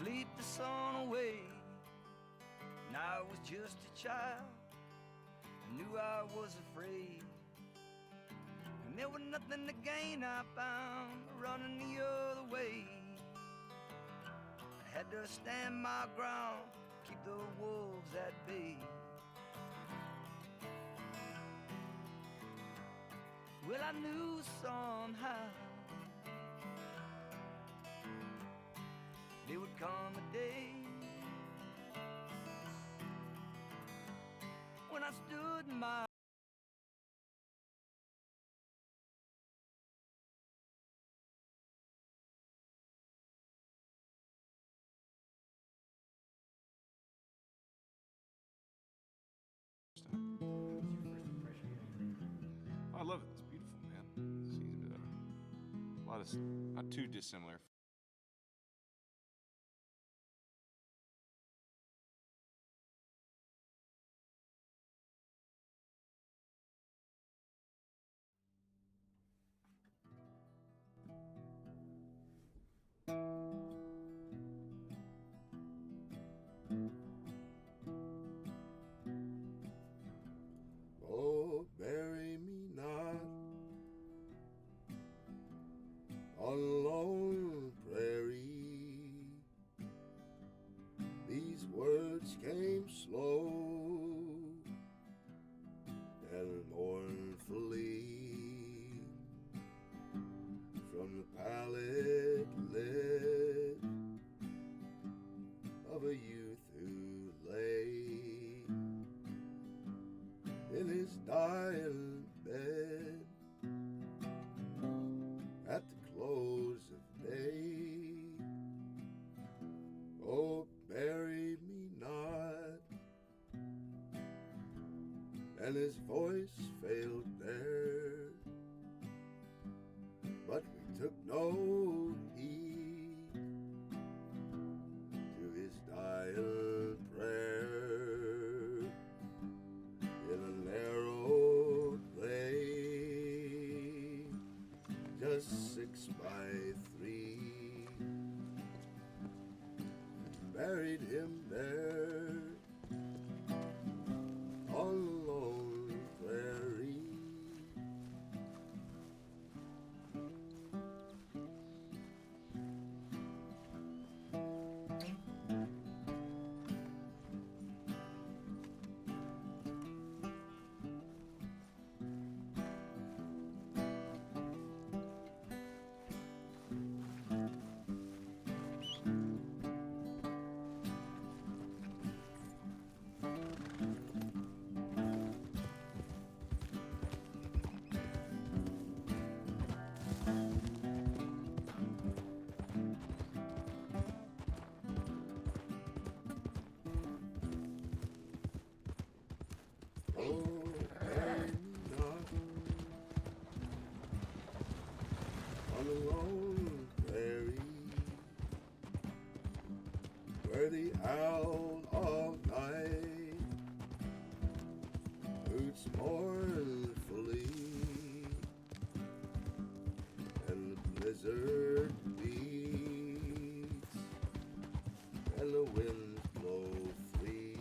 sleep the sun away. And I was just a child, I knew I was afraid. And there was nothing to gain, I found, running the other way. I had to stand my ground, keep the wolves at bay. Well, I knew somehow there would come a day when I stood my I love it. It's beautiful, man. It seems a lot of not too dissimilar. Oh, bury me not on a lone prairie. These words came slow and mournfully from the pallid lips of a youth who lay in his dying bed at the close of day. Oh, bury me not. And his voice failed there, but we took no heed to his dying prayer in a narrow glade, just 6 by 3. Buried him there on the lone prairie. Oh, bury me not on a lone prairie where the owl of night hoots mournfully and the blizzard beats and the winds blow free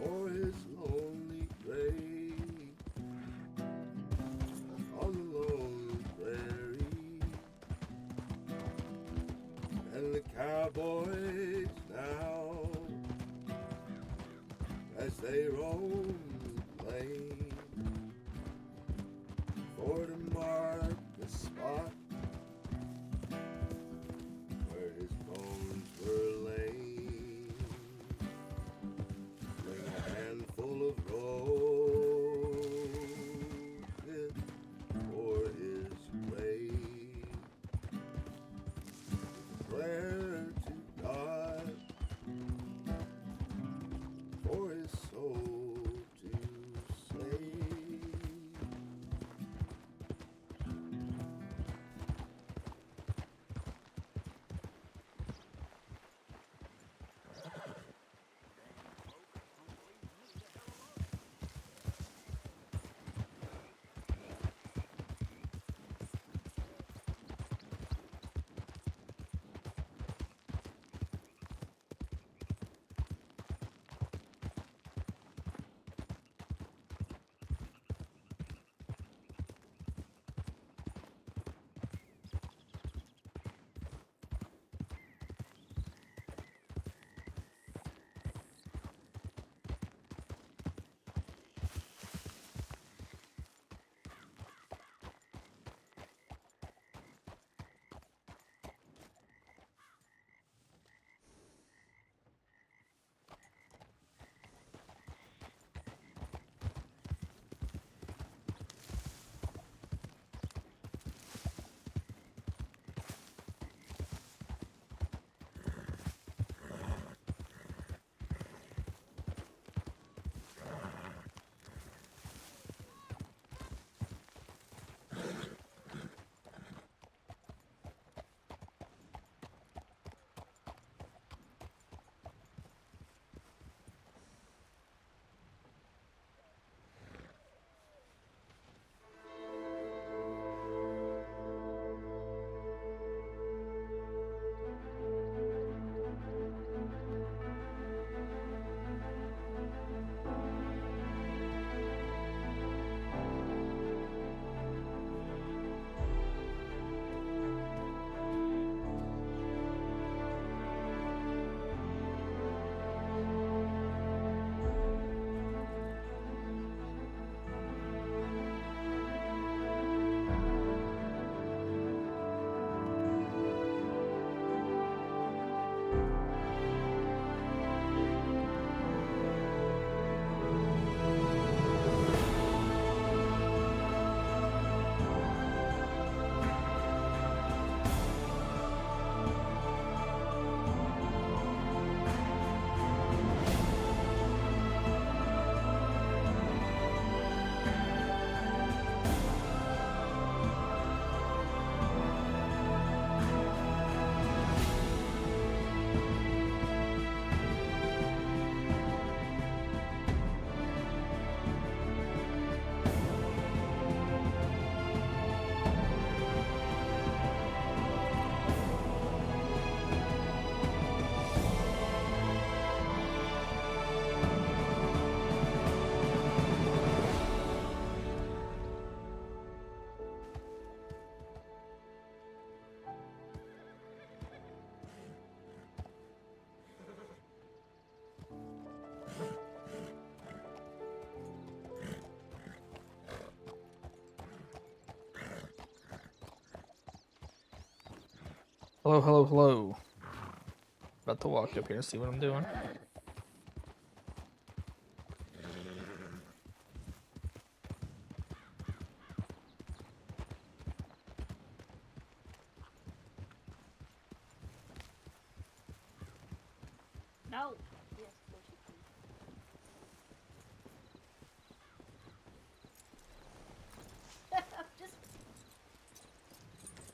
o'er his lonely grave on the lone prairie. And the cowboys now, as they roam the plain for to mark the spot where his bones were laid, bring a handful of roses for his grave, prayer to God for his soul to save. Hello, hello, hello. About to walk up here and see what I'm doing. No. Yes, of course you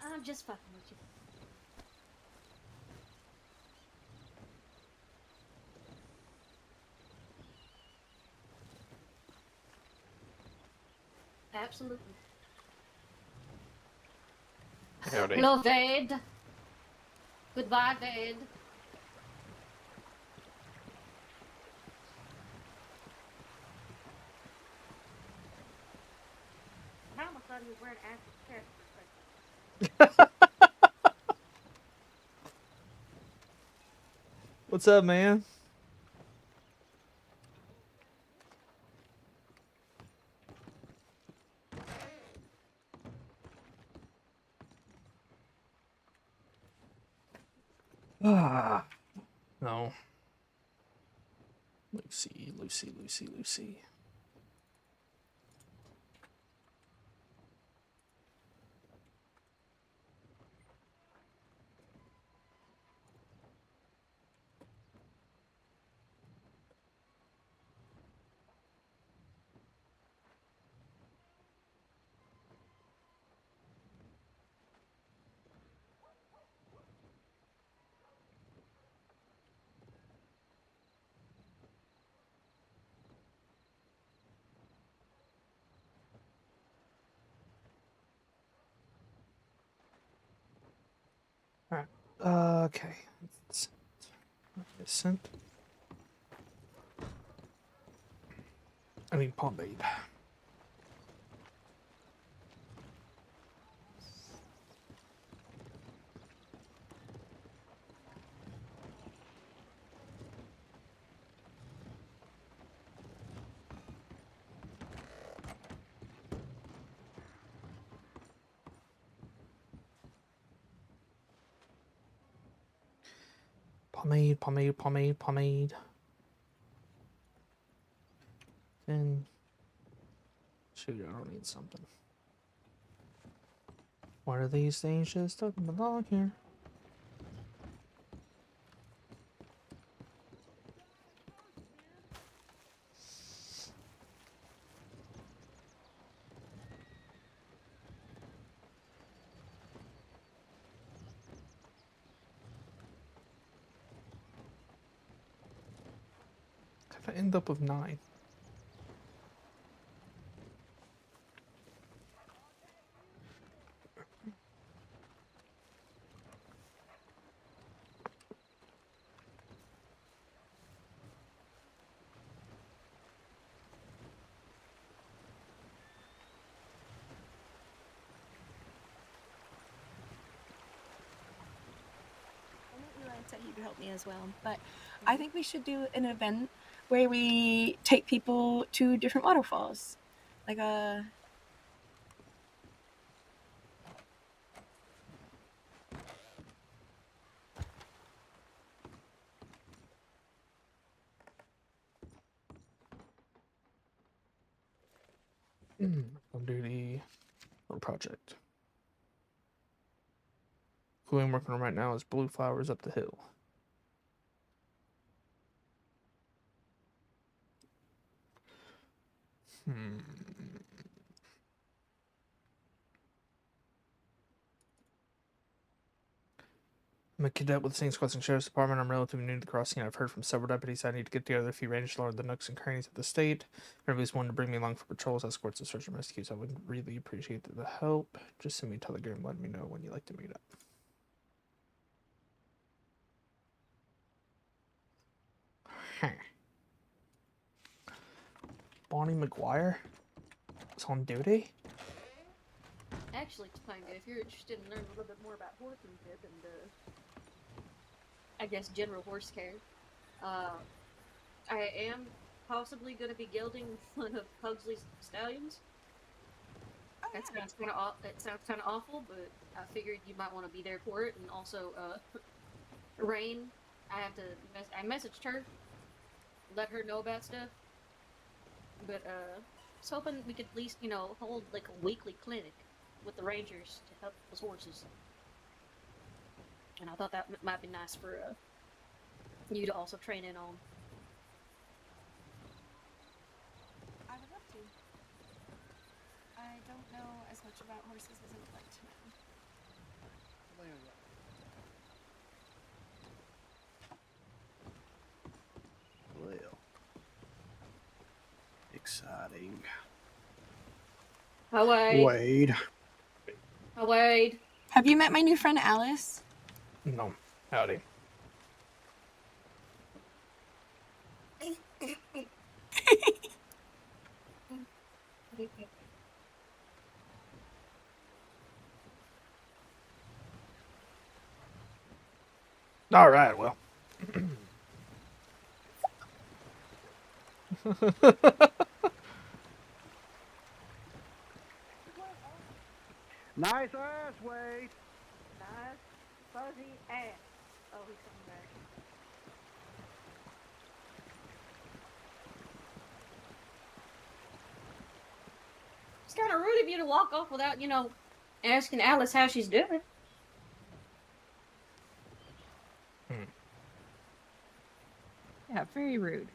can. I'm just fucking with you. Absolutely. Howdy. Hello, Vade. Goodbye, Vade. I almost thought he was wearing active character. What's up, man? Ah, no. Lucy, Lucy, Lucy, Lucy. Alright. Okay. Sent. I need pomade. Pomade, pomade, pomade, pomade. Then, shoot, I don't need something. What are these things just doesn't belong here? How did I end up with 9? Said he could help me as well, but I think we should do an event where we take people to different waterfalls, like a On duty. Little project. Who I'm working on right now is Blue Flowers Up the Hill. I'm a cadet with the St. Squatson Sheriff's Department. I'm relatively new to the crossing. I've heard from several deputies I need to get together a few rangers to learn the nooks and crannies of the state. Everybody's wanting to bring me along for patrols, escorts, and search and rescues. I would really appreciate the help. Just send me a telegram letting me know when you'd like to meet up. Bonnie McGuire is on duty? Actually, Topanga, if you're interested in learning a little bit more about horsemanship and, I guess, general horse care, I am possibly going to be gelding one of Pugsley's stallions. oh, That sounds kind of awful, but I figured you might want to be there for it. And also, Rain, I messaged her, let her know about stuff. But I was hoping we could at least, hold like a weekly clinic with the rangers to help those horses. And I thought that might be nice for you to also train in on. I would love to. I don't know as much about horses as I would like to know. Well, exciting. Hi, Wade. Wade. Hi, Wade. Have you met my new friend Alice? No. Howdy. All right, well. Nice ass, Wade. Nice fuzzy ass. Oh, he's coming back. It's kind of rude of you to walk off without, asking Alice how she's doing. Yeah, very rude.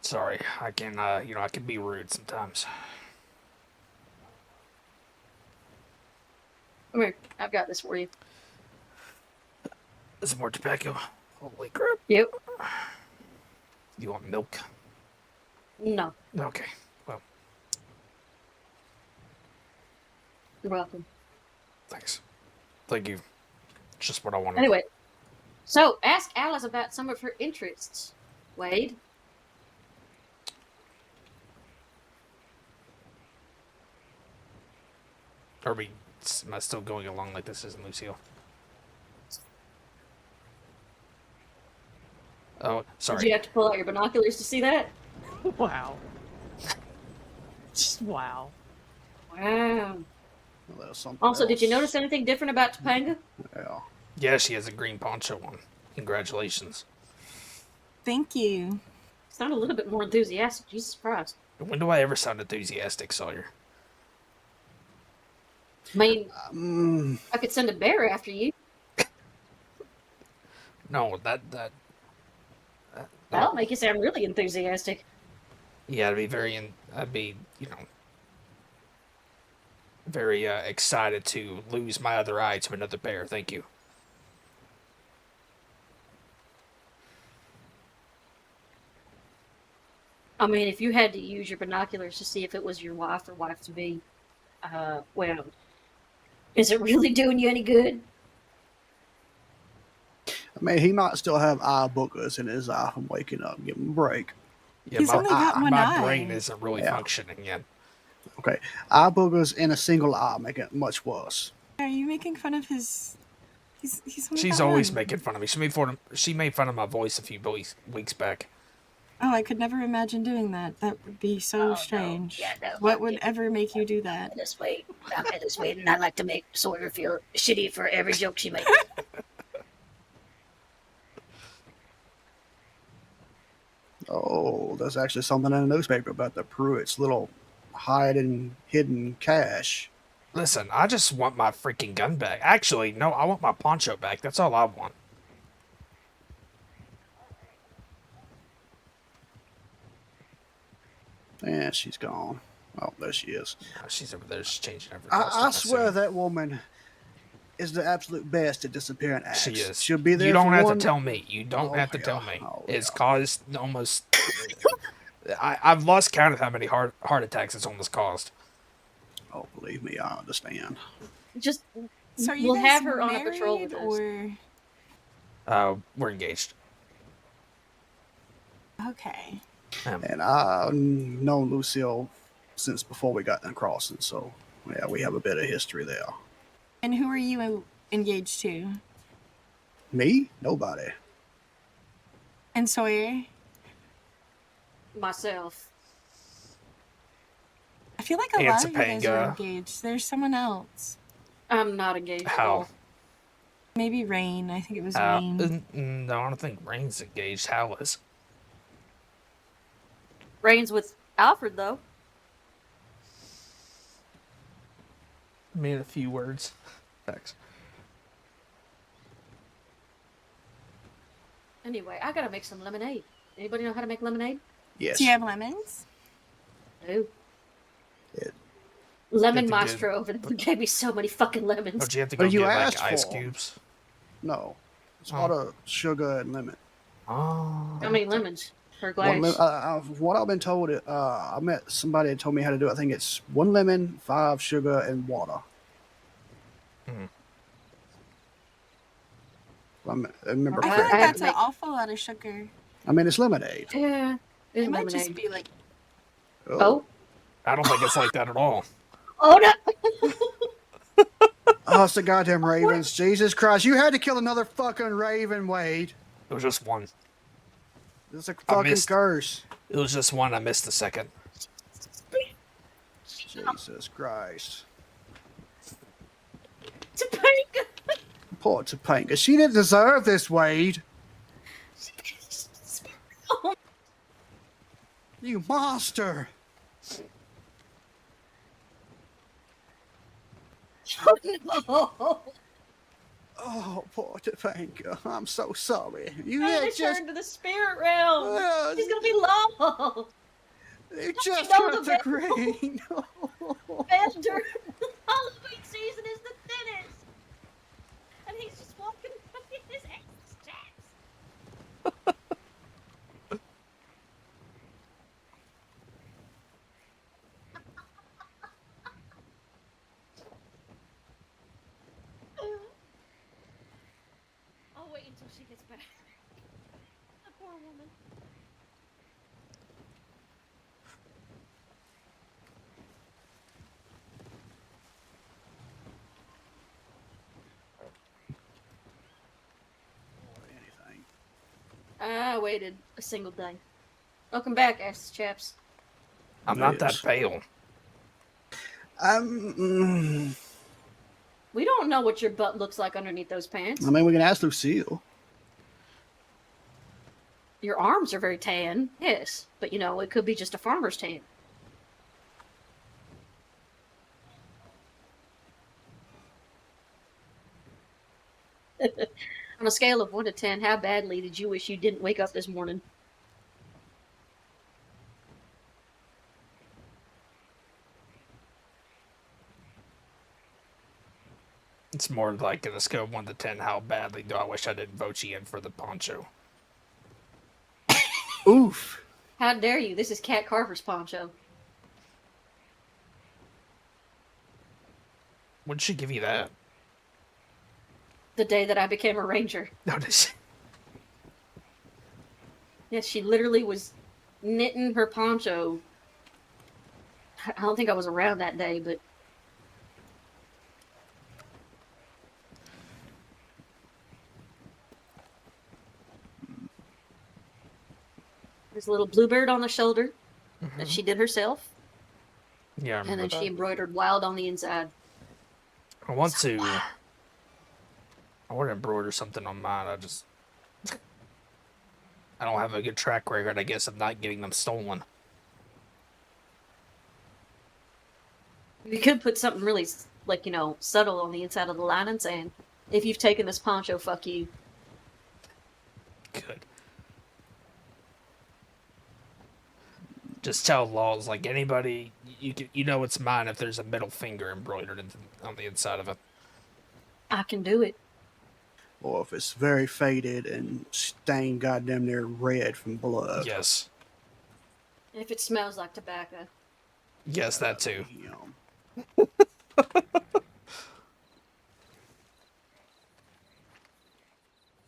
Sorry, I can be rude sometimes. Come here, I've got this for you. Some more tobacco. Holy crap. Yep. You want milk? No, Okay. Well, you're welcome. thanks. Thank you. It's just what I wanted. Anyway, so ask Alice about some of her interests, Wade. Am I still going along like this isn't Lucille? Oh, sorry. Did you have to pull out your binoculars to see that? Wow. Just wow. Wow. Well, that was something Also, did you else. notice anything different about Topanga? Yeah. Yeah, she has a green poncho on. Congratulations. Thank you. Sound a little bit more enthusiastic. Jesus Christ. When do I ever sound enthusiastic, Sawyer? I mean, I could send a bear after you. No, That'll make you sound really enthusiastic. yeah, I'd be, very excited to lose my other eye to another bear. Thank you. I mean, if you had to use your binoculars to see if it was your wife or wife-to-be, well, is it really doing you any good? I mean, he might still have eye boogers in his eye from waking up. Give him a break. Yeah, He's only got one my eye. brain isn't really functioning yet. Okay. Eye boogers in a single eye make it much worse. Are you making fun of his... He's only She's got always one. making fun of me. She made fun of my voice a few weeks back. Oh, I could never imagine doing that. That would be so strange. Yeah, no, What would ever make you do that? I'm Ellis Wade, and I like to make Sawyer feel shitty for every joke she makes. Oh, there's actually something in the newspaper about the Pruitt's little hidden cash. Listen, I just want my freaking gun back. Actually, no, I want my poncho back. That's all I want. Yeah, she's gone. Oh, there she is. Oh, she's over there. She's changing everything. I swear that woman is the absolute best at disappearing acts. She is. She'll be there. You don't for have one... to tell me. You don't have to tell me. It's caused almost. I've lost count of how many heart attacks it's almost caused. Oh, believe me, I understand. Just So are you we'll guys have her on a patrol married, with us. or We're engaged. okay? And I've known Lucille since before we got in crossing, so yeah, we have a bit of history there. And who are you engaged to? Me? Nobody. And Sawyer. Myself. I feel like a And lot of you guys are Topanga. engaged. There's someone else. I'm not engaged at How? all. Maybe Rain. I think it was How? Rain. No, I don't think Rain's engaged. Hal is. Rain's with Alfred, though. Made a few words. Thanks. Anyway, I gotta make some lemonade. Anybody know how to make lemonade? Yes. Do you have lemons? No. Yeah. Lemon You have to Maestro over there gave me so many fucking lemons. Don't you have to But go you get asked like ice for 'em. cubes? No. It's Oh. water, sugar, and lemon. Oh. How many lemons per One glass? what I've been told, I met somebody that told me how to do it. I think it's 1 lemon, 5 sugar, and water. Hmm. I remember I feel correctly. like I have that's to an make- awful lot of sugar. I mean, it's lemonade. Yeah, it's It might lemonade. just be like Oh. I don't think it's like that at all. Oh no! Oh, it's the goddamn ravens. Jesus Christ. You had to kill another fucking raven, Wade. It was just one. It's a I fucking missed- curse. It was just one. I missed the second. Jesus Christ. Topanga! Poor Topanga. She didn't deserve this, Wade. You monster. Oh, Oh, poor Topanga. I'm so sorry. You no. had Just just, turned to the spirit realm. uh, He's gonna be low. you just know got the the green. Bender. Halloween season is the thinnest. And he's just walking in his ass chaps. I'll wait until she gets back. The poor woman. Anything. I waited a single day. Welcome back, ass chaps. I'm not that Yes. pale. We don't know what your butt looks like underneath those pants. I mean, we can ask Lucille. Your arms are very tan, yes, but you know, it could be just a farmer's tan. On a scale of 1 to 10, how badly did you wish you didn't wake up this morning? It's more like in a scale of 1 to 10, how badly do I wish I didn't vote you in for the poncho? Oof. How dare you? This is Cat Carver's poncho. When did she give you that? The day that I became a ranger. No, did she? Yes, she literally was knitting her poncho. I don't think I was around that day, but there's a little bluebird on the shoulder that she did herself, Yeah, I and remember then she that. embroidered wild on the inside. I want to embroider something on mine. I don't have a good track record, I guess, of not getting them stolen. You could put something really, like, you know, subtle on the inside of the lining saying, if you've taken this poncho, fuck you. Good. Just tell Laws, like, anybody, you know it's mine if there's a middle finger embroidered on the inside of it. I can do it. Or if it's very faded and stained goddamn near red from blood. Yes. If it smells like tobacco. Yes, that too. Yum.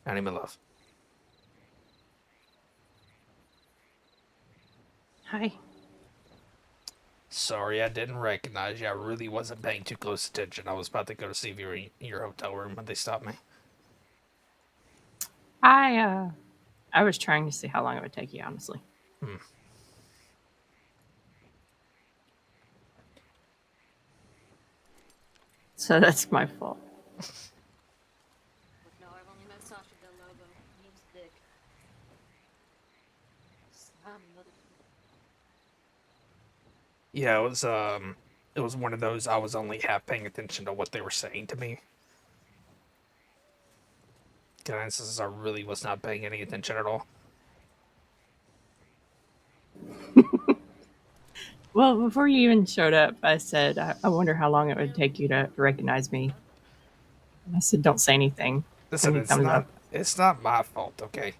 Annie, my love. Hi. Sorry, I didn't recognize you. I really wasn't paying too close attention. I was about to go to see if you were in your hotel room when they stopped me. I I was trying to see how long it would take you, honestly. Hmm. So that's my fault. But no, I've only met Sasha Del Lobo. He's dick. Slimy motherfucker. Yeah, it was one of those I was only half paying attention to what they were saying to me. Since I really was not paying any attention at all. Well, before you even showed up, I said, I wonder how long it would take you to recognize me. And I said, don't say anything. Listen, Any thumbs up. it's not my fault, okay?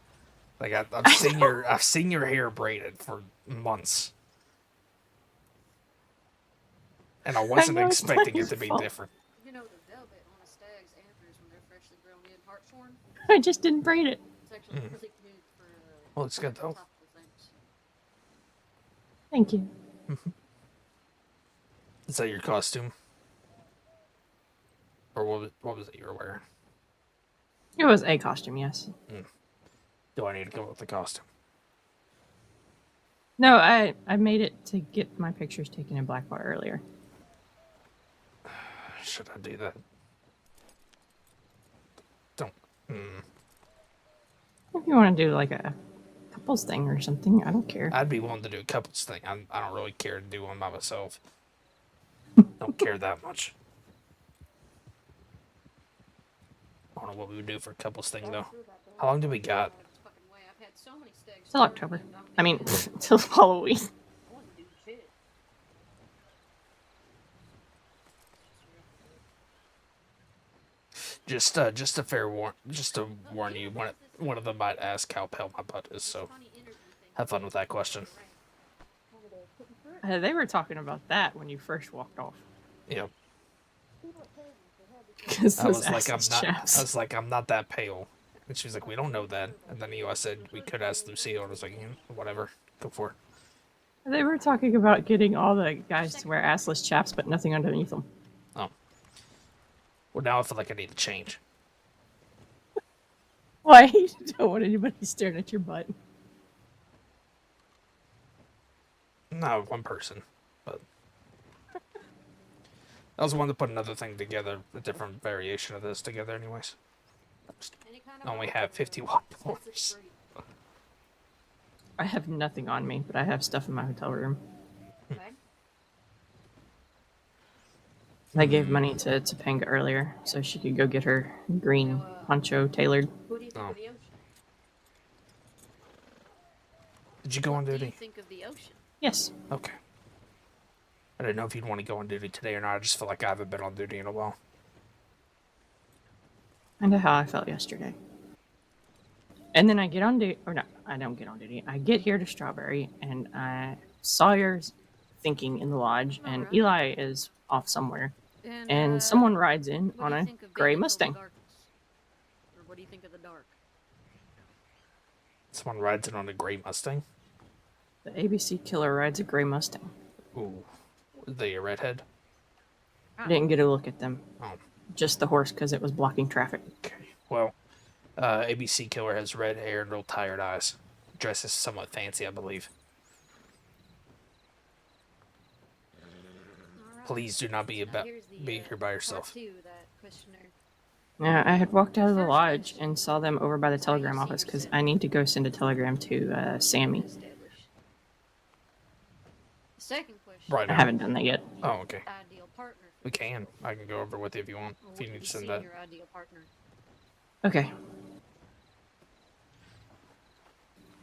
Like I've seen your hair braided for months. And I wasn't know it's not expecting your it to be fault. different. You know the velvet on a stag's antlers when they're freshly grown in hartshorn? I just didn't braid it. It's actually really good for Well, it's good though. topical things. Thank you. Is that your costume? Or what was it you were wearing? It was a costume, yes. Do I need to go with the costume? No, I made it to get my pictures taken in Blackwater earlier. Should I do that? Don't. If you want to do like a couples thing or something, I don't care. I'd be willing to do a couples thing. I don't really care to do one by myself. Don't care that much. I don't know what we would do for a couples thing though. How long do we got? I've had so many stags. Till October. I mean, till Halloween. I wasn't doing shit. Just a fair just to warn you, one of them might ask how pale my butt is, so have fun with that question. They were talking about that when you first walked off. Yep. I was like, I'm not that pale. And she was like, we don't know that. And then I said, we could ask Lucille. And I was like, whatever, go for it. They were talking about getting all the guys to wear assless chaps, but nothing underneath them. Oh. Well, now I feel like I need to change. Why? You don't want anybody staring at your butt. No, one person. But I was wanting to put another thing together, a different variation of this together anyways. I only have 50 watt points. I have nothing on me, but I have stuff in my hotel room. I gave money to Topanga earlier so she could go get her green poncho tailored. What do you think of the ocean? Did you go on What do you duty? think of the ocean? Yes. Okay. I didn't know if you'd want to go on duty today or not. I just feel like I haven't been on duty in a while. I know how I felt yesterday. And then I get on duty, or no, I don't get on duty. I get here to Strawberry, and I saw yours thinking in the lodge, and Alright. Eli is off somewhere. And, And someone rides in what on do you a think of gray being in total Mustang. darkness? Or what do you think of the dark? Someone rides in on a gray Mustang. The ABC killer rides a gray Mustang. Ooh. Are they a redhead? I didn't get a look at them. Oh. Just the horse because it was blocking traffic. Okay. Well, ABC Killer has red hair and real tired eyes. Dresses somewhat fancy, I believe. Please do not be here by yourself. Yeah, I had walked out of the lodge and saw them over by the telegram office because I need to go send a telegram to Sammy. Second question. Right I now. haven't done that yet. Oh, okay. Ideal partner. We can. I can go over with you if you want. If you need to send that. Your ideal partner. Okay.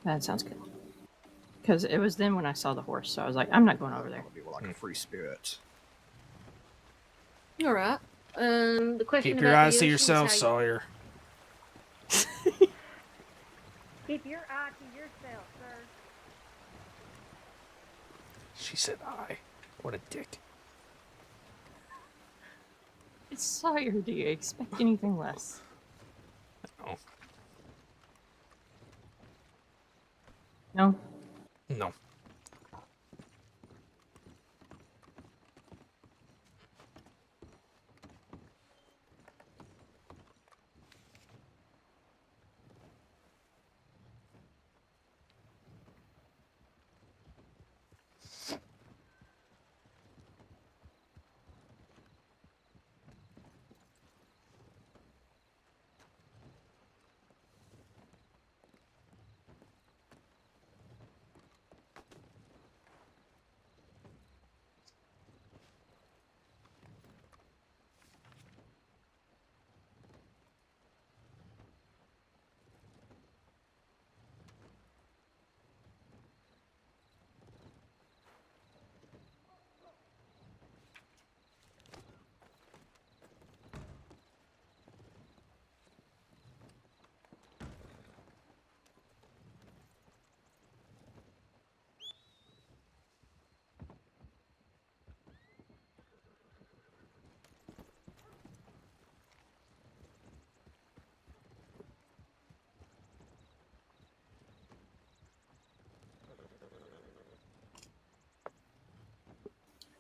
That sounds good. Because it was then when I saw the horse, so I was like, I'm not going over there. Be like a free spirit. All right. The question Keep your about eyes the to ocean is yourself, how you- Sawyer. Keep your eye to yourself, sir. She said I. What a dick. It's Sawyer. Do you expect anything less? No. No? No.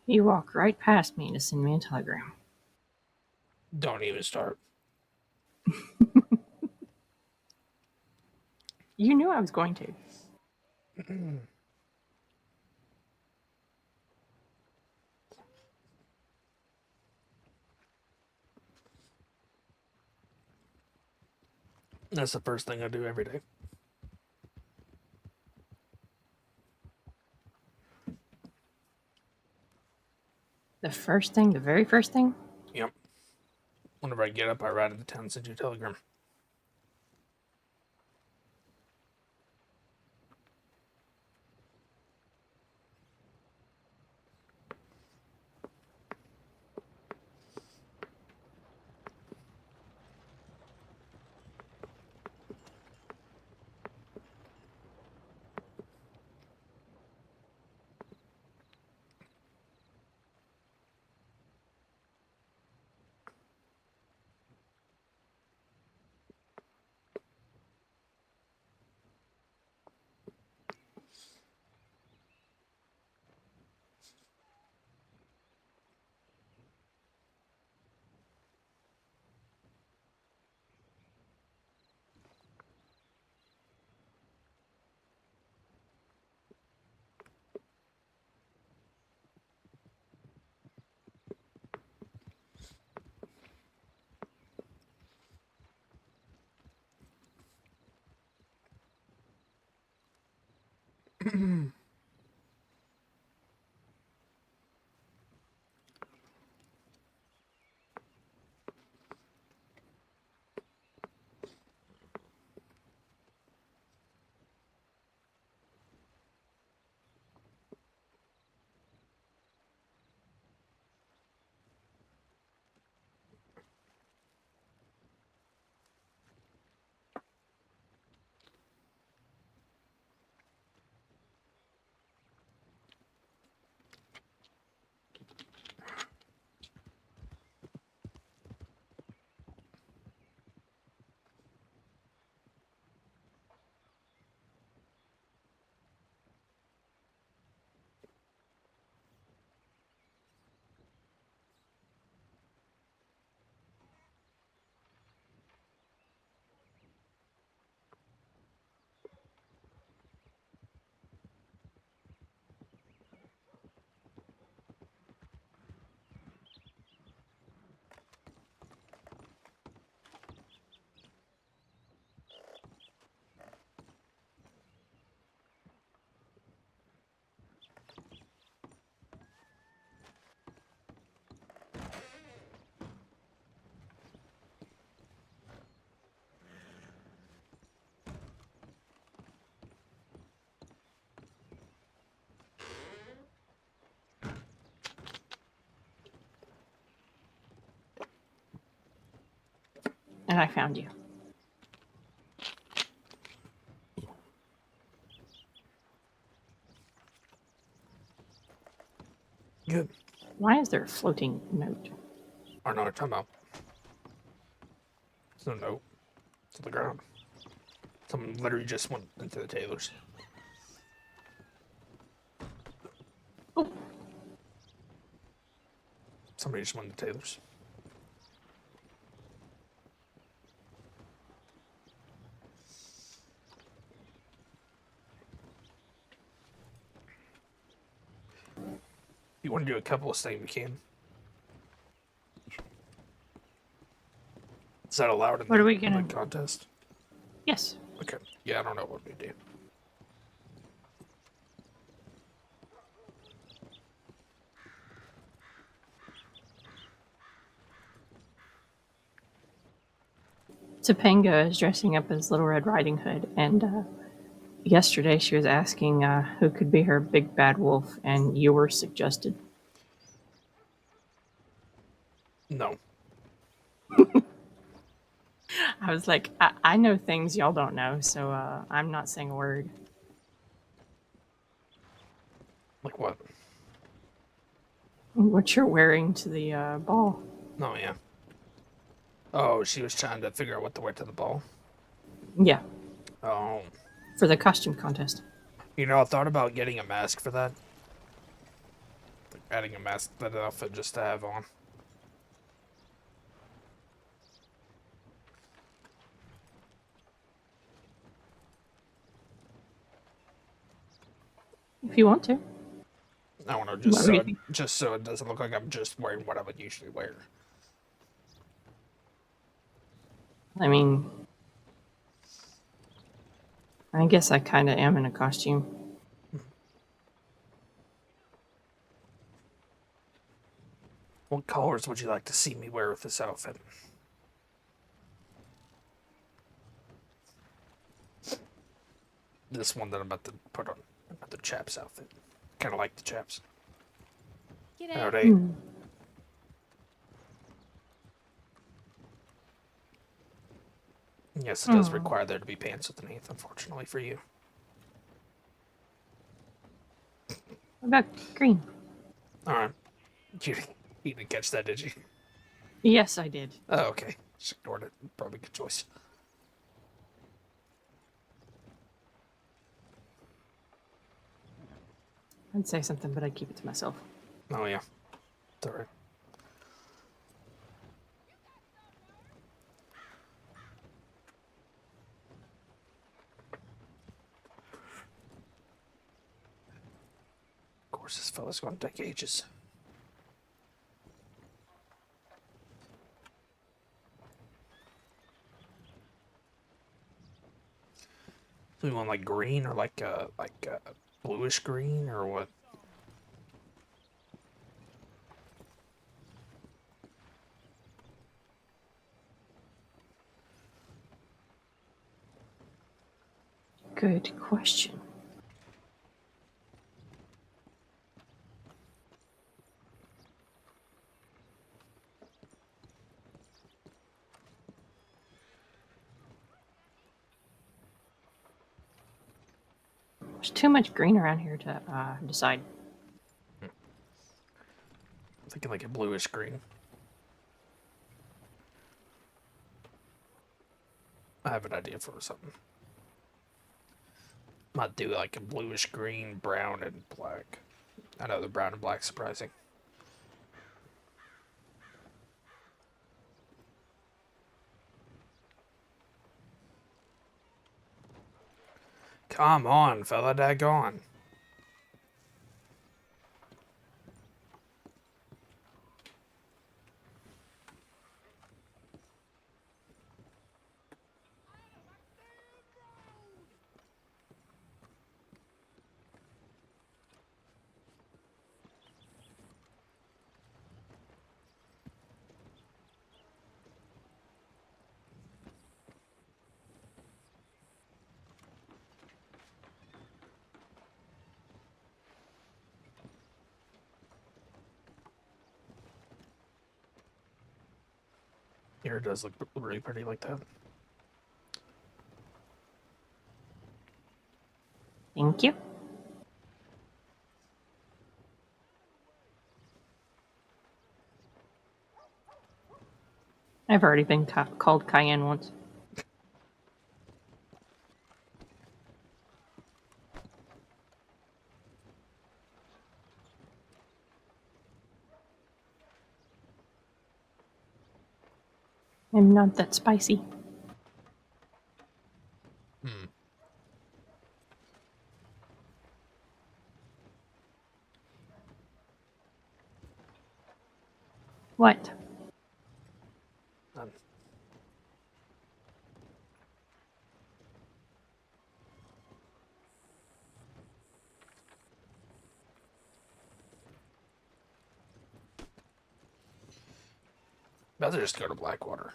You walk right past me to send me a telegram. Don't even start. You knew I was going to. That's the first thing I do every day. The first thing, the very first thing? Yep. Whenever I get up, I ride into town and send you a telegram. And I found you. Good. Why is there a floating note? I don't know what you're talking about. There's no note. It's on the ground. Someone literally just went into the tailors. Oh. Somebody just went to Taylor's. You want to do a couple of things, we can. Is that allowed in What are we in gonna- the contest? Yes. Okay. Yeah, I don't know what we do. Topanga is dressing up as Little Red Riding Hood, and yesterday she was asking who could be her big bad wolf, and you were suggested. No. I was like, I know things y'all don't know, so I'm not saying a word. Like what? What you're wearing to the ball. Oh, yeah. Oh, she was trying to figure out what to wear to the ball. Yeah, Oh. for the costume contest. You know, I thought about getting a mask for that. adding a mask that outfit just to have on. If you want to. I want to What just so it doesn't look like I'm just wearing what I would usually wear. I mean, I guess I kind of am in a costume. What colors would you like to see me wear with this outfit? This one that I'm about to put on, about the chaps outfit. Kind of like the chaps. Howdy. Yes, it does require there to be pants underneath, unfortunately for you. What about green? Alright. You didn't catch that, did you? Yes, I did. Oh, okay. Just ignored it. Probably a good choice. I'd say something, but I'd keep it to myself. Oh, yeah. It's alright. Of course, this fella's going to take ages. So you want like green or like bluish green or what? Good question. There's too much green around here to decide. I'm thinking like a bluish green. I have an idea for something. Might do like a bluish green, brown, and black. I know the brown and black's surprising. Come on, fella, daggone. Here it does look really pretty like that. Thank you. I've already been called Cayenne once. I'm not that spicy. Hmm. What? None. Rather just go to Blackwater.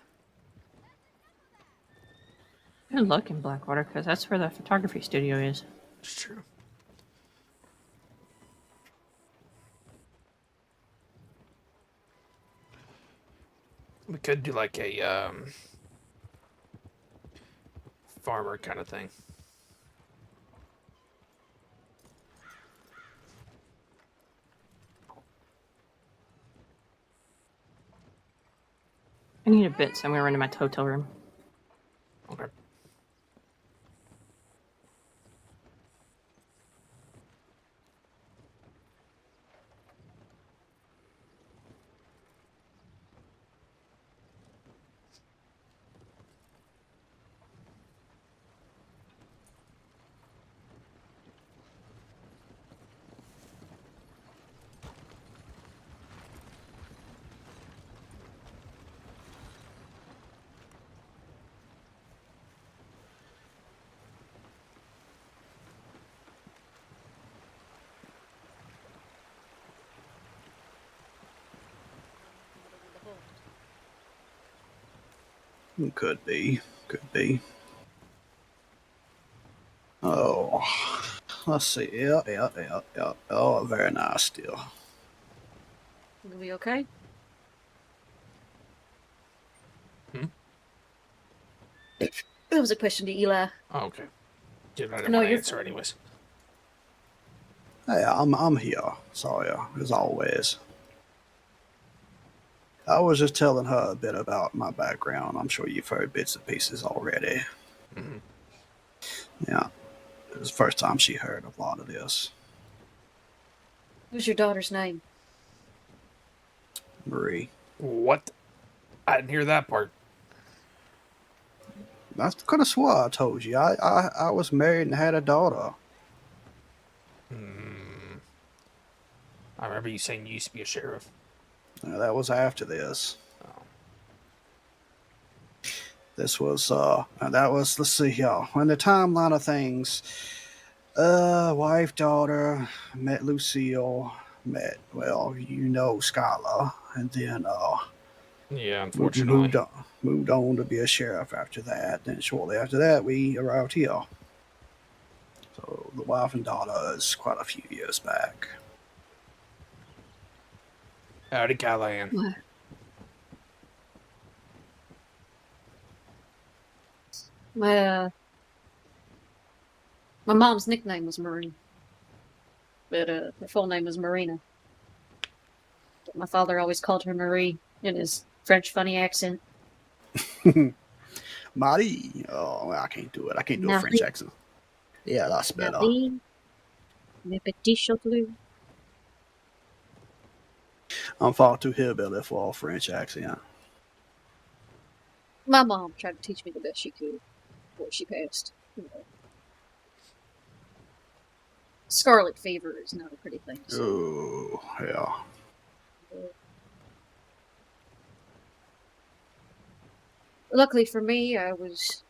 Good luck in Blackwater, because that's where the photography studio is. It's true. We could do like a farmer kind of thing. I need a bit, so I'm going to run to my hotel room. Okay. Could be. Could be. Oh, let's see. Yeah. Oh, very nice still. You'll be okay? That was a question to Eli. Oh, okay. Did I didn't No, want to you're answer fine. anyways. Hey, I'm here. Sorry, as always. I was just telling her a bit about my background. I'm sure you've heard bits and pieces already. Mhm. Yeah, it was the first time she heard of a lot of this. What's your daughter's name? Marie. What? I didn't hear that part. I could have swore I told you. I was married and had a daughter. I remember you saying you used to be a sheriff. That was after this. Oh. This was that was, let's see here, in the timeline of things. Wife, daughter, met Lucille, met, well, Skylar, and then Yeah, unfortunately. moved on to be a sheriff after that. Then shortly after that, we arrived here. So the wife and daughter is quite a few years back. Howdy, Callahan. What? My mom's nickname was Marie, but her full name was Marina. But my father always called her Marie in his French funny accent. Marie. Oh, I can't do it. I can't do a French accent. Yeah, that's better. Marie, le petit château. I'm far too hillbilly for a French accent. My mom tried to teach me the best she could before she passed. Scarlet fever is not a pretty thing to say. Oh, yeah. Luckily for me, I was,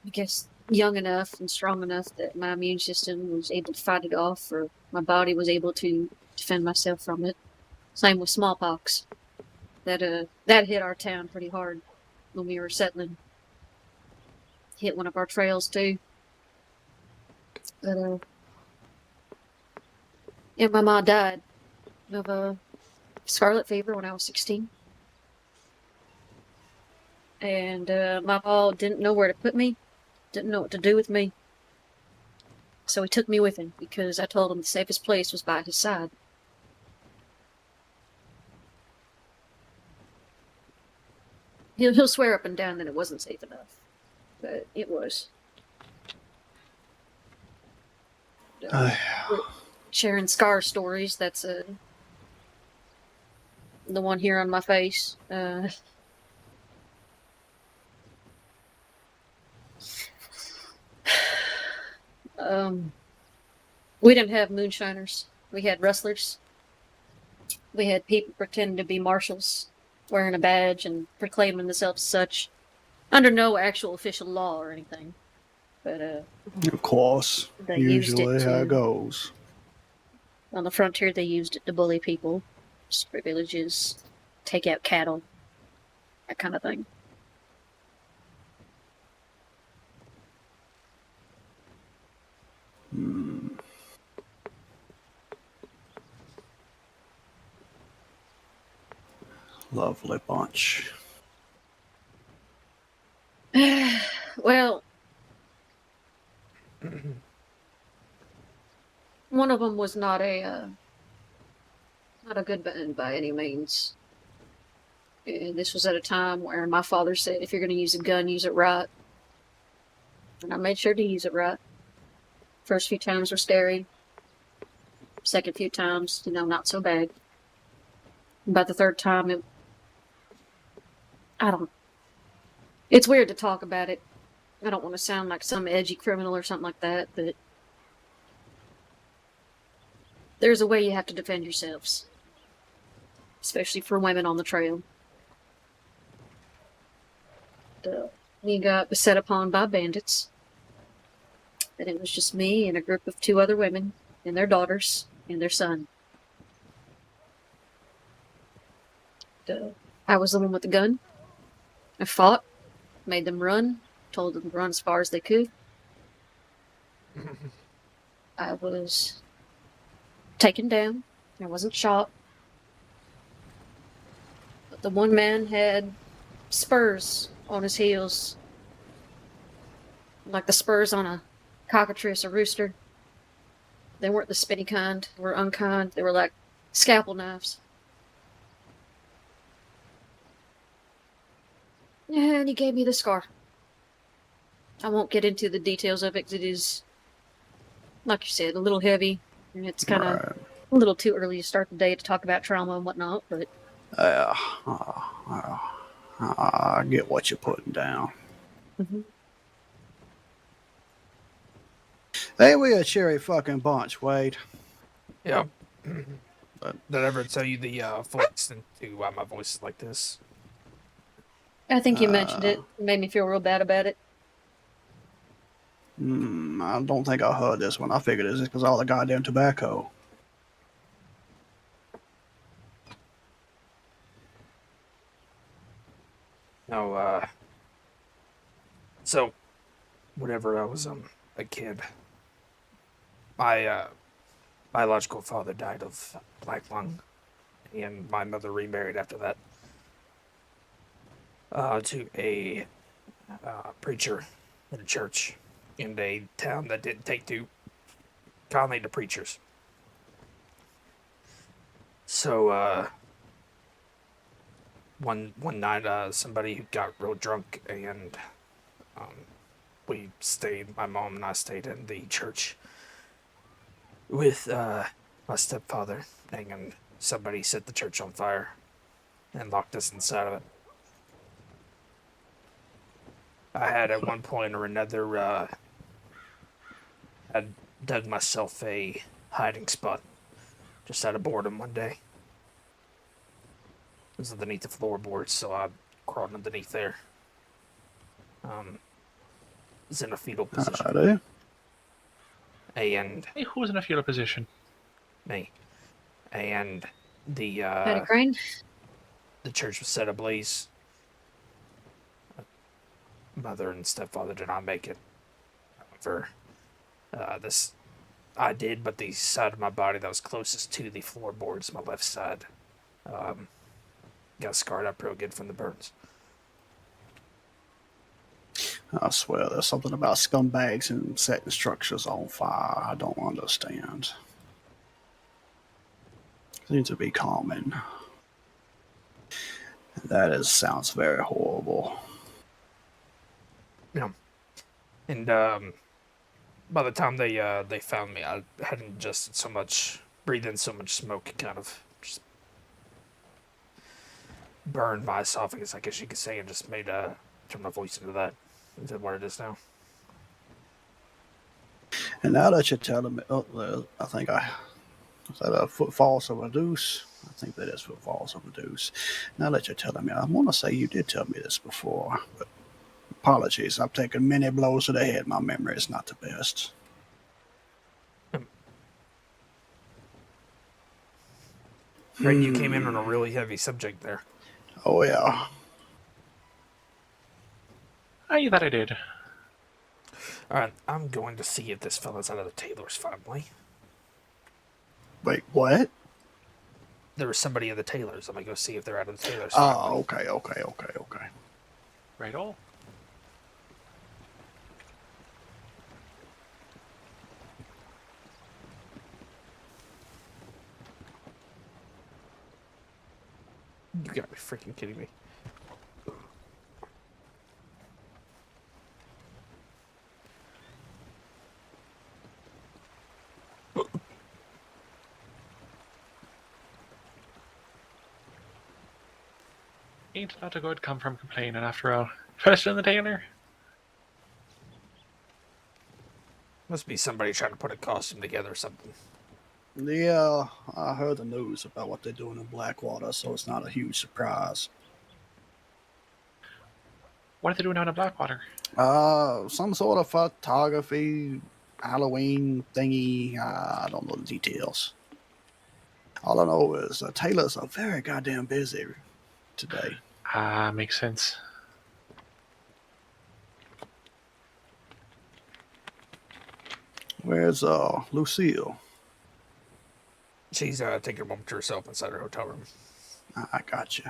I guess, young enough and strong enough that my immune system was able to fight it off, or my body was able to defend myself from it. Same with smallpox. That hit our town pretty hard when we were settling. Hit one of our trails too. But yeah, my mom died of scarlet fever when I was 16. And my pa didn't know where to put me, didn't know what to do with me. So he took me with him because I told him the safest place was by his side. He'll swear up and down that it wasn't safe enough, but it was. Sharing scar stories. That's the one here on my face. We didn't have moonshiners. We had rustlers. We had people pretending to be marshals, wearing a badge and proclaiming themselves such, under no actual official law or anything. But of course, they used usually it how it to, goes. on the frontier, they used it to bully people, destroy villages, take out cattle, that kind of thing. Lovely bunch. Well, one of them was not a good band by any means. And this was at a time where my father said, if you're going to use a gun, use it right. And I made sure to use it right. First few times were scary. Second few times, not so bad. About the third time, it's weird to talk about it. I don't want to sound like some edgy criminal or something like that, but there's a way you have to defend yourselves. Especially for women on the trail. We got beset upon by bandits. And it was just me and a group of 2 other women and their daughters and their son. I was the one with the gun. I fought, made them run, told them to run as far as they could. I was taken down. I wasn't shot. But the one man had spurs on his heels, like the spurs on a cockatrice or rooster. They weren't the spinny kind, they were unkind. They were like scalpel knives. And he gave me the scar. I won't get into the details of it because it is, like you said, a little heavy. And it's kind of Right. a little too early to start the day to talk about trauma and whatnot, but Yeah. I get what you're putting down. Hey, we a cherry fucking bunch, Wade. Yeah. But Did I ever tell you the full extent to why my voice is like this? I think you mentioned it. It made me feel real bad about it. I don't think I heard this one. I figured it's because all the goddamn tobacco. No, so whenever I was a kid, my biological father died of black lung, and my mother remarried after that to a preacher in a church in a town that didn't take to kindly to preachers. So one night, somebody who got real drunk, and we stayed. My mom and I stayed in the church with my stepfather, and somebody set the church on fire and locked us inside of it. I had at one point or another I dug myself a hiding spot just out of boredom one day. It was underneath the floorboards, so I crawled underneath there. Was in a fetal position. I do. And Hey, who's in a fetal position? me. And the Patty Crane? the church was set ablaze. Mother and stepfather did not make it. However, this I did, but the side of my body that was closest to the floorboards, my left side, got scarred up real good from the burns. I swear there's something about scumbags and setting structures on fire I don't understand. Seems to be common. That sounds very horrible. Yeah. And by the time they found me, I had ingested so much, breathed in so much smoke, it kind of just burned my esophagus, I guess you could say, and just made turn my voice into that. Is that what it is now? And now that you're telling me, I think is that a footfalls of a deuce? I think that is footfalls of a deuce. Now that you're telling me, I want to say you did tell me this before, but apologies. I've taken many blows to the head. My memory is not the best. Right, you came in on a really heavy subject there. Oh, yeah. Aye, that I did. Alright, I'm going to see if this fella's out of the Taylor's family. Wait, what? There was somebody in the Taylors. I'm going to go see if they're out of the Taylor's family. Oh, okay. Right all. You gotta be freaking kidding me. Ain't a lot of good come from complaining after all. Especially in the Taylor. Must be somebody trying to put a costume together or something. Yeah, I heard the news about what they're doing in Blackwater, so it's not a huge surprise. What are they doing down in Blackwater? Some sort of photography, Halloween thingy. I don't know the details. All I know is Taylors are very goddamn busy today. Makes sense. Where's Lucille? She's taking a moment to herself inside her hotel room. I got you.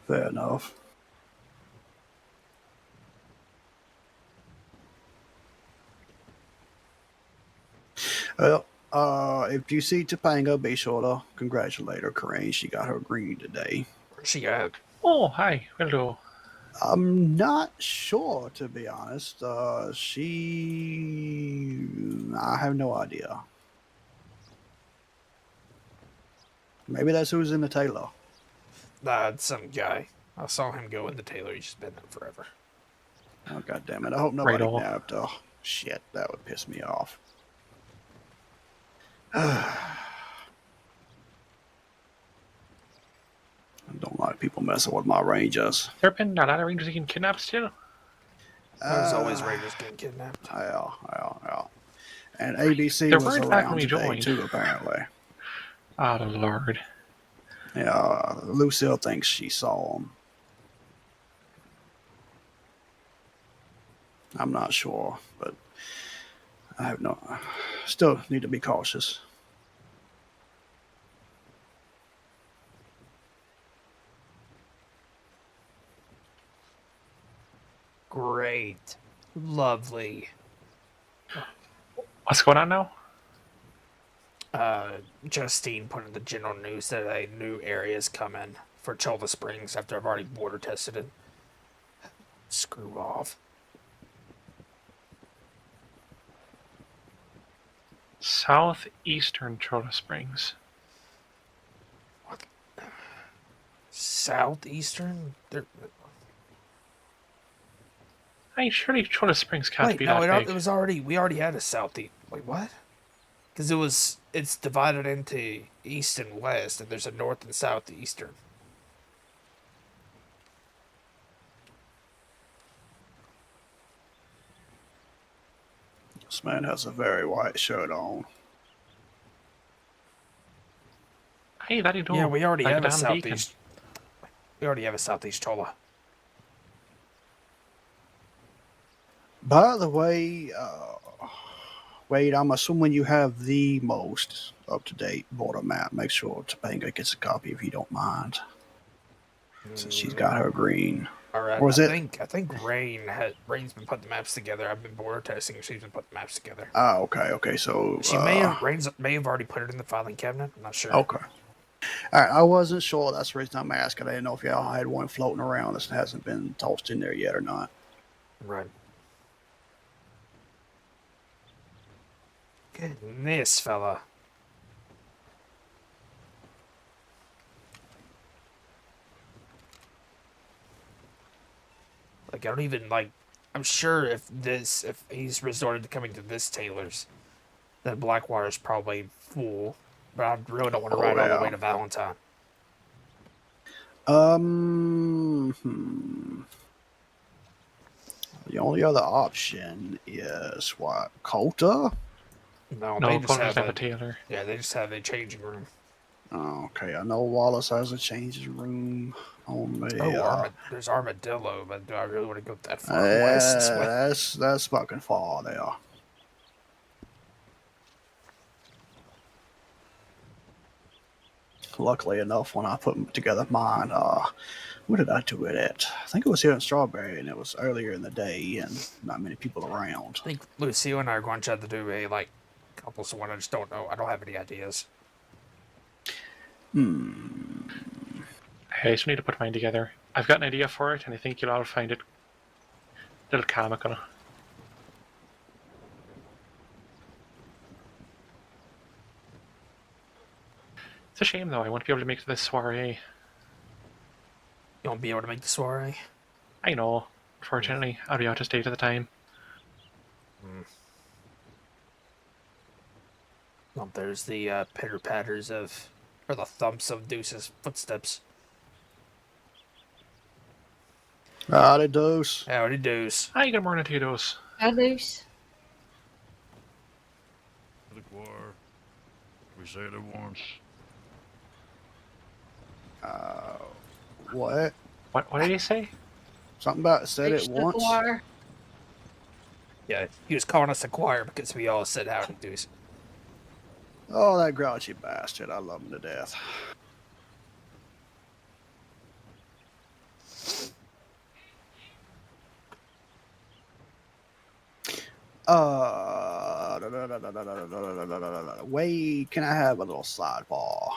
Fair enough. Well, if you see Topanga, be sure to congratulate her, Corinne. She got her green today. Where's she at? Oh, hi. Hello. I'm not sure, to be honest. I have no idea. Maybe that's who's in the Taylor. Nah, it's some guy. I saw him go in the Taylor. He's just been there forever. Oh, God damn it. I hope nobody Right on. nabbed. Oh, shit. That would piss me off. I don't like people messing with my rangers. There been a lot of rangers getting kidnapped still? There's always rangers getting kidnapped. Yeah. And ABC They're was worried back around when we today, joined. too, apparently. Oh, Lord. Yeah, Lucille thinks she saw him. I'm not sure, but I have no. Still need to be cautious. Great. Lovely. What's going on now? Justine put in the general news that a new area is coming for Cholla Springs after I've already border tested it. Screw off. Southeastern Cholla Springs. Southeastern? Hey, surely Cholla Springs can't Wait, be no, that big. it was already. We already had a southeast. Wait, what? Because it's divided into east and west, and there's a north and southeastern. This man has a very white shirt on. Hey, that you know. Yeah, we already like have a damn southeast. We already have a southeast Cholla. By the way, Wade, I'm assuming you have the most up-to-date border map. Make sure Topanga gets a copy if you don't mind. Since she's got her green. All right, Or is it? I think Rain's been putting the maps together. I've been border testing, and she's been putting the maps together. Ah, okay. So She Rain may have already put it in the filing cabinet. I'm not sure. Okay. All right, I wasn't sure. That's the reason I'm asking. I didn't know if y'all had one floating around that hasn't been tossed in there yet or not. Right. Goodness, fella. Like, I don't even, like... I'm sure if he's resorted to coming to this Taylor's, then Blackwater's probably full. But I really don't want to ride all the way to Valentine. The only other option is what? Colta? No, No, they just have a Taylor. Yeah, they just have a changing room. Oh, okay, I know Wallace has a changing room on the. There's Armadillo, but do I really want to go that far west? That's fucking far there. Luckily enough, when I put together mine, what did I do it at? I think it was here in Strawberry, and it was earlier in the day, and not many people around. I think Lucille and I are going to try to do a couple of one. I just don't know. I don't have any ideas. I just need to put mine together. I've got an idea for it, and I think you'll all find it a little comical. It's a shame, though. I won't be able to make this soiree. You won't be able to make the soiree? I know. Unfortunately, I'll be out of state at the time. Well, there's the pitter-patters or the thumps of Deuce's footsteps. Howdy, Deuce. Howdy, Deuce. Hi, good morning to you, Deuce. Hi, Deuce. We said it once. What? What did he say? Something about said it once? Yeah, he was calling us a choir because we all said howdy do's. Oh, that grouchy bastard. I love him to death. Wait, can I have a little sidebar?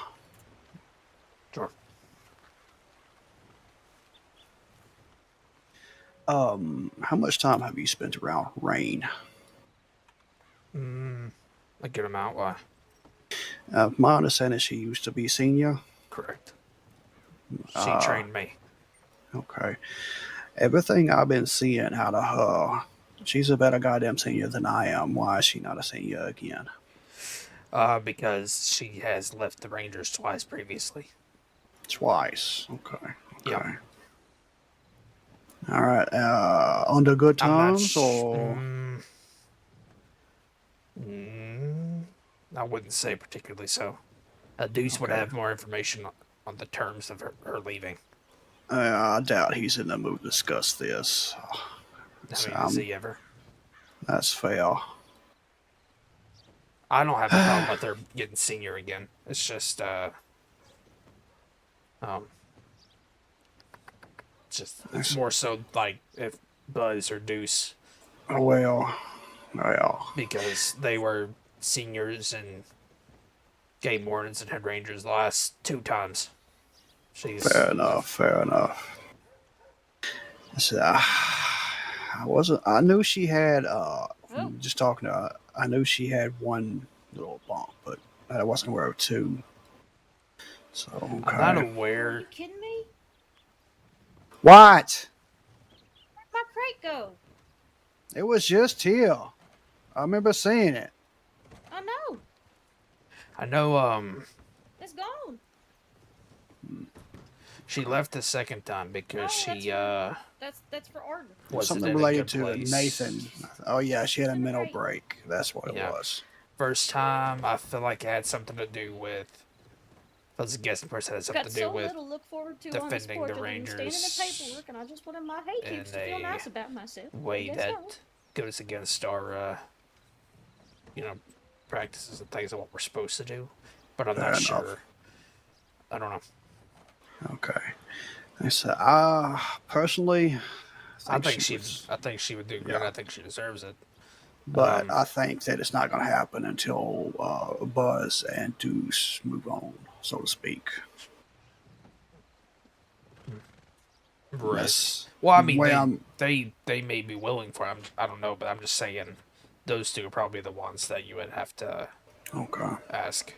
Sure. How much time have you spent around Rain? A good amount. Why? My understanding is she used to be senior. Correct. She trained me. Okay. Everything I've been seeing out of her, she's a better goddamn senior than I am. Why is she not a senior again? Because she has left the Rangers twice previously. Twice. Okay. Yep. All right. Under good terms, I wouldn't say particularly so. Deuce would have more information on the terms of her leaving. I doubt he's in the mood to discuss this. Is he ever? That's fair. I don't have a problem with her getting senior again. It's just, it's more so like if Buzz or Deuce. Well. Because they were seniors and game wardens and head rangers the last 2 times. Fair enough. I knew she had, just talking to her, I knew she had one little bump, but I wasn't aware of 2. So, okay. I'm not aware. Are you kidding me? What? Where'd my crate go? It was just here. I remember seeing it. I know. It's gone. She left the second time because that's for Arden. Something related to Nathan. Oh yeah, she had a mental break. That's what it was. First time, I feel like it had something to do with. I was guessing first it had something to do with look forward to defending the Rangers. Standing in paperwork, and I just wanted my hay cubes to feel nice about myself. Way that goes against our, practices and things of what we're supposed to do. But I'm not sure. I don't know. Okay. I said, personally, I think she would do good. I think she deserves it. But I think that it's not going to happen until Buzz and Deuce move on, so to speak. Right. Well, I mean, they may be willing for it. I don't know, but I'm just saying those 2 are probably the ones that you would have to ask.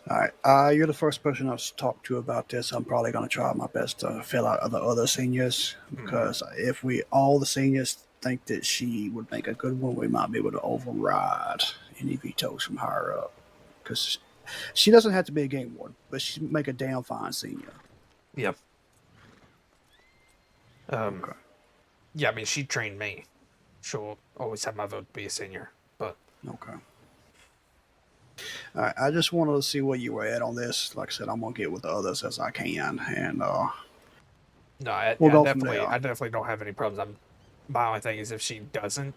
All right. You're the first person I've talked to about this. I'm probably going to try my best to fill out the other seniors, because if all the seniors think that she would make a good one, we might be able to override any vetoes from higher up. Because she doesn't have to be a game warden, but she'd make a damn fine senior. Yep. Yeah, I mean, she trained me. She'll always have my vote to be a senior, but... Okay. All right, I just wanted to see where you were at on this. Like I said, I'm going to get with the others as I can, and No, I definitely don't have any problems. My only thing is if she doesn't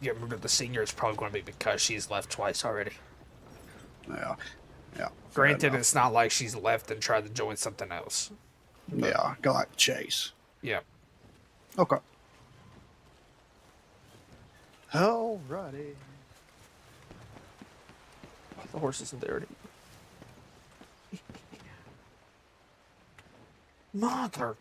get moved to the senior, it's probably going to be because she's left twice already. Yeah. Granted, it's not like she's left and tried to join something else. Yeah, go like Chase. Yeah. Okay. Alrighty. The horse isn't there already. Mother.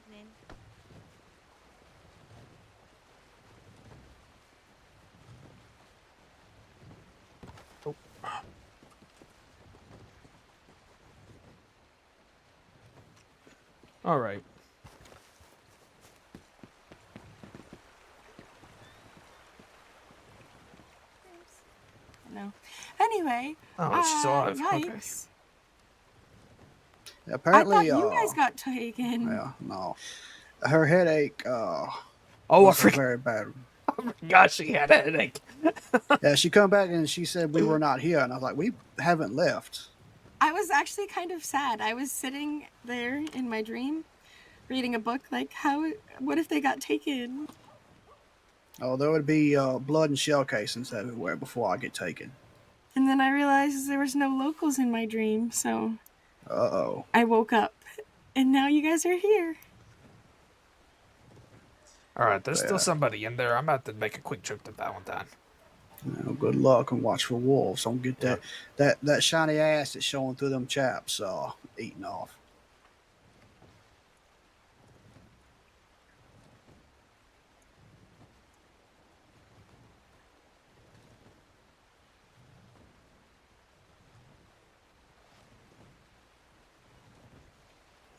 evening. All right. No. Anyway, Oh, she's alive. Okay. yikes. Apparently, I thought you guys got taken. yeah, no. Her headache Oh, I was forgot. very bad. Oh my gosh, she had a headache. Yeah, she come back and she said we were not here, and I was like, we haven't left. I was actually kind of sad. I was sitting there in my dream reading a book like what if they got taken? Oh, there would be blood and shell casings everywhere before I get taken. And then I realized there was no locals in my dream, so Uh-oh. I woke up and now you guys are here. All right, there's still Yeah. somebody in there. I'm about to make a quick trip to Valentine. Good luck and watch for wolves. Don't get Yep. that shiny ass that's showing through them chaps eating off.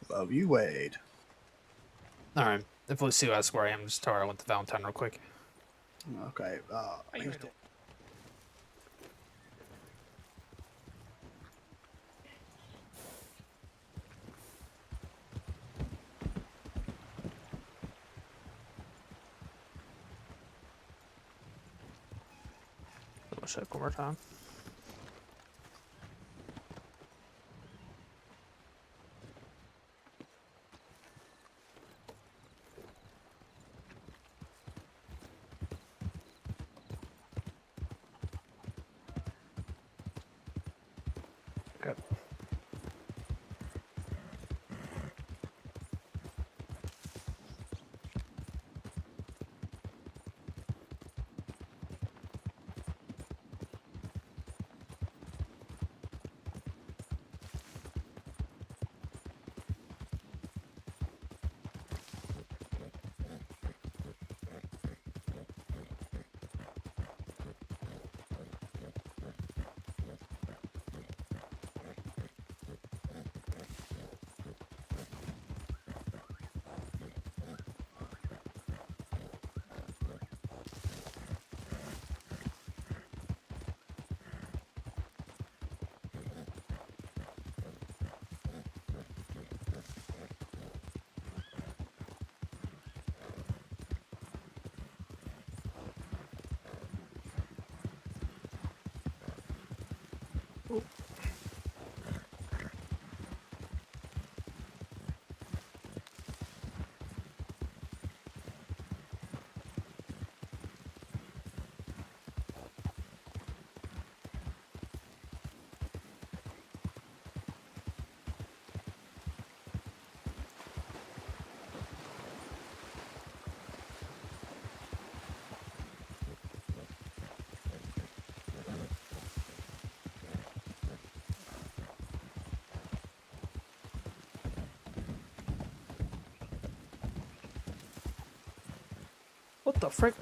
Love you, Wade. All right. If Lucille asks where I am, just tell her I went to Valentine real quick. Okay. Double check one more time. Good. What the frick?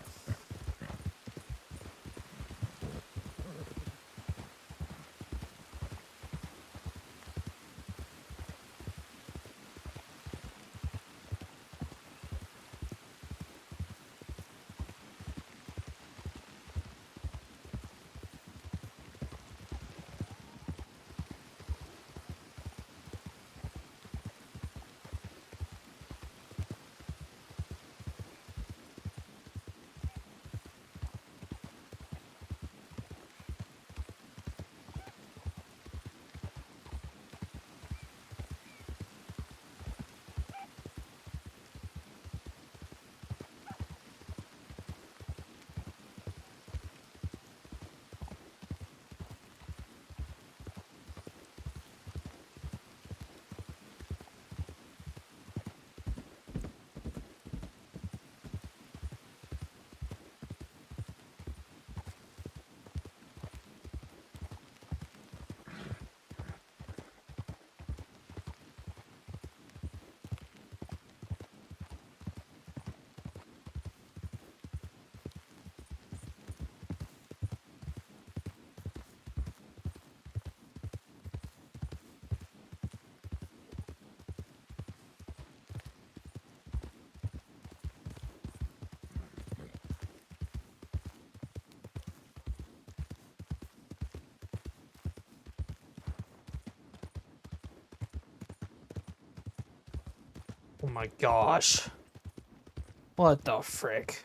Oh my gosh. What the frick?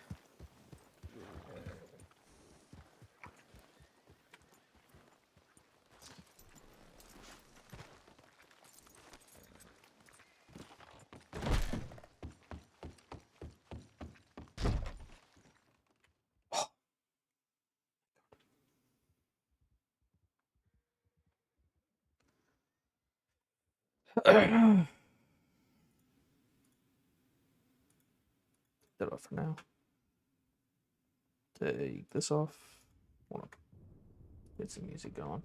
That off for now. Take this off. Hold on. Get some music going.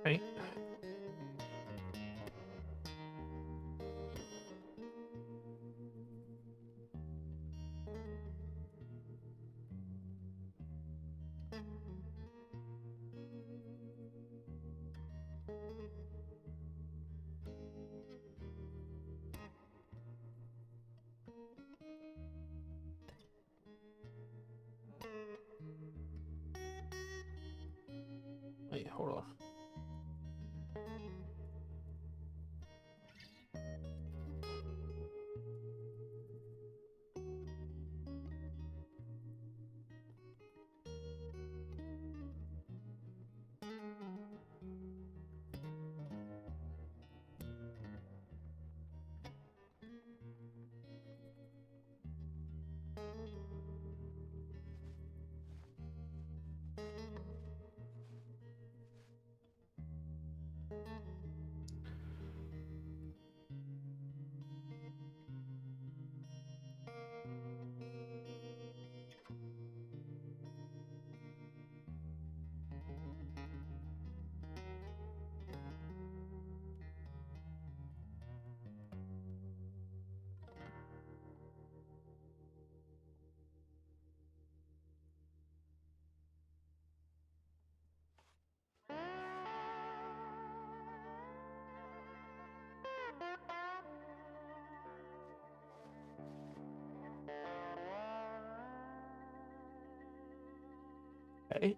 Right. Wait, hold on. Okay.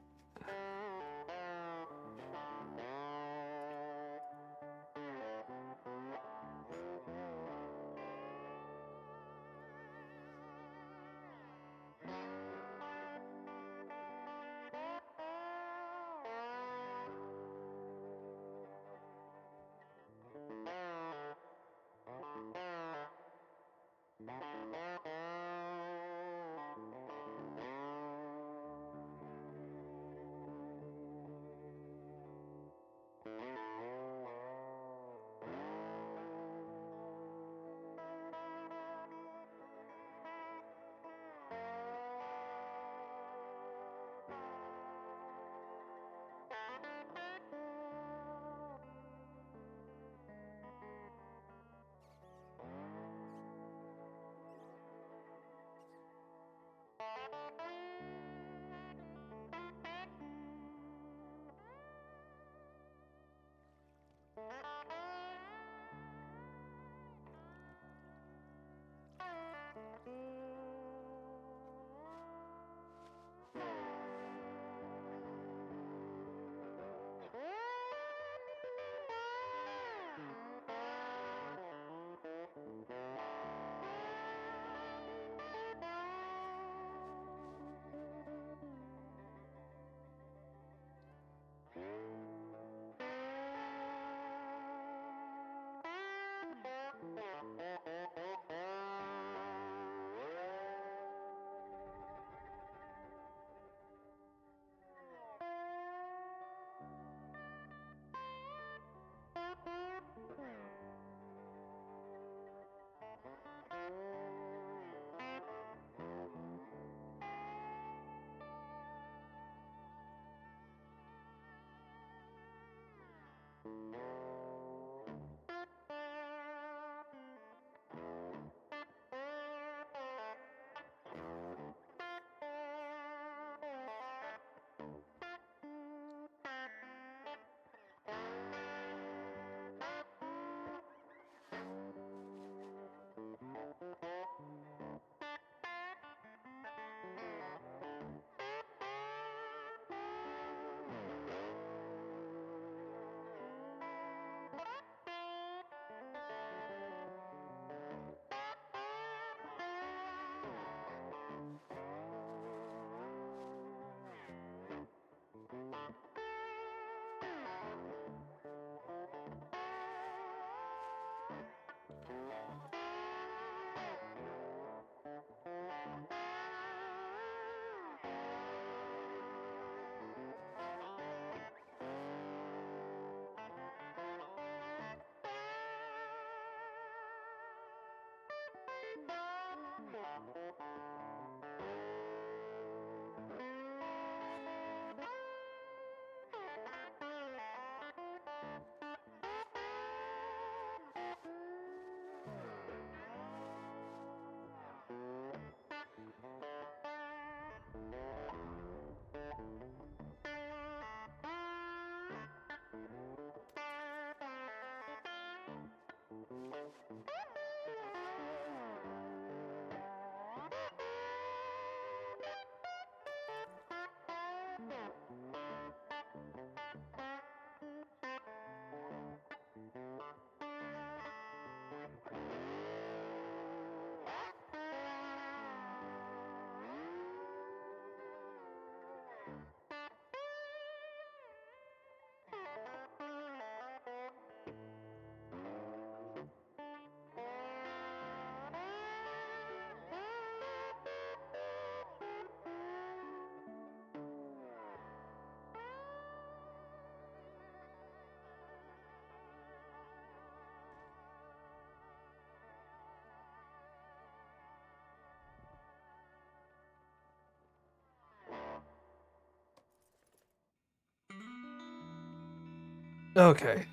Okay.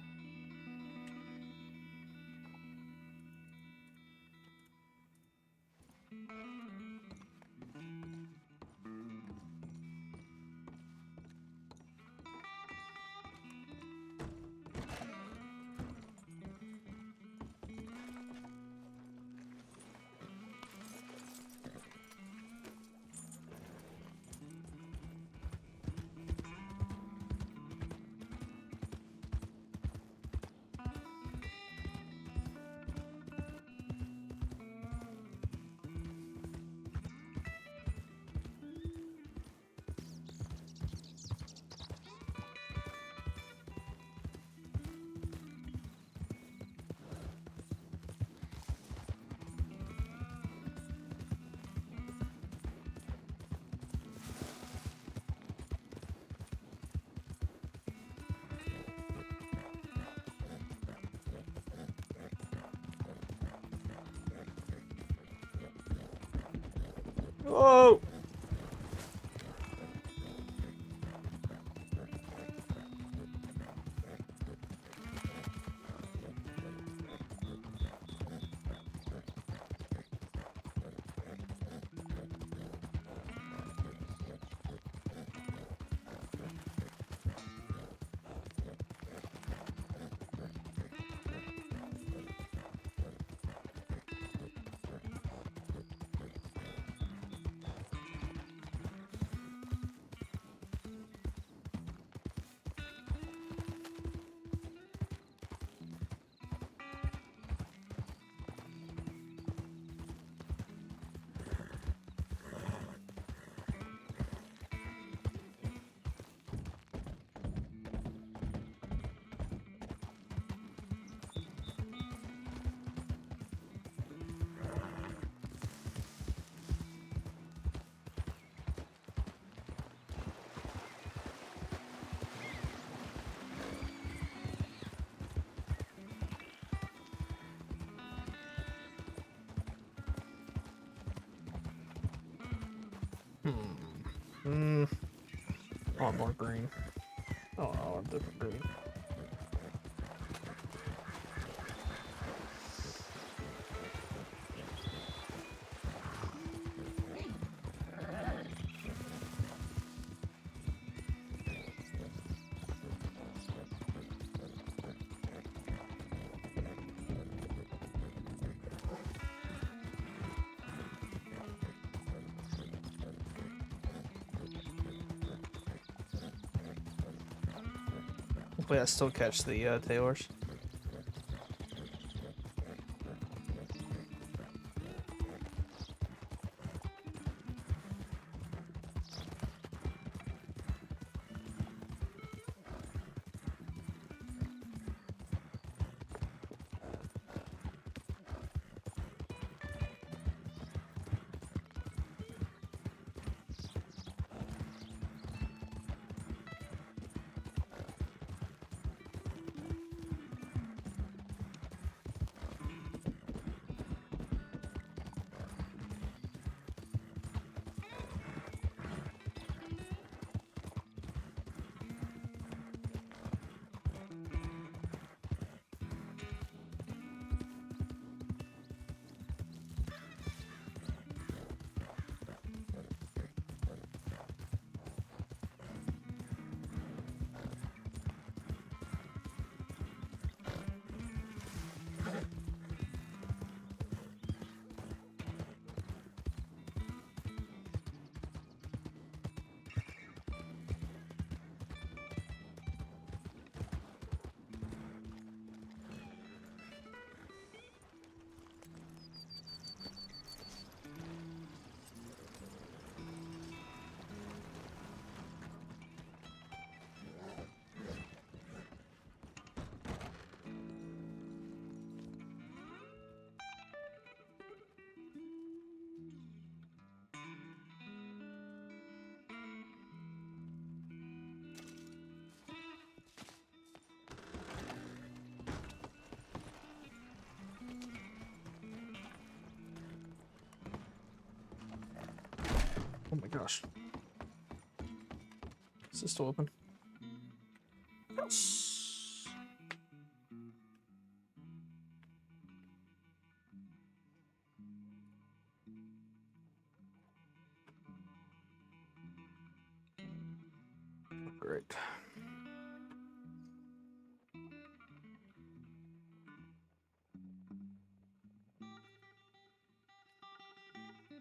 Oh! I want more green. Oh, I want different green. Hopefully I still catch the Taylors. Oh my gosh. Is this still open? Yes. Great.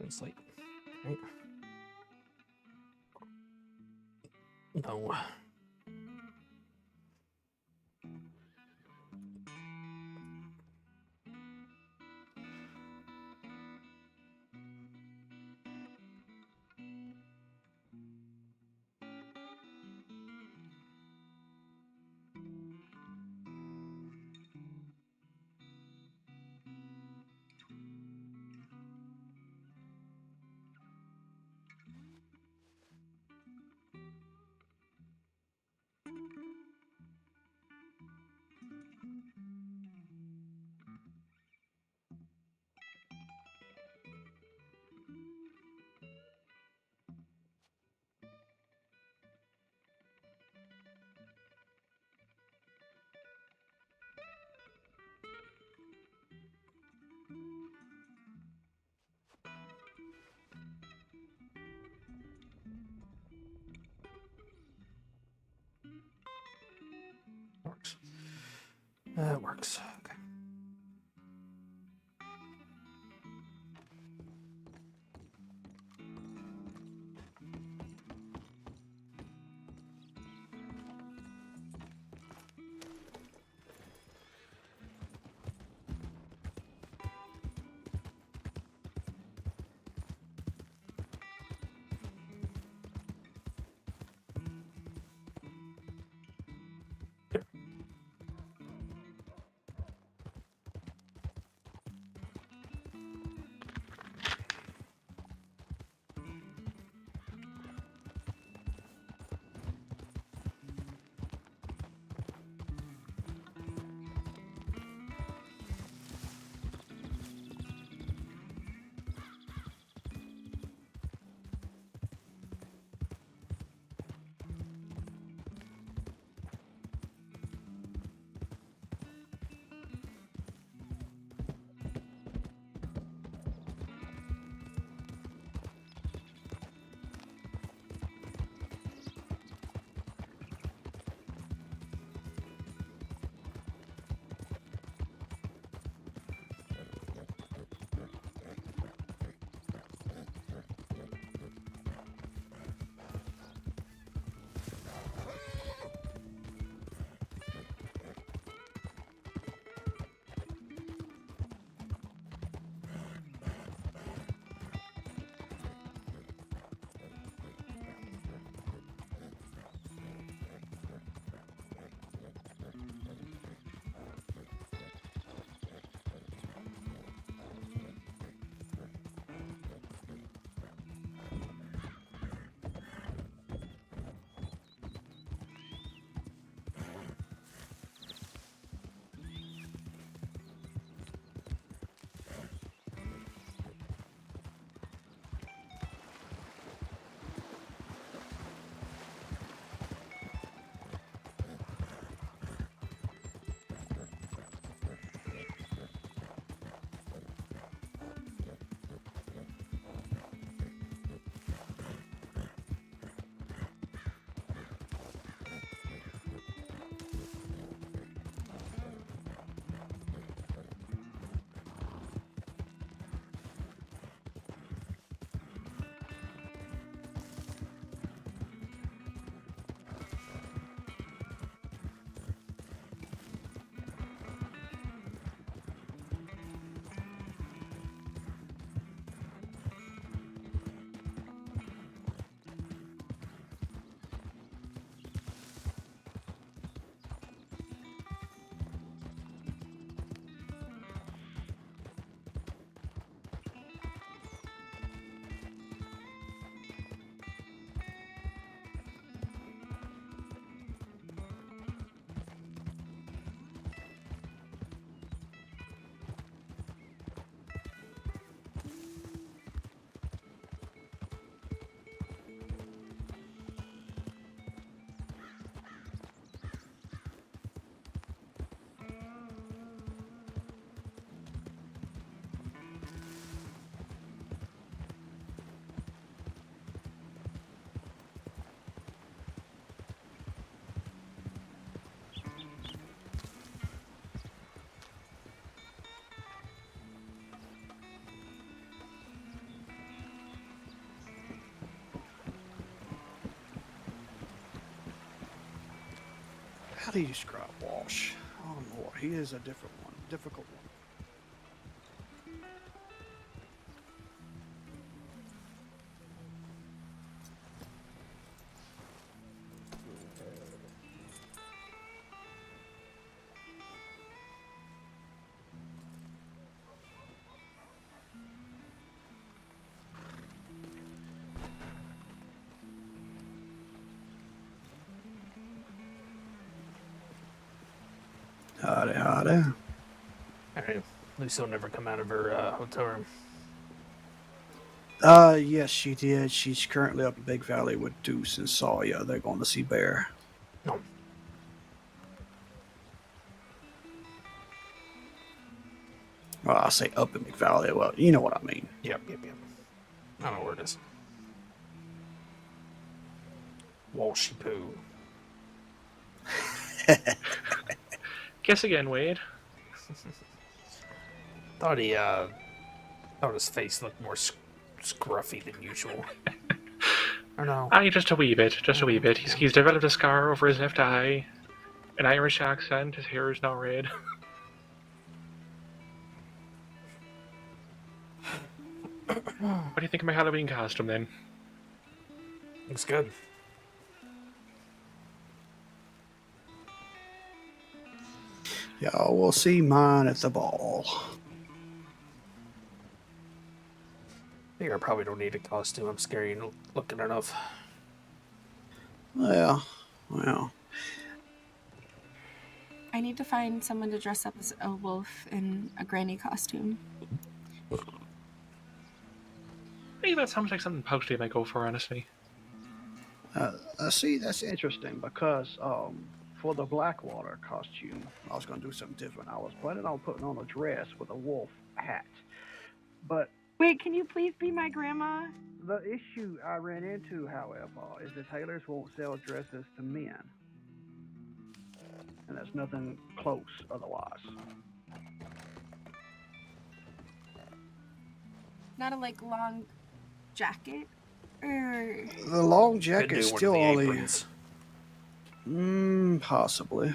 It's late. Right? No. That works. Okay. How do you describe Walsh? Oh Lord, he is a different one, difficult one. Howdy, howdy. Alright. Lucy will never come out of her hotel room. Yes, she did. She's currently up in Big Valley with Deuce and Sawyer. They're going to see Bear. No. Well, I say up in Big Valley. Well, you know what I mean. Yep. I don't know where it is. Walshy poo. Guess again, Wade. Thought his face looked more scruffy than usual. Or no? Aye, just a wee bit, just a wee bit. He's developed a scar over his left eye, an Irish accent. His hair is now red. What do you think of my Halloween costume then? Looks good. Y'all will see mine at the ball. I think I probably don't need a costume. I'm scary looking enough. Well. I need to find someone to dress up as a wolf in a granny costume. Hey, that sounds like something Pouchley might go for, honestly. See, that's interesting because for the Blackwater costume, I was going to do something different. I was planning on putting on a dress with a wolf hat. But Wait, can you please be my grandma? the issue I ran into, however, is the tailors won't sell dresses to men. And there's nothing close otherwise. Not a long jacket? Or The long Could jacket do is one of still the only... aprons. Possibly.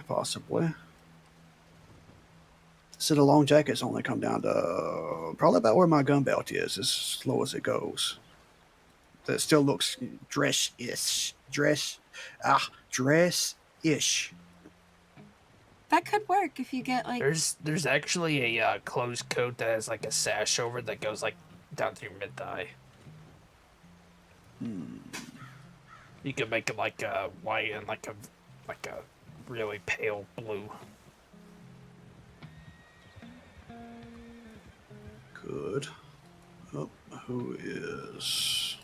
So the long jackets only come down to probably about where my gun belt is, as low as it goes. That still looks dress-ish. Dress-ish. that could work if you get There's actually a closed coat that has like a sash over it that goes like down to your mid thigh. You could make it like a white and like a really pale blue. Good. Oh, who is...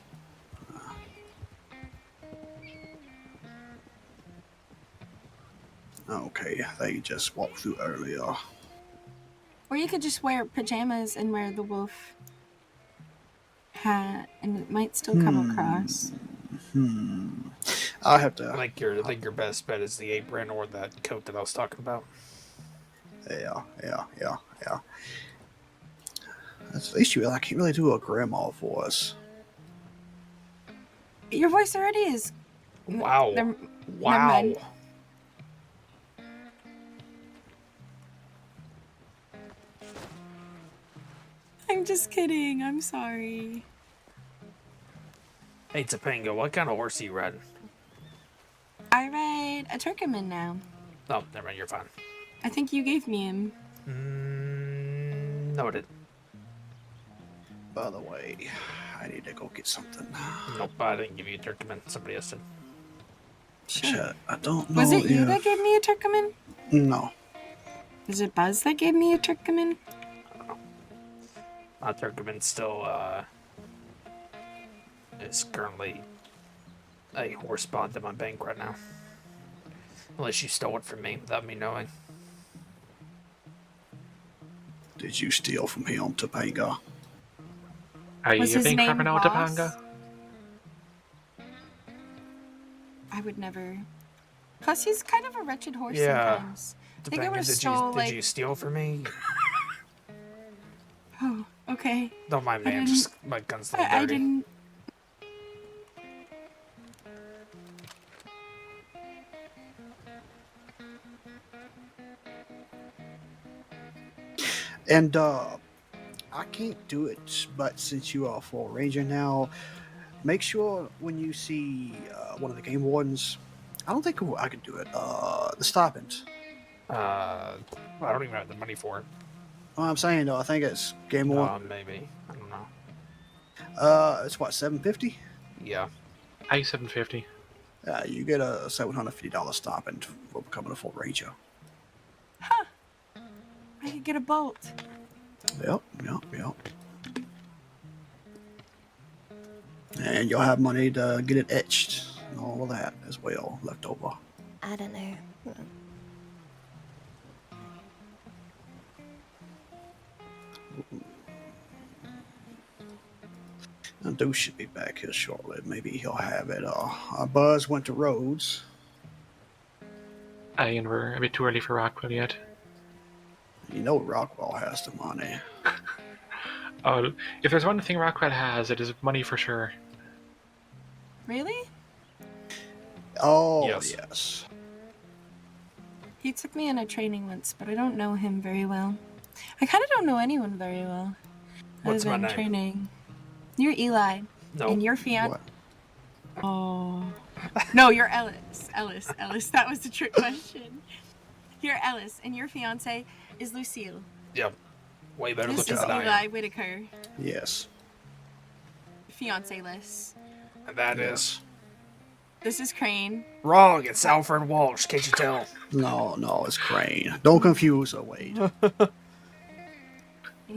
Okay, they just walked through earlier. Or you could just wear pajamas and wear the wolf hat, and it might still come across. I have to... I think your best bet is the apron or that coat that I was talking about. Yeah. That's the issue. I can't really do a grandma voice. Your voice already is... Wow. Never Wow. mind. I'm just kidding. I'm sorry. Hey, Topanga, what kind of horse are you riding? I ride a Turkoman now. Oh, never mind, you're fine. I think you gave me him. No, I didn't. By the way, I need to go get something. Nope, I didn't give you a Turkman. Somebody else did. Shit, I don't know. Was it you that gave me a Turkoman? No. Was it Buzz that gave me a Turkoman? I don't know. My Turkman still is currently a horse bond in my bank right now. Unless you stole it from me without me knowing. Did you steal from him, Topanga? Are Was you his being name clever now, Ross? Topanga? I would never. Plus, he's kind of a wretched horse Yeah. sometimes. I think I Topanga, would have stole, did you steal from me? Oh, okay. Don't mind me, I I'm just my gun's a little I dirty. didn't. And I can't do it, but since you are full ranger now, make sure when you see one of the game wardens, I don't think I can do it. The stipend. I don't even have the money for it. Well, I'm saying though, I think it's game warden. Maybe. I don't know. It's what, $750? Yeah. I 750. You get a $750 stipend for becoming a full ranger. Huh. I could get a bolt. Yep. And you'll have money to get it etched and all of that as well left over. I don't know. And Deuce should be back here shortly. Maybe he'll have it. Buzz went to Rhodes. Aye, and we're a bit too early for Rockwell yet. You know Rockwell has the money. Oh, if there's one thing Rockwell has, it is money for sure. Really? Oh, Yes. yes. He took me on a training once, but I don't know him very well. I kind of don't know anyone very well. What's other my than name? Training. You're Eli. No. And your fiance. What? Oh. No, you're Ellis. Ellis. That was the trick question. You're Ellis, and your fiance is Lucille. Yep. Way better This looking is than I Eli am. Whitaker, Yes. fiance-less. And that is This is Crane. wrong. It's Alfred Walsh. Can't you tell? No, it's Crane. Don't confuse her, Wade. And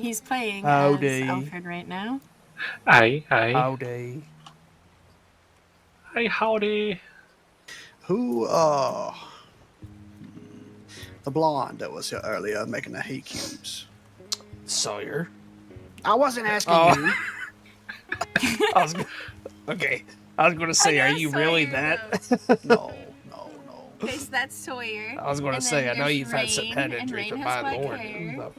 he's playing Howdy. as Alfred right now. Aye. Howdy. Aye, howdy. Who, the blonde that was here earlier making the hay cubes. Sawyer. I wasn't asking Oh. you. I was okay. I was gonna say, I are know you really Sawyer, that? No. Okay, so that's Sawyer. I was gonna And say, then I know there's you've had some Rain, head and injuries, Rain but has my black lord, hair.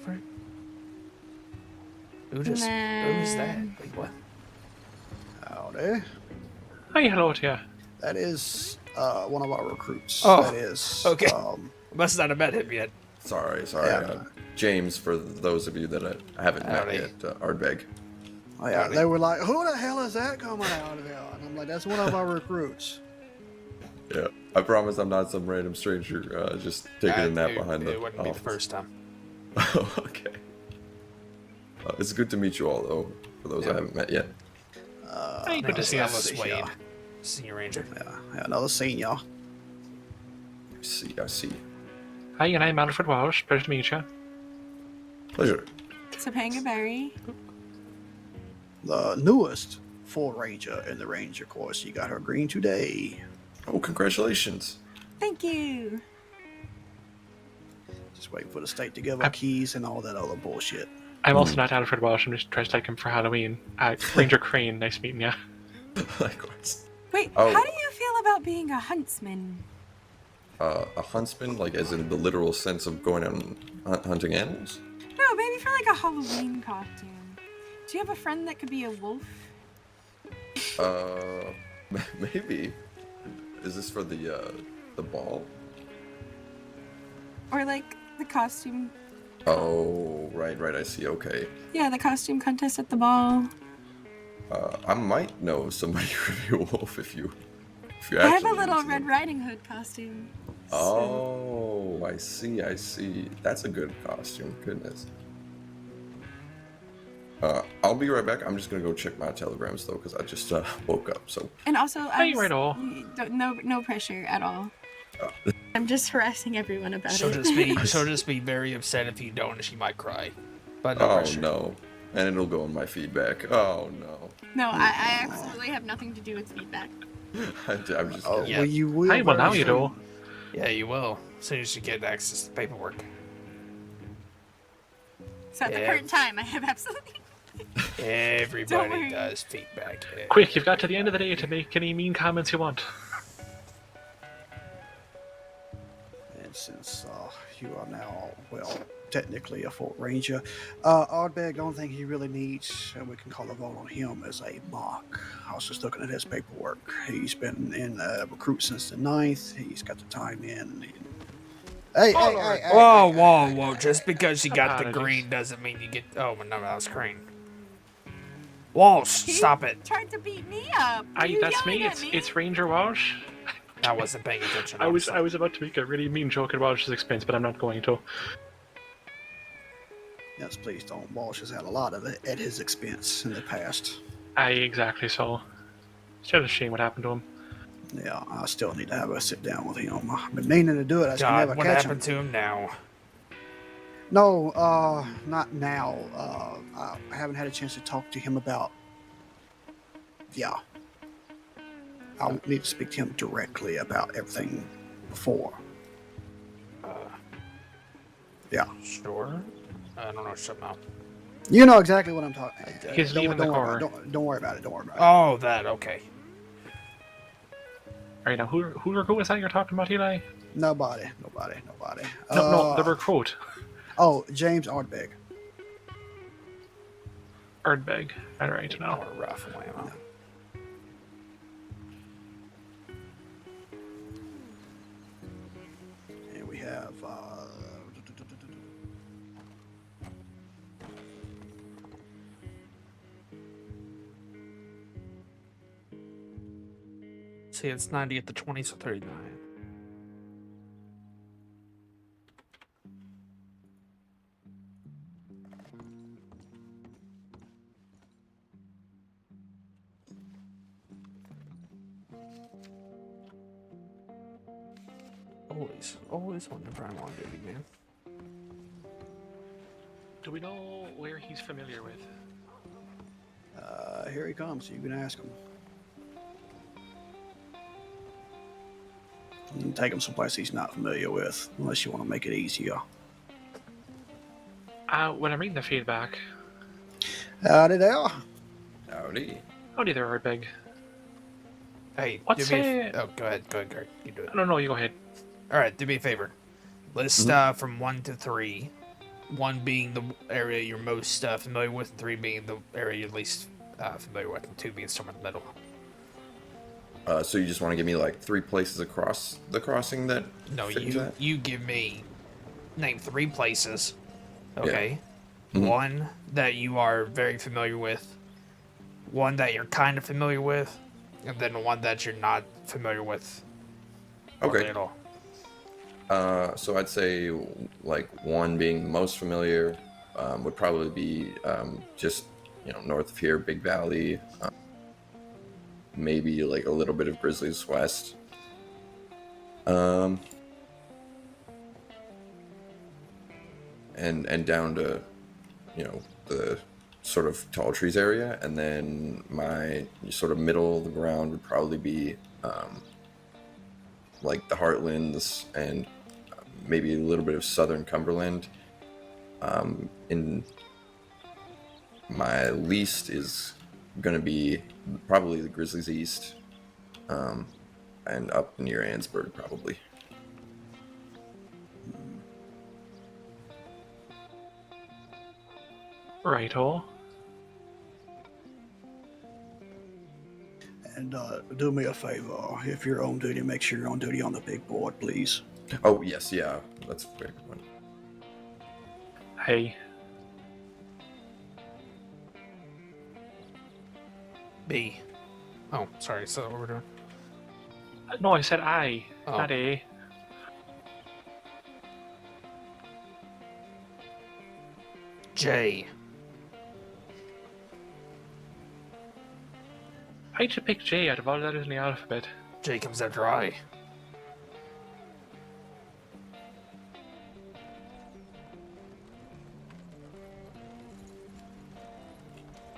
who's that? Who's that? then- Wait, what? Howdy. Aye, hello to you. That is one of our recruits. Oh, that is okay. Must not have met him yet. Sorry. Yeah. James, for those of you that I haven't met Howdy. yet, Ardbeg. Oh, yeah, Howdy. they were like, "Who the hell is that coming out of here?" And I'm like, "That's one of our recruits." Yeah, I promise I'm not some random stranger just taking a nap behind the It wouldn't be the office. first time. Oh, okay. It's good to meet you all, though, for those I haven't met yet. Aye, good to see you. Ellis Wade, Senior Ranger. Yeah, another senior. I see. Aye, and I'm Alfred Walsh. Pleasure to meet you. Pleasure. Topanga Berry. The newest full ranger in the ranger course. She got her green today. Oh, congratulations. Thank you. Just waiting for the state to give her keys and all that other bullshit. I'm also not Alfred Walsh. I'm just dressed like him for Halloween. Ranger Crane. Nice meeting you. Likewise. Wait, Oh. how do you feel about being a huntsman? A huntsman, like as in the literal sense of going out and hunting animals? No, maybe for like a Halloween costume. Do you have a friend that could be a wolf? Maybe. Is this for the ball? Or like the costume? Oh, right, I see, okay. Yeah, the costume contest at the ball. I might know somebody who would be a wolf if you actually I have a little use Red them. Riding Hood costume. Oh, I see. That's a good costume, goodness. I'll be right back. I'm just gonna go check my telegrams though, because I just woke up. So. And also, Hey, right all. no pressure at all. I'm just harassing everyone about She'll it. just be very upset if you don't, and she might cry. But no Oh pressure. no, and it'll go in my feedback. Oh no. No, I absolutely have nothing to do with feedback. I'm just Oh, kidding. Yeah. well, you will. Aye, well, very now you soon. do. Yeah, you will. As soon as you get access to the paperwork. So at the Yeah. current time, I have absolutely. Everybody worry. does feedback. Quick, you've got to the end of the day to make any mean comments you want. And since you are now, well, technically a Fort Ranger, Ardbeg, the only thing he really needs, and we can call a vote on him, is a mock. I was just looking at his paperwork. He's been in recruit since the 9th. He's got the time in. Hey, Whoa. Just because you got the Apologies. green doesn't mean you get. Oh, no, that was green. Walsh, He stop it. Tried to beat me up. Aye, You that's yelling me. at It's Ranger Walsh. I wasn't paying attention. I was about to make a really mean joke at Walsh's expense, but I'm not going to. Yes, please don't. Walsh has had a lot of it at his expense in the past. Aye, exactly so. It's just a shame what happened to him. Yeah, I still need to have a sit down with him. I've been meaning to do it. I just can God, never what catch happened him. to him now? No, not now. I haven't had a chance to talk to him about. Yeah. I'll need to speak to him directly about everything before. Yeah. Sure. I don't know, something else. You know exactly what I'm talking about. He's leaving the car. Don't worry about it. Don't worry about it. Oh, that, okay. Alright, now who recruit was that you're talking about, Eli? Nobody. No, the recruit. Oh, James Ardbeg. Ardbeg. Alright, now. More rifle ammo. And we have See, it's 90 at the 20, so 39. Always whenever I'm on duty, man. Do we know where he's familiar with? here he comes. You can ask him. You can take him someplace he's not familiar with, unless you want to make it easier. When I'm reading the feedback. Howdy there. Howdy. Howdy there, Ardbeg. Hey, What's do me oh, go ahead, Gert. You do it. No, you go ahead. All right, do me a favor. List from 1 to 3. 1 being the area you're most familiar with, and 3 being the area you're least familiar with, and 2 being somewhere in the middle. So you just want to give me like 3 places across the crossing that? No, fit into that? you give me name 3 places. Okay. Yeah. Mm-hmm. 1 that you are very familiar with. 1 that you're kind of familiar with, and then 1 that you're not familiar with. Okay. At all. So I'd say like 1 being most familiar would probably be just north of here, Big Valley. Maybe like a little bit of Grizzlies West. And down to the sort of Tall Trees area, and then my sort of middle of the ground would probably be like the Heartlands and maybe a little bit of southern Cumberland. In my least is going to be probably the Grizzlies East, and up near Ansburg probably. Righto. And do me a favor. If you're on duty, make sure you're on duty on the big board, please. Oh, yes, yeah. That's a very good one. Hey. B. Oh, sorry. So what we're doing? No, I said I, Oh. not A. J. Why'd you pick J out of all letters in the alphabet? J comes after I.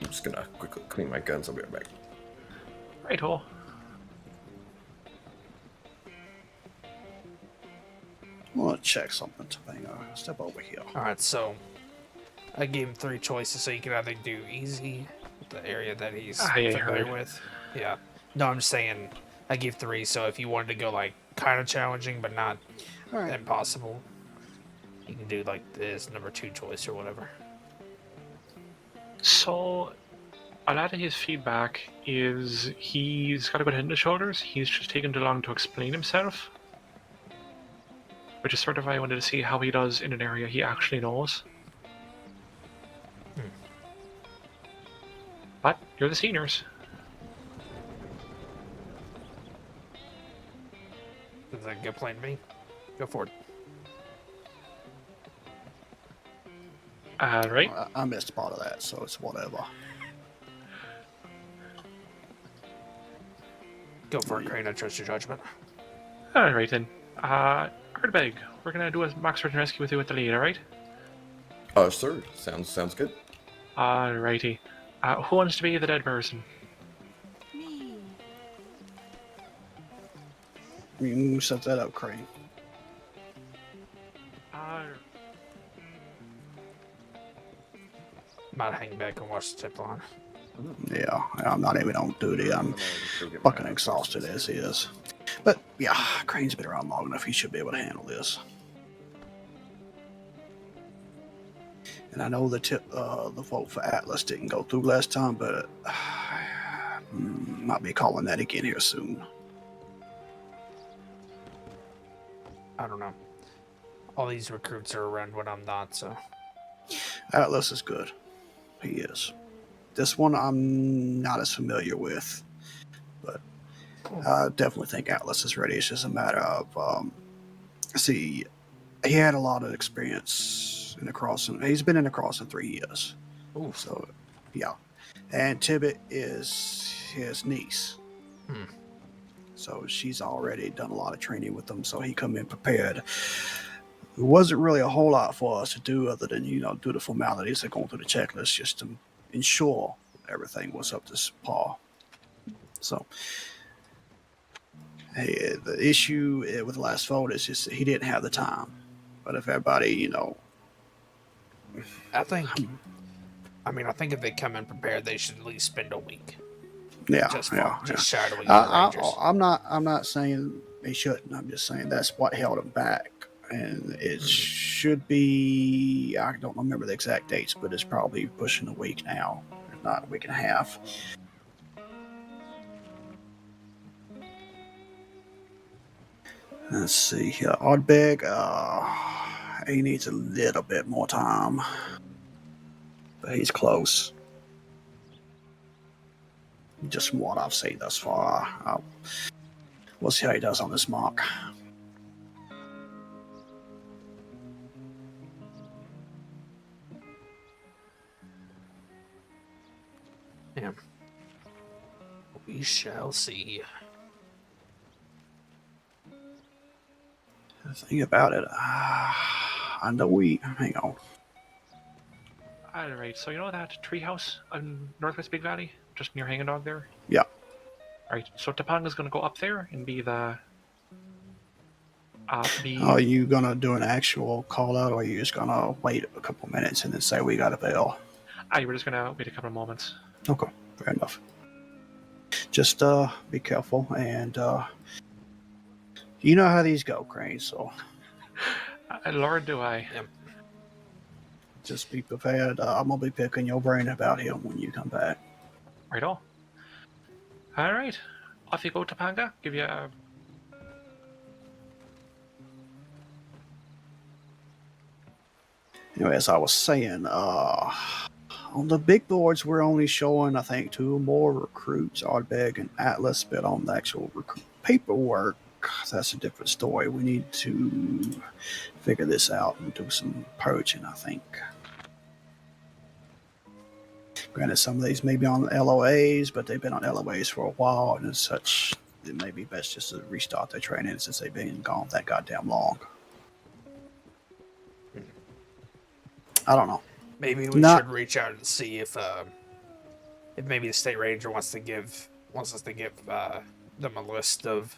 I'm just gonna quickly clean my guns. I'll be right back. Righto. I want to check something. Step over here. Alright, so I gave him 3 choices, so you can either do easy, the area that he's familiar with. Yeah. No, I'm just saying I give 3, so if you wanted to go like kind of challenging but not impossible, you can do like this number 2 choice or whatever. So, a lot of his feedback is he's got a good head on his shoulders. He's just taken too long to explain himself. Which is sort of why I wanted to see how he does in an area he actually knows. But, you're the seniors. Does that get plain to me? Go for it. Alright. I missed part of that, so it's whatever. Go for it, Crane. I trust your judgment. Alright then. Ardbeg, we're gonna do a mock search and rescue with you at the lead, alright? Sir. Sounds good. Alrighty. Who wants to be the dead person? Me. You set that up, Crane. Might hang back and watch the tip line. Yeah, I'm not even on duty. I'm fucking exhausted as is. But yeah, Crane's been around long enough. He should be able to handle this. And I know the vote for Atlas didn't go through last time, but might be calling that again here soon. I don't know. All these recruits are around when I'm not, so. Atlas is good. He is. This one I'm not as familiar with, but I definitely think Atlas is ready. It's just a matter of, see, he had a lot of experience in the crossing. He's been in the crossing 3 years. Oof. So, yeah. And Tibbet is his niece. So she's already done a lot of training with him, so he come in prepared. There wasn't really a whole lot for us to do other than, do the formalities of going through the checklist just to ensure everything was up to par. So, hey, the issue with the last vote is just he didn't have the time. But if everybody, I think if they come in prepared, they should at least spend a week. Just shadowing the Rangers. I'm not saying he shouldn't. I'm just saying that's what held him back. And it should be, I don't remember the exact dates, but it's probably pushing a week now, if not a week and a half. Let's see here. Oddbeg, he needs a little bit more time. But he's close. Just from what I've seen thus far. We'll see how he does on this mark. Yeah. We shall see. The thing about it, I know hang on. Alright, so you know that treehouse in Northwest Big Valley? Just near Hanging Dog there? Yeah. Alright, so Topanga's gonna go up there and be the... Are you gonna do an actual call out, or are you just gonna wait a couple minutes and then say we got a bail? We're just gonna wait a couple of moments. Okay, fair enough. Just be careful, and you know how these go, Crane, so... Lord, do I. Yep. Just be prepared. I'm gonna be picking your brain about him when you come back. Right on. Alright, off you go, Topanga. Give you a... Anyway, as I was saying, on the big boards, we're only showing, I think, 2 more recruits, Oddbeg and Atlas, but on the actual recruit paperwork, that's a different story. We need to figure this out and do some purging, I think. Granted, some of these may be on LOAs, but they've been on LOAs for a while, and as such, it may be best just to restart their training since they've been gone that goddamn long. I don't know. Maybe we should reach out and see if maybe the state ranger wants us to give them a list of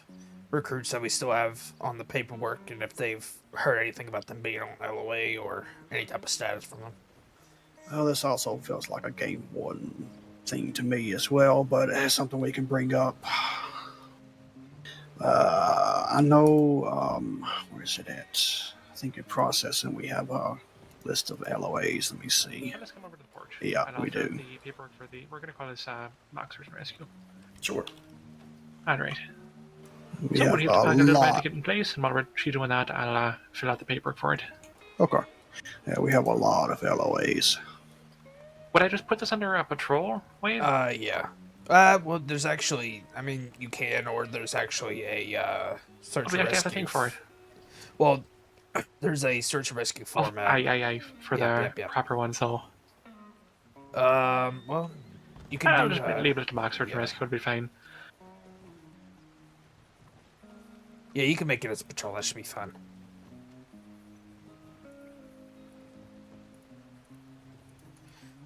recruits that we still have on the paperwork, and if they've heard anything about them being on LOA or any type of status from them. Well, this also feels like a game warden thing to me as well, but it's something we can bring up. I know, where is it at? I think in processing we have a list of LOAs. Let me see. Let's come over to the porch. Yeah, and I'll we fill out do. the paperwork for the... We're going to call this mock search and rescue. Sure. Alright. We So have we'll need a to get lot. to get in place, and while she's doing that, I'll fill out the paperwork for it. Okay. Yeah, we have a lot of LOAs. Would I just put this under a patrol, Wade? Yeah. Well, there's actually, you can, or there's actually a search and rescue. We have to think for it. Well, there's a search and rescue format. For the proper one, so... Well, you can I'll just label it to mock search and rescue, it'll be fine. Yeah, you can make it as a patrol, that should be fun.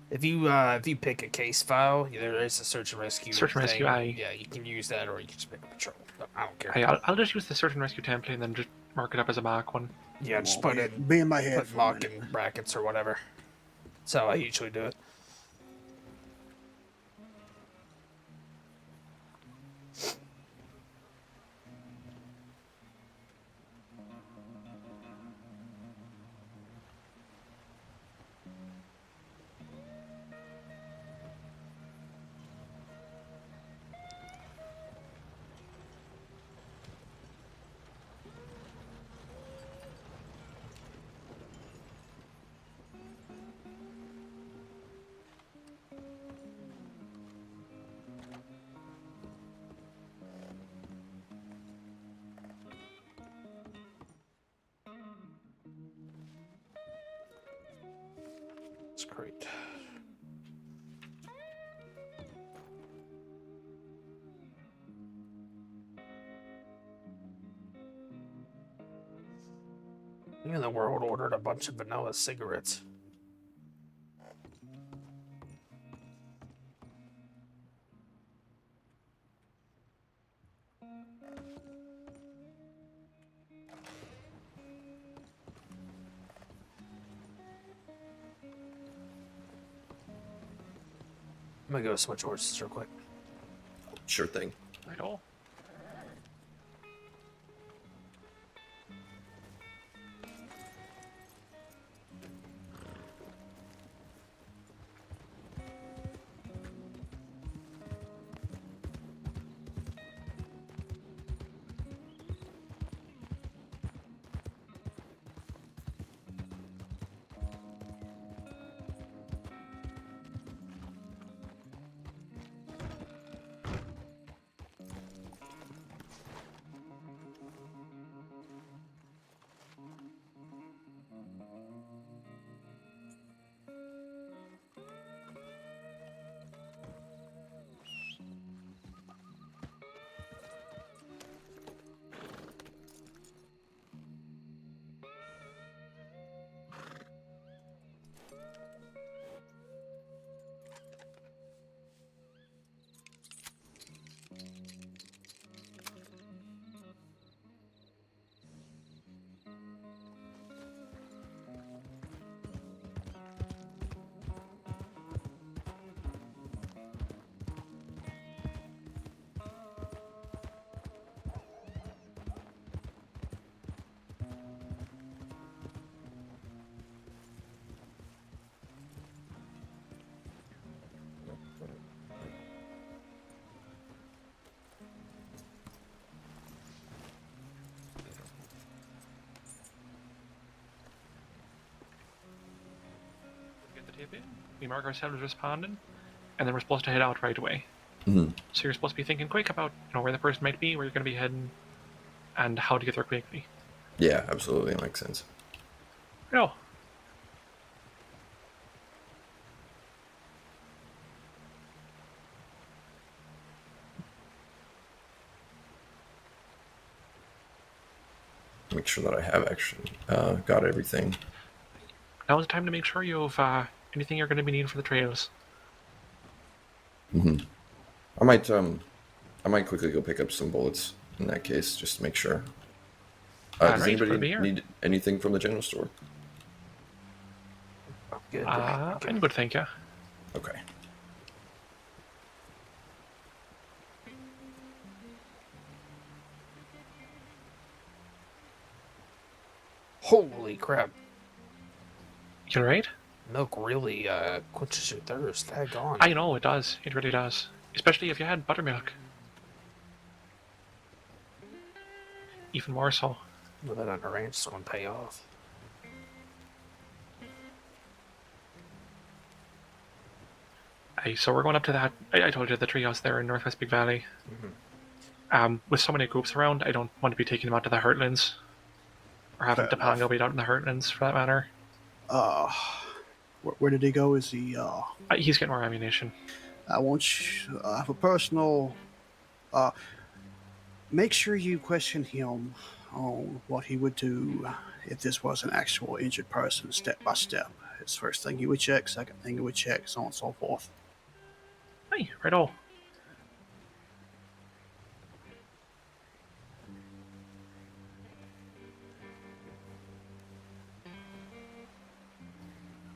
If you pick a case file, there is a search and rescue. Search and rescue, Yeah, you can use that, or you can just pick a patrol. I don't care. I'll just use the search and rescue template and then just mark it up as a mock one. Yeah, just put in my head. Put mock in brackets or whatever. That's how I usually do it. Great. Even the world ordered a bunch of vanilla cigarettes. I'm gonna go switch horses real quick. Sure thing. Right all. Get the tape in. We mark ourselves responding, and then we're supposed to head out right away. Mm-hmm. So you're supposed to be thinking quick about where the person might be, where you're going to be heading, and how to get there quickly. Yeah, absolutely. Makes sense. No. Make sure that I have actually got everything. Now's the time to make sure you have anything you're going to be needing for the trails. Mm-hmm. I might quickly go pick up some bullets in that case, just to make sure. Does Alright, anybody need anything from the general store? Good. I'm good, thank you. Okay. Holy crap. You alright? Milk really quenches your thirst. Daggone. I know, it does. It really does. Especially if you had buttermilk. Even more so. Well, that on the ranch is going to pay off. So we're going up to that. I told you the treehouse there in Northwest Big Valley. Mm-hmm. With so many groups around, I don't want to be taking them out to the Heartlands. Or having Fair Topanga wait out in the Heartlands, for that matter. Where did he go? Is he, He's getting more ammunition. I want you, I have a personal, make sure you question him on what he would do if this was an actual injured person, step by step. It's first thing he would check, second thing he would check, so on and so forth. Hey, right all.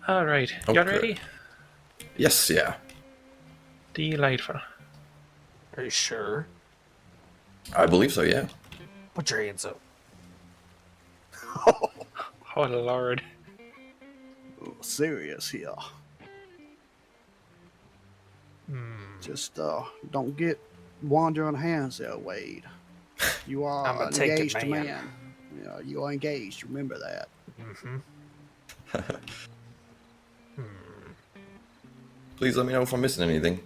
Alright, you all ready? Yes, yeah. Delightful. Are you sure? I believe so, yeah. Put your hands up. Oh, Lord. Serious here. Just don't get wandering hands there, Wade. You are I'm a an taken engaged man. man. You are engaged. Remember that. Mm-hmm. Please let me know if I'm missing anything.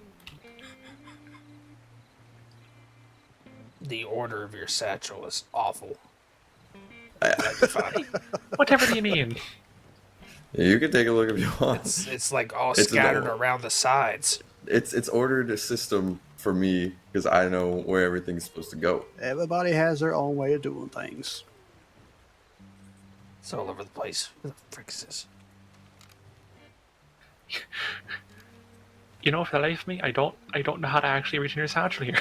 The order of your satchel is awful. Whatever do you mean? You can take a look if you want. It's like all It's scattered adult. around the sides. It's ordered a system for me because I know where everything's supposed to go. Everybody has their own way of doing things. It's all over the place. Who the frick is this? You know, for the life of me, I don't know how to actually reach in your satchel here.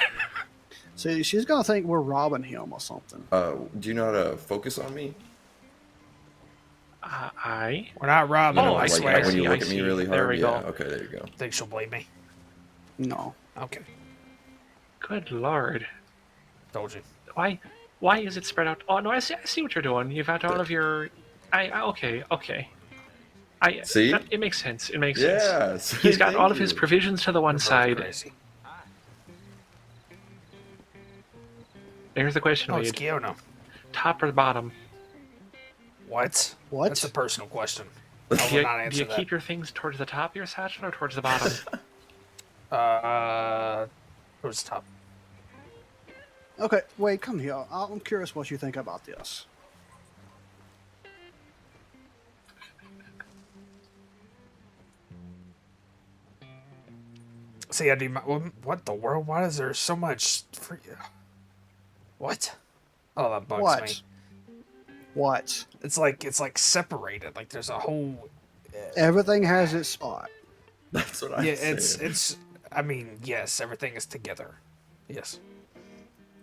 See, she's gonna think we're robbing him or something. Do you know how to focus on me? We're not robbing him, I like, swear. like when you look I at me see. really hard. There we Yeah. go. Okay, there you go. Think she'll blame me? No. Okay. Good lord. Told you. Why is it spread out? Oh no, I see what you're doing. You've got all of your. Okay. See? It makes sense. It makes Yeah. sense. He's got thank all of his you. provisions to the one You're both side. crazy. There's the question, Oh, it's Wade. Keanu. Top or bottom? What? What? That's a personal question. Do I will you, not do answer you that. keep your things towards the top of your satchel or towards the bottom? Who's top? Okay, wait, come here. I'm curious what you think about this. See, I do my. What the world? Why is there so much free? What? Oh, that bugs What? me. What? It's like separated. Like there's a whole. Everything has its spot. That's what I'm Yeah, saying. it's. I mean, yes, everything is together. Yes.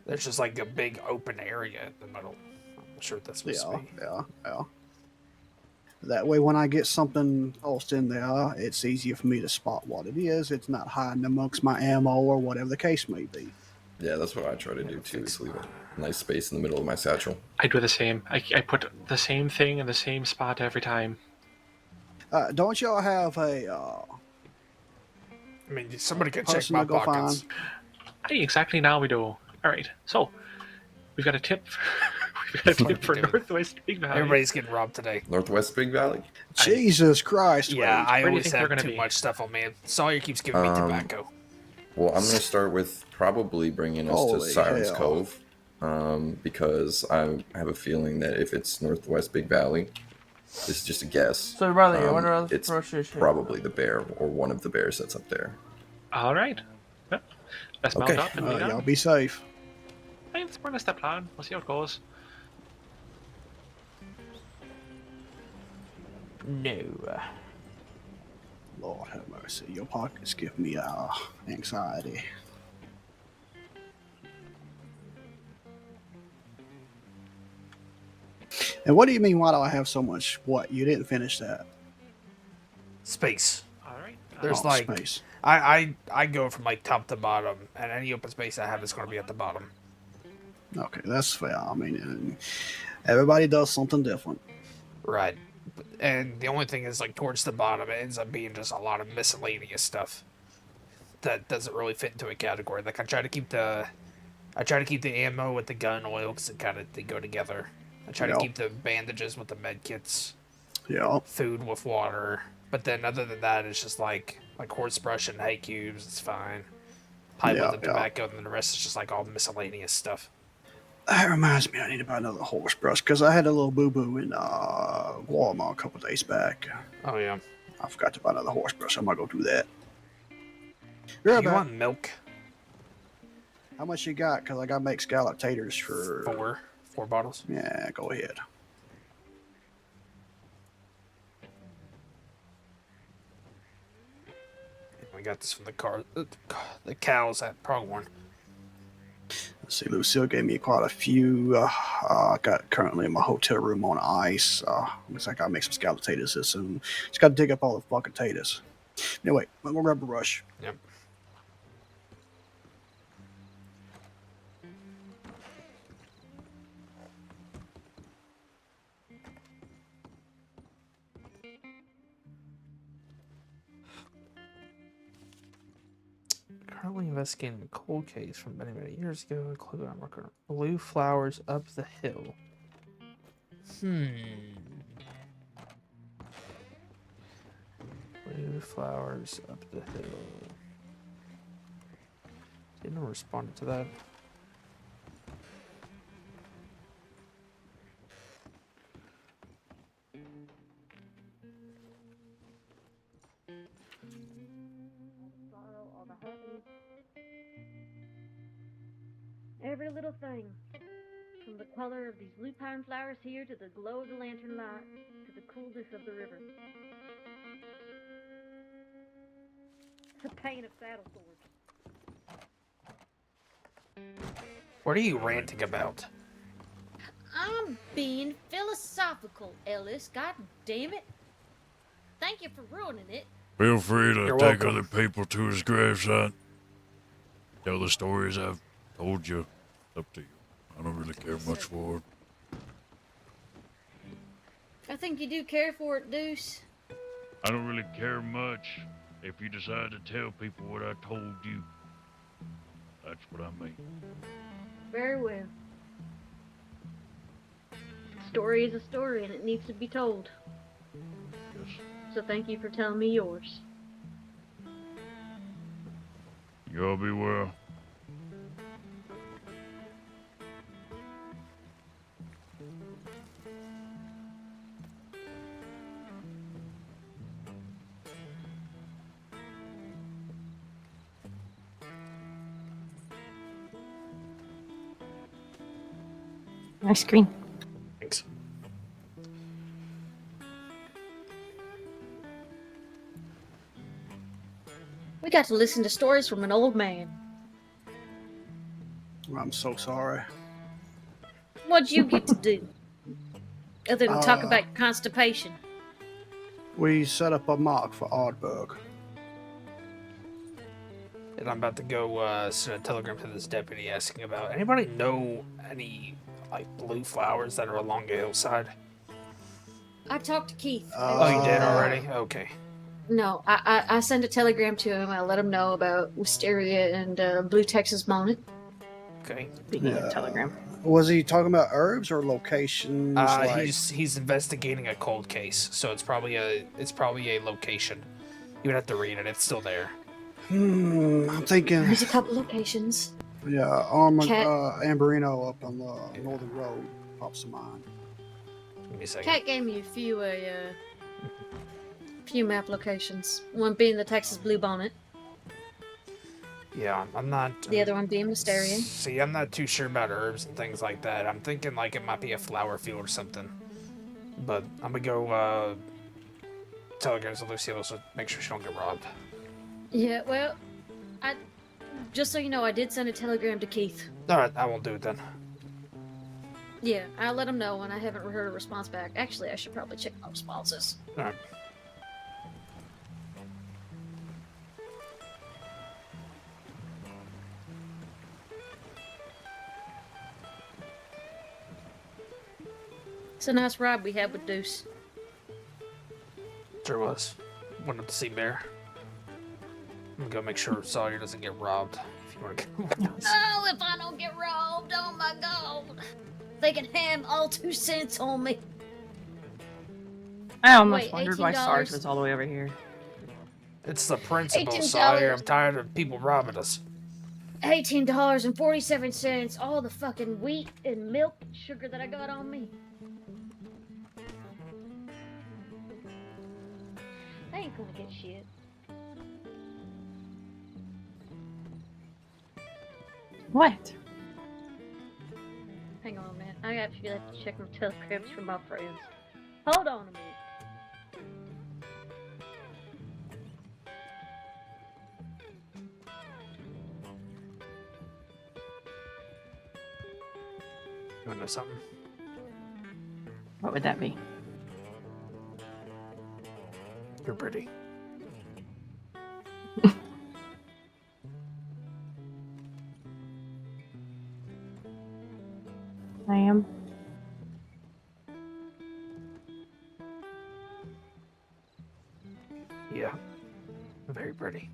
There's just like a big open area in the middle. I'm not sure what that's supposed to be. Yeah. That way, when I get something else in there, it's easier for me to spot what it is. It's not hiding amongst my ammo or whatever the case may be. Yeah, that's what I try to do too. Is leave a nice space in the middle of my satchel. I do the same. I put the same thing in the same spot every time. Don't y'all have a I mean, somebody could check person my to go pockets. find? Hey, exactly now we do. All right. So we've got a tip. We've got a tip for Dude. Northwest Big Valley. Everybody's getting robbed today. Northwest Big Valley. Jesus Christ! Yeah, Wade. I Where do you always think they're have gonna too be? much stuff on me. Sawyer keeps giving me tobacco. Well, I'm gonna start with probably bringing us to Holy Sirens hell. Cove, because I have a feeling that if it's Northwest Big Valley, this is just a guess. So, brother, you wonder how it's brush your shit. probably the bear or one of the bears that's up there. All right. Well, let's mount Okay. up and lead Y'all on. be safe. Hey, let's bring us the plan. We'll see how it goes. No. Lord have mercy. Your pockets give me anxiety. And what do you mean? Why do I have so much? What? You didn't finish that? Space. All right. There's Oh, like space. I go from like top to bottom, and any open space I have is going to be at the bottom. Okay, that's fair. I mean, everybody does something different. Right. And the only thing is, like, towards the bottom, it ends up being just a lot of miscellaneous stuff that doesn't really fit into a category. Like, I try to keep the ammo with the gun oil because they go together. I try to Yep. keep the bandages with the med kits, Yeah. food with water. But then other than that, it's just like horse brush and hay cubes. It's fine. Pipe Yeah, with the tobacco, and then the rest is just like all miscellaneous stuff. That reminds me, I need to buy another horse brush because I had a little boo boo in Walmart a couple days back. Oh yeah. I forgot to buy another horse brush. I'm gonna go do that. Do Yeah, you want milk? How much you got? Because I got to make scallop taters for. 4 bottles. Yeah, go ahead. We got this from the cows at Pronghorn. Let's see, Lucille gave me quite a few. I got currently in my hotel room on ice. Looks like I make some scallop taters this soon. Just got to dig up all the fucking taters. Anyway, I'm gonna grab a brush. Yep. Currently investigating a cold case from many, many years ago. Including I'm working on blue flowers up the hill. Blue flowers up the hill. Didn't respond to that. every little thing. From the color of these blue pine flowers here to the glow of the lantern light to the coolness of the river. The pain of saddle sores. What are you ranting about? I'm being philosophical, Ellis. God damn it. Thank you for ruining it. Feel free to You're take welcome. other people to his gravesite. Tell the stories I've told you. Up to you. I don't really care much for it. I think you do care for it, Deuce. I don't really care much if you decide to tell people what I told you. That's what I mean. Very well. A story is a story and it needs to be told. Yes. So thank you for telling me yours. You all be well. Nice screen. Thanks. We got to listen to stories from an old man. I'm so sorry. What'd you get to do? Other than talk Uh, about constipation. We set up a mock for Oddberg. And I'm about to go send a telegram to this deputy asking about anybody know any like blue flowers that are along the hillside? I talked to Keith. Oh, you did Uh, already? Okay. No, I sent a telegram to him. I let him know about wisteria and blue Texas bonnet. Okay. Speaking Yeah. of Telegram. Was he talking about herbs or locations? He's investigating a cold case, so it's probably a location. You would have to read it. It's still there. I'm thinking. There's a couple locations. Yeah, Cat- Amberino up on the Northern Road pops to mind. Give me a second. Kat gave me a few map locations. One being the Texas blue bonnet. Yeah, I'm not. The other one being wisteria. See, I'm not too sure about herbs and things like that. I'm thinking like it might be a flower field or something. But I'm gonna go telegrams to Lucille so make sure she don't get robbed. Yeah, well, just so you know, I did send a telegram to Keith. All right, I won't do it then. Yeah, I'll let him know, and I haven't heard a response back. Actually, I should probably check my responses. All right. It's a nice ride we had with Deuce. Sure was. Went up to see Bear. I'm gonna go make sure Sawyer doesn't get robbed. If you want to get robbed. Oh, if I don't get robbed, oh my god. They can ham all 2 cents on me. I almost Wait, wondered why SARS $18? was all the way over here. It's the principle, $18. Sawyer. I'm tired of people robbing us. $18.47. All the fucking wheat and milk and sugar that I got on me. I ain't gonna get shit. What? Hang on a minute. I actually have to check my telegrams from my friends. Hold on a minute. You wanna know something? What would that be? You're pretty. I am. Yeah. Very pretty.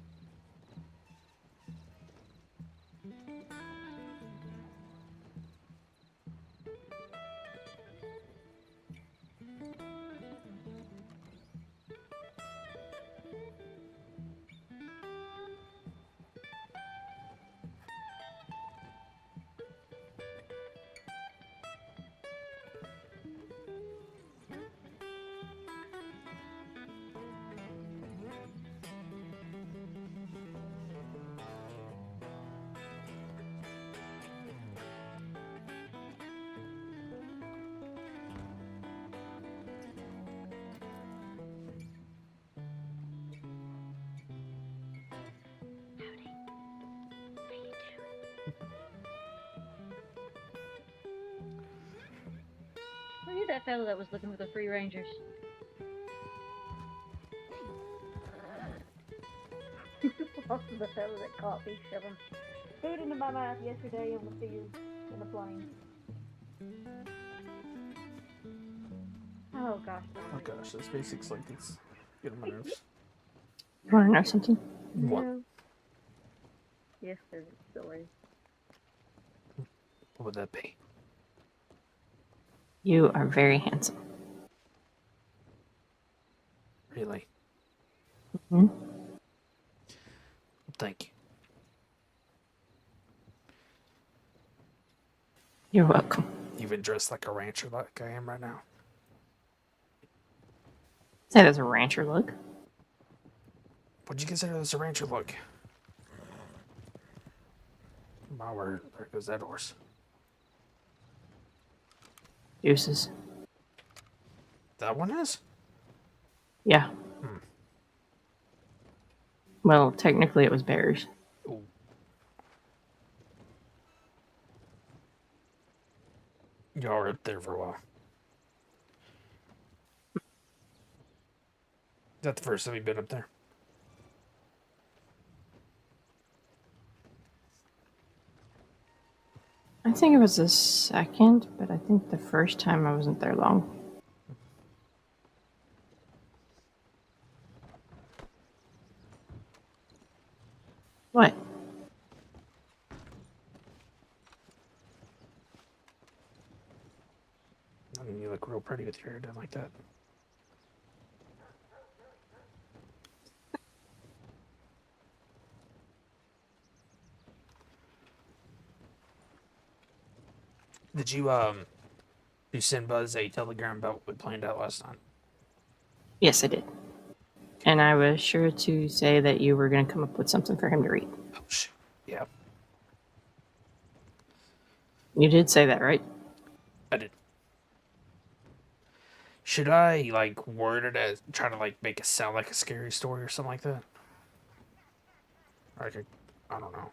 that fellow that was looking for the free rangers? Also the fellow that caught me shoving food into my mouth yesterday on the field in the plane. Oh gosh. Oh gosh, those basics like these get on my nerves. You want to know something? What? No. Yes, there's a story. What would that be? You are very handsome. Really? Hmm? Thank you. You're welcome. Even dressed like a rancher like I am right now. Say that's a rancher look. What'd you consider this a rancher look? My word, there goes that horse. Deuces. That one is? Yeah. Hmm. Well, technically it was bears. Ooh. Y'all were up there for a while. Is that the first time you've been up there? I think it was the second, but I think the first time I wasn't there long. What? I mean, you look real pretty with your hair done like that. Did you send Buzz a telegram about what we planned out last night? Yes, I did. And I was sure to say that you were going to come up with something for him to read. Oh, shoot. Yeah, You did say that, right? I did. Should I, like, word it as, try to, like, make it sound like a scary story or something like that? Or like I don't know.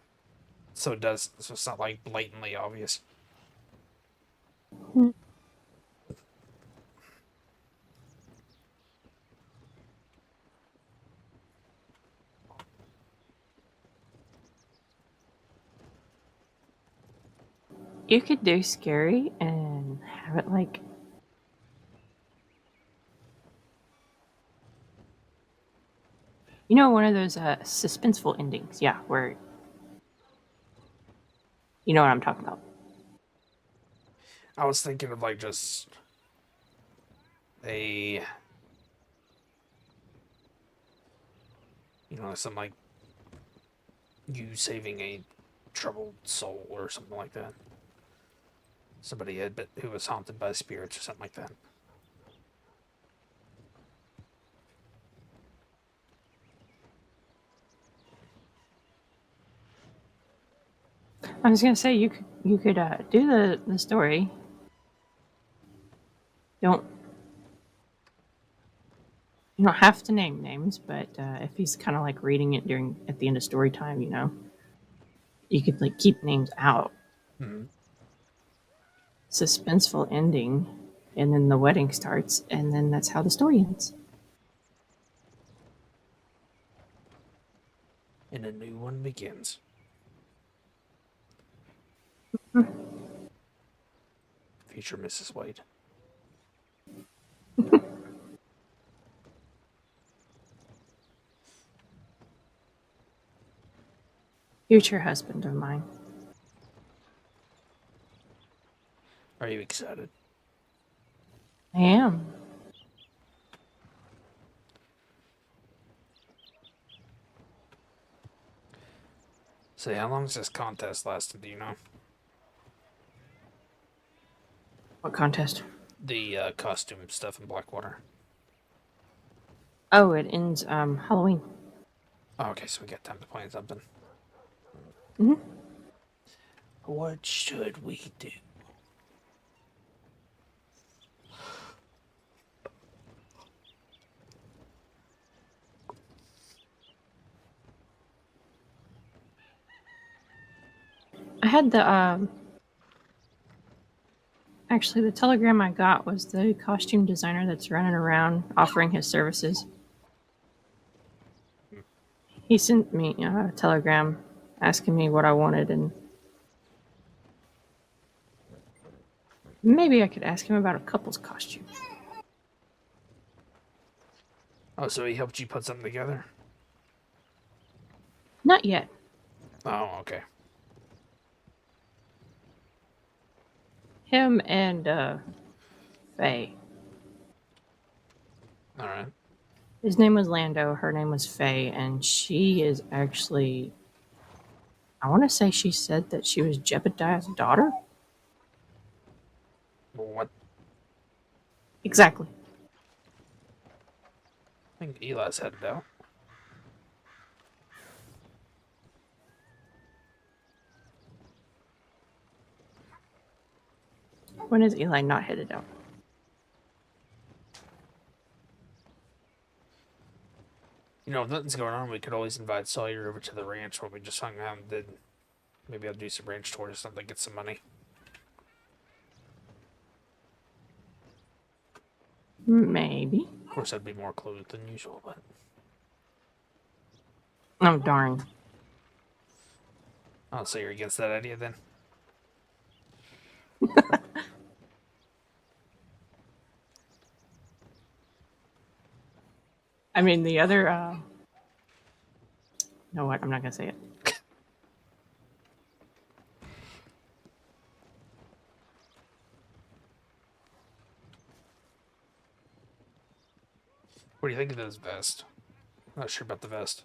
So it does, so it's not, like, blatantly obvious. You could do scary and have it like... You know, one of those suspenseful endings. Yeah, where... You know what I'm talking about. I was thinking of, like, just a, you know, something like you saving a troubled soul or something like that. Somebody had, but who was haunted by spirits or something like that. I was gonna say you could do the story. You don't have to name names, but if he's kind of like reading it at the end of story time, you know, you could like keep names out. Mm-hmm. Suspenseful ending, and then the wedding starts, and then that's how the story ends. And a new one begins. Future Mrs. Wade. Future husband of mine. Are you excited? I am. Say, how long does this contest last? Do you know? What contest? The costume stuff in Blackwater. Oh, it ends Halloween. Oh, okay, so we got time to plan something. Mm-hmm. What should we do? I had the Actually, the telegram I got was the costume designer that's running around offering his services. He sent me a telegram asking me what I wanted, and maybe I could ask him about a couple's costume. Oh, so he helped you put something together? Not yet. Oh, okay. Him and Faye. All right. His name was Lando, her name was Faye, and she is actually, I want to say she said that she was Jebediah's daughter? What? Exactly. I think Eli's headed out. When is Eli not headed out? You know, if nothing's going on, we could always invite Sawyer over to the ranch where we just hung out and did. Maybe I'll do some ranch tours or something, get some money. Maybe. Of course, I'd be more clothed than usual, but... Oh, darn. Oh, so you're against that idea then? I mean, the other, you know what? I'm not going to say it. What do you think of this vest? Not sure about the vest.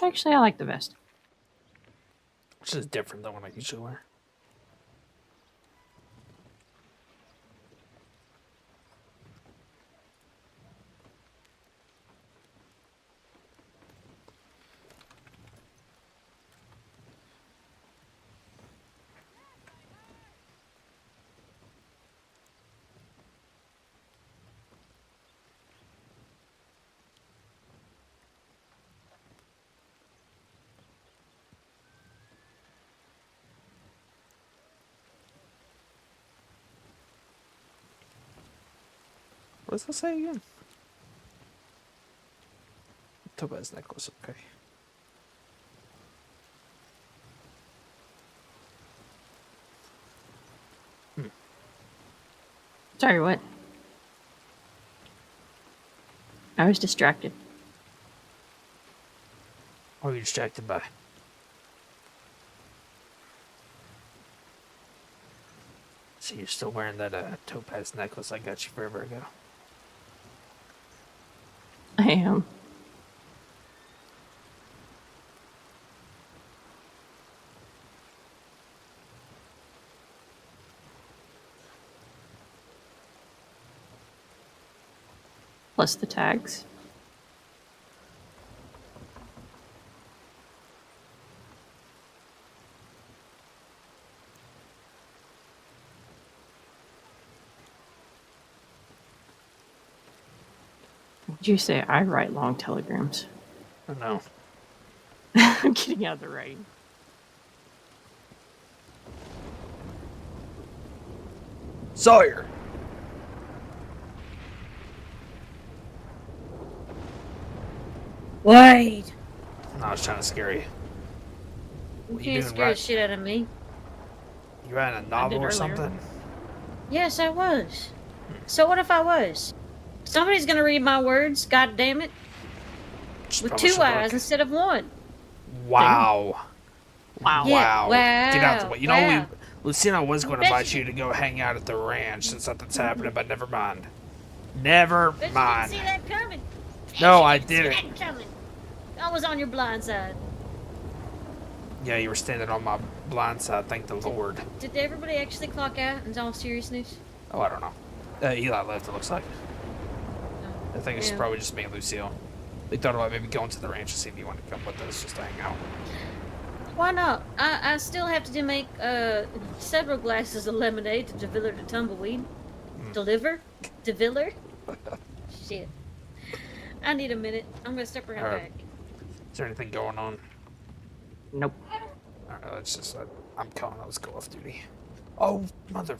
Actually, I like the vest. Which is different than what I usually wear. What does that say again? Topaz necklace, okay. Sorry, what? I was distracted. What were you distracted by? So you're still wearing that topaz necklace I got you forever ago? I am. Plus the tags. Would you say I write long telegrams? I know. I'm getting out of the rain. Sawyer! Wait! No, I was trying to scare you. You What can't doing, scare the shit out of me. You writing a novel or earlier. something? Yes, I was. So what if I was? Somebody's gonna read my words, god damn it. Just With publish two a eyes book. instead of one. Wow. Wow. Yeah, Wow. Get out the wow, way. You wow. know, Lucina was going to Bet invite you- you to go hang out at the ranch since something's happening, but never mind. Never Bet you mind. didn't see that coming. No, Bet I you see didn't. that coming. I was on your blind side. Yeah, you were standing on my blind side, thank the Lord. Did everybody actually clock out in all seriousness? Oh, I don't know. Eli left, it looks like. I think it's Yeah. probably just me and Lucille. They thought about maybe going to the ranch to see if you wanted to come with us just to hang out. Why not? I still have to make several glasses of lemonade to deliver to Tumbleweed. Deliver? Deliver? Shit. I need a minute. I'm gonna step around back. Is there anything going on? Nope. Alright, let's just. I'm calling. Let's go off duty. Oh, mother.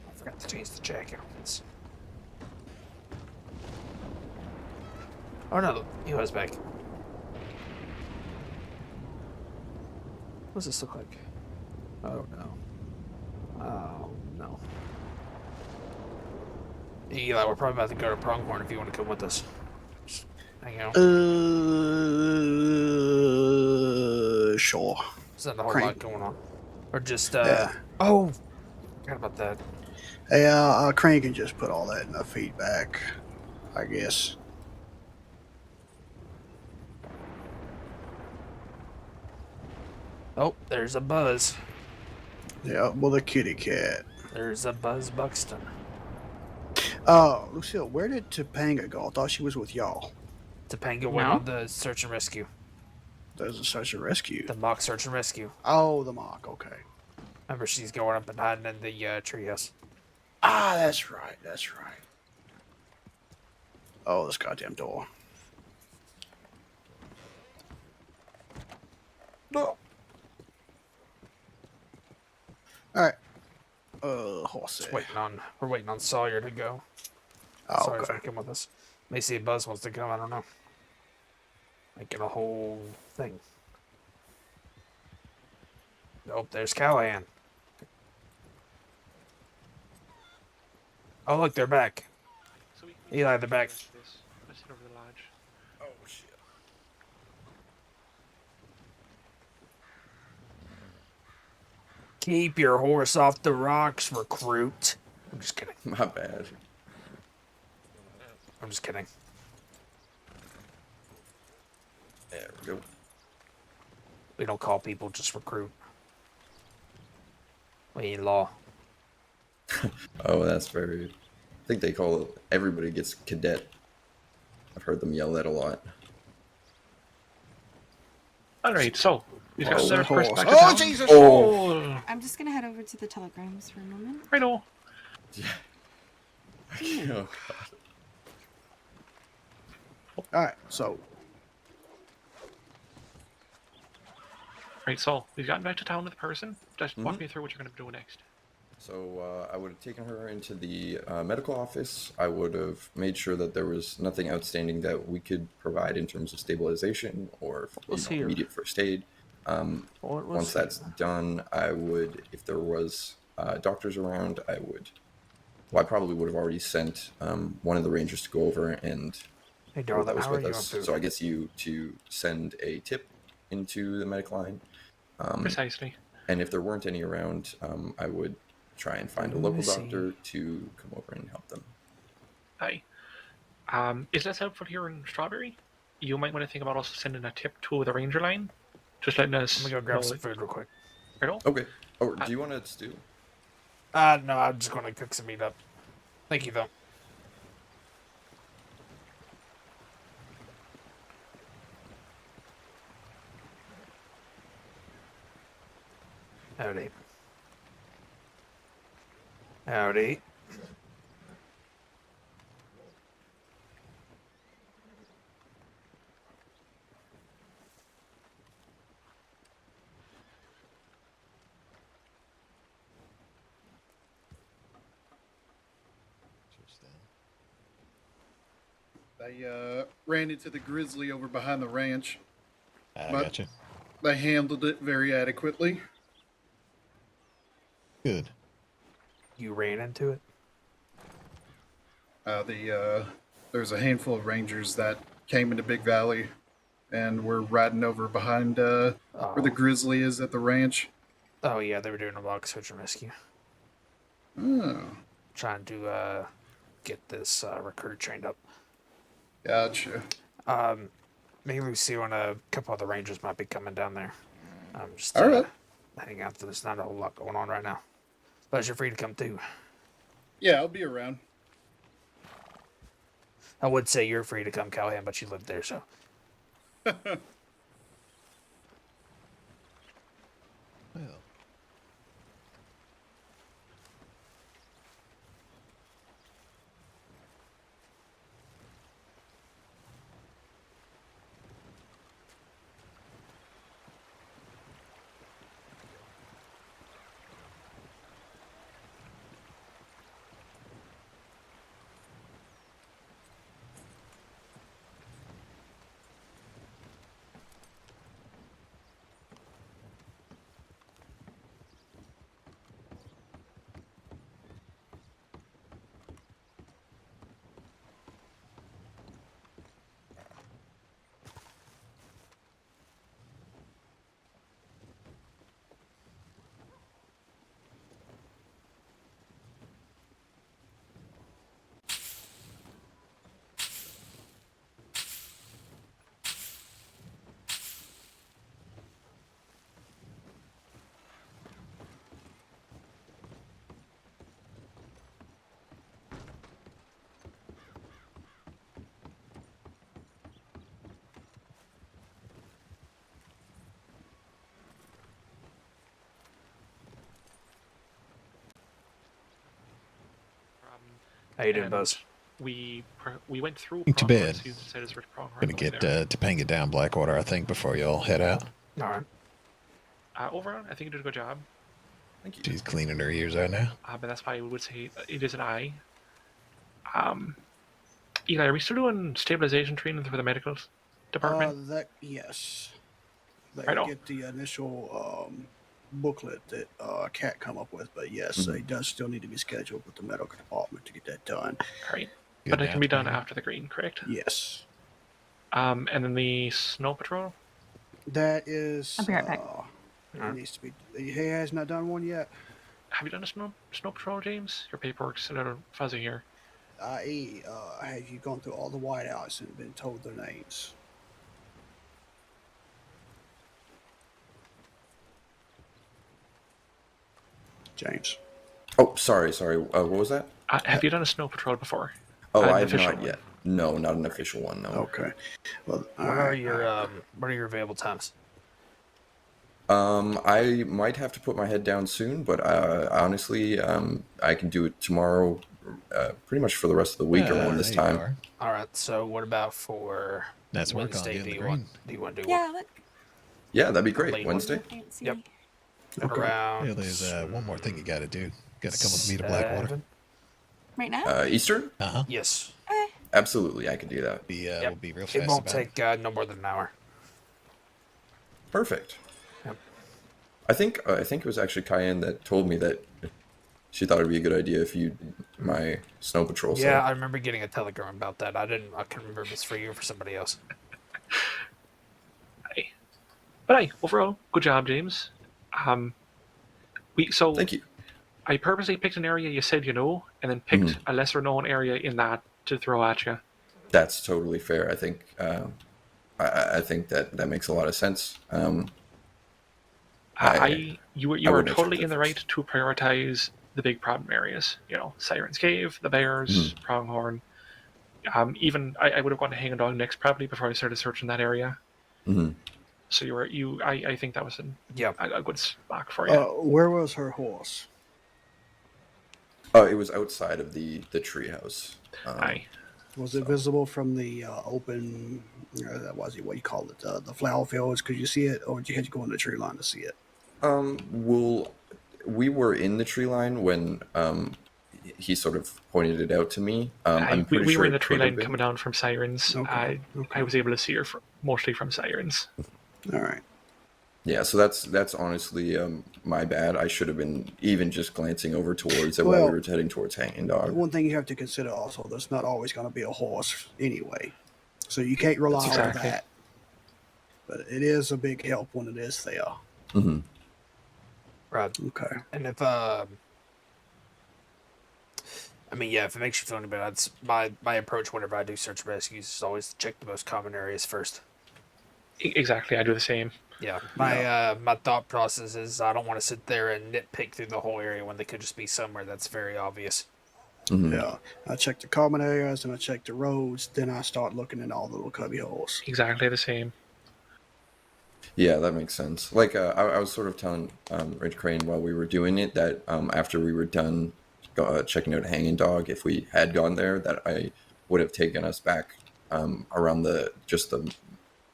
I forgot to change the jacket. Oh no, he was back. What does this look like? Oh no. Oh no. Eli, we're probably about to go to Pronghorn if you want to come with us. Just hang out. Sure. There's not a whole Crank. lot going on. Or just, Yeah. Oh! Forgot about that. Yeah, Crane can just put all that in the feedback, I guess. Oh, there's a Buzz. Yeah, well, the kitty cat. There's a Buzz Buxton. Oh, Lucille, where did Topanga go? I thought she was with y'all. Topanga went on the search and rescue. There's a search and rescue. The mock search and rescue. Oh, the mock, okay. Remember, she's going up and hiding in the treehouse. Ah, that's right, that's right. Oh, this goddamn door. No. Alright. Horse. We're waiting on Sawyer to go. Oh, Sawyer's okay. gonna come with us. May see if Buzz wants to come, I don't know. Making a whole thing. Nope, there's Callahan. Oh, look, they're back. So Eli, they're back. Let's head over to the lodge. Oh, shit. Keep your horse off the rocks, recruit. I'm just kidding. My bad. I'm just kidding. There we go. We don't call people just recruit. We ain't law. Oh, that's very... I think they call it... Everybody gets cadet. I've heard them yell that a lot. Alright, so we've got Oh, their horse. first back to Oh, town. Jesus! Oh, I'm just gonna head over to the telegrams for a moment. I know. Yeah. Oh, God. Alright, so. Right, so we've gotten back to town with a person. Just walk me through what you're going to do next. So I would have taken her into the medical office. I would have made sure that there was nothing outstanding that we could provide in terms of stabilization or immediate first aid. Once that's done, I would, if there was doctors around, I probably would have already sent one of the rangers to go over and Hey, darling, those how are with you us. up to? So I guess you to send a tip into the medic line. Precisely. And if there weren't any around, I would try and find a local doctor to come over and help them. Aye. Is less helpful here in Strawberry? You might want to think about also sending a tip to the ranger line. Just letting us. Let me go grab some food real quick. Right on? Okay. Oh, do you want to stew? No, I'm just going to cook some meat up. Thank you, though. Howdy. Howdy. They ran into the grizzly over behind the ranch. I gotcha. They handled it very adequately. Good. You ran into it? There's a handful of rangers that came into Big Valley and were riding over behind where the grizzly is at the ranch. Oh, yeah, they were doing a mock search and rescue. Oh. Trying to get this recruit trained up. Gotcha. Me, Lucio, and a couple other rangers might be coming down there. Just All right. hang out. There's not a whole lot going on right now. But you're free to come too. Yeah, I'll be around. I would say you're free to come, Callahan, but you live there, so. Well. How you doing, And Buzz? We went through To Pronghorn, bed. so you decided to switch Pronghorn Gonna on the way get there. Topanga down Blackwater, I think, before y'all head out. All right. Overall, I think you did a good job. Thank you. She's cleaning her ears right now. But that's why I would say it is an I. Eli, are we still doing stabilization training for the medical department? Yes. They Right on. get the initial booklet that Cat come up with, but yes, Mhm. it does still need to be scheduled with the medical department to get that done. All right. Good But it now, can be done Topanga. after the green, correct? Yes. And then the snow patrol. That is. I'll be right back. It needs to be. He has not done one yet. Have you done a snow patrol, James? Your paperwork's a little fuzzy here. I.e., have you gone through all the whiteouts and been told their names? James. Oh, sorry. What was that? Have you done a snow patrol before? Oh, An I have official not one? yet. No, not an official one. No. Okay. Well, What are your available times? I might have to put my head down soon, but honestly, I can do it tomorrow, pretty much for the rest of the week around this there you time. are. All right. So what about for That's work on Wednesday? getting Do the you green. want? Do you want to do Yeah, look. Yeah, that'd be great. Late Wednesday. Fancy. Yep. Okay. Around Yeah, there's one more thing you gotta do. Gotta come with me to Blackwater. 7? Right now? Eastern? Uh-huh. Yes. Absolutely, I can do that. We'll be real fast It won't about it. take no more than an hour. Perfect. Yep. I think it was actually Cayenne that told me that she thought it'd be a good idea if you my snow patrol. Yeah, So. I remember getting a telegram about that. I couldn't remember if it was for you or for somebody else. But overall, good job, James. Thank you. I purposely picked an area you said you know, and then picked a lesser known area in that to throw at you. That's totally fair. I think I think that makes a lot of sense. You I are would make totally sure in the right to prioritize the big problem areas. You know, Siren's Cave, the Bears, Pronghorn. Even I would have gone to Hanging Dog next probably before I started searching that area. Mm-hmm. So I think that was a good spot for you. Where was her horse? It was outside of the treehouse. Was it visible from the open? What do you call it? The flower fields? Could you see it, or did you have to go in the tree line to see it? We were in the tree line when he sort of pointed it out to me. I'm pretty we sure were in the it tree could have line been. coming down from Sirens. Okay. I was able to see her mostly from Sirens. All right. Yeah, so that's honestly my bad. I should have been even just glancing over towards it while we were heading towards Hanging Dog. One thing you have to consider also, there's not always going to be a horse anyway, so you can't rely on that. But it is a big help when it is there. Mm-hmm. Right. Okay. And if if it makes you feel any better, that's my approach whenever I do search and rescues is always to check the most common areas first. Exactly, I do the same. Yeah, my thought process is I don't want to sit there and nitpick through the whole area when they could just be somewhere that's very obvious. Mm-hmm. Yeah, I check the common areas and I check the roads. Then I start looking in all the little cubby holes. Exactly the same. Yeah, that makes sense. Like I was sort of telling Rich Crane while we were doing it that after we were done checking out Hanging Dog, if we had gone there, that I would have taken us back around the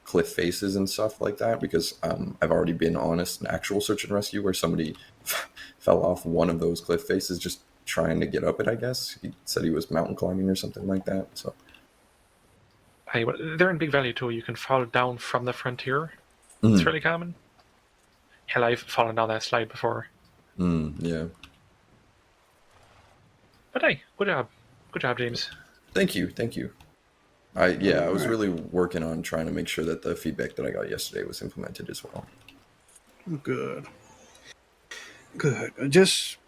cliff faces and stuff like that, because I've already been on an actual search and rescue where somebody fell off one of those cliff faces just trying to get up it. I guess he said he was mountain climbing or something like that. So Hey, they're in Big Valley too. You can fall down from the frontier. It's mm, really common. Hell, I've fallen down that slide before. yeah. But hey, good job, James. Thank you. I was Alright. really working on trying to make sure that the feedback that I got yesterday was implemented as well. Good. Just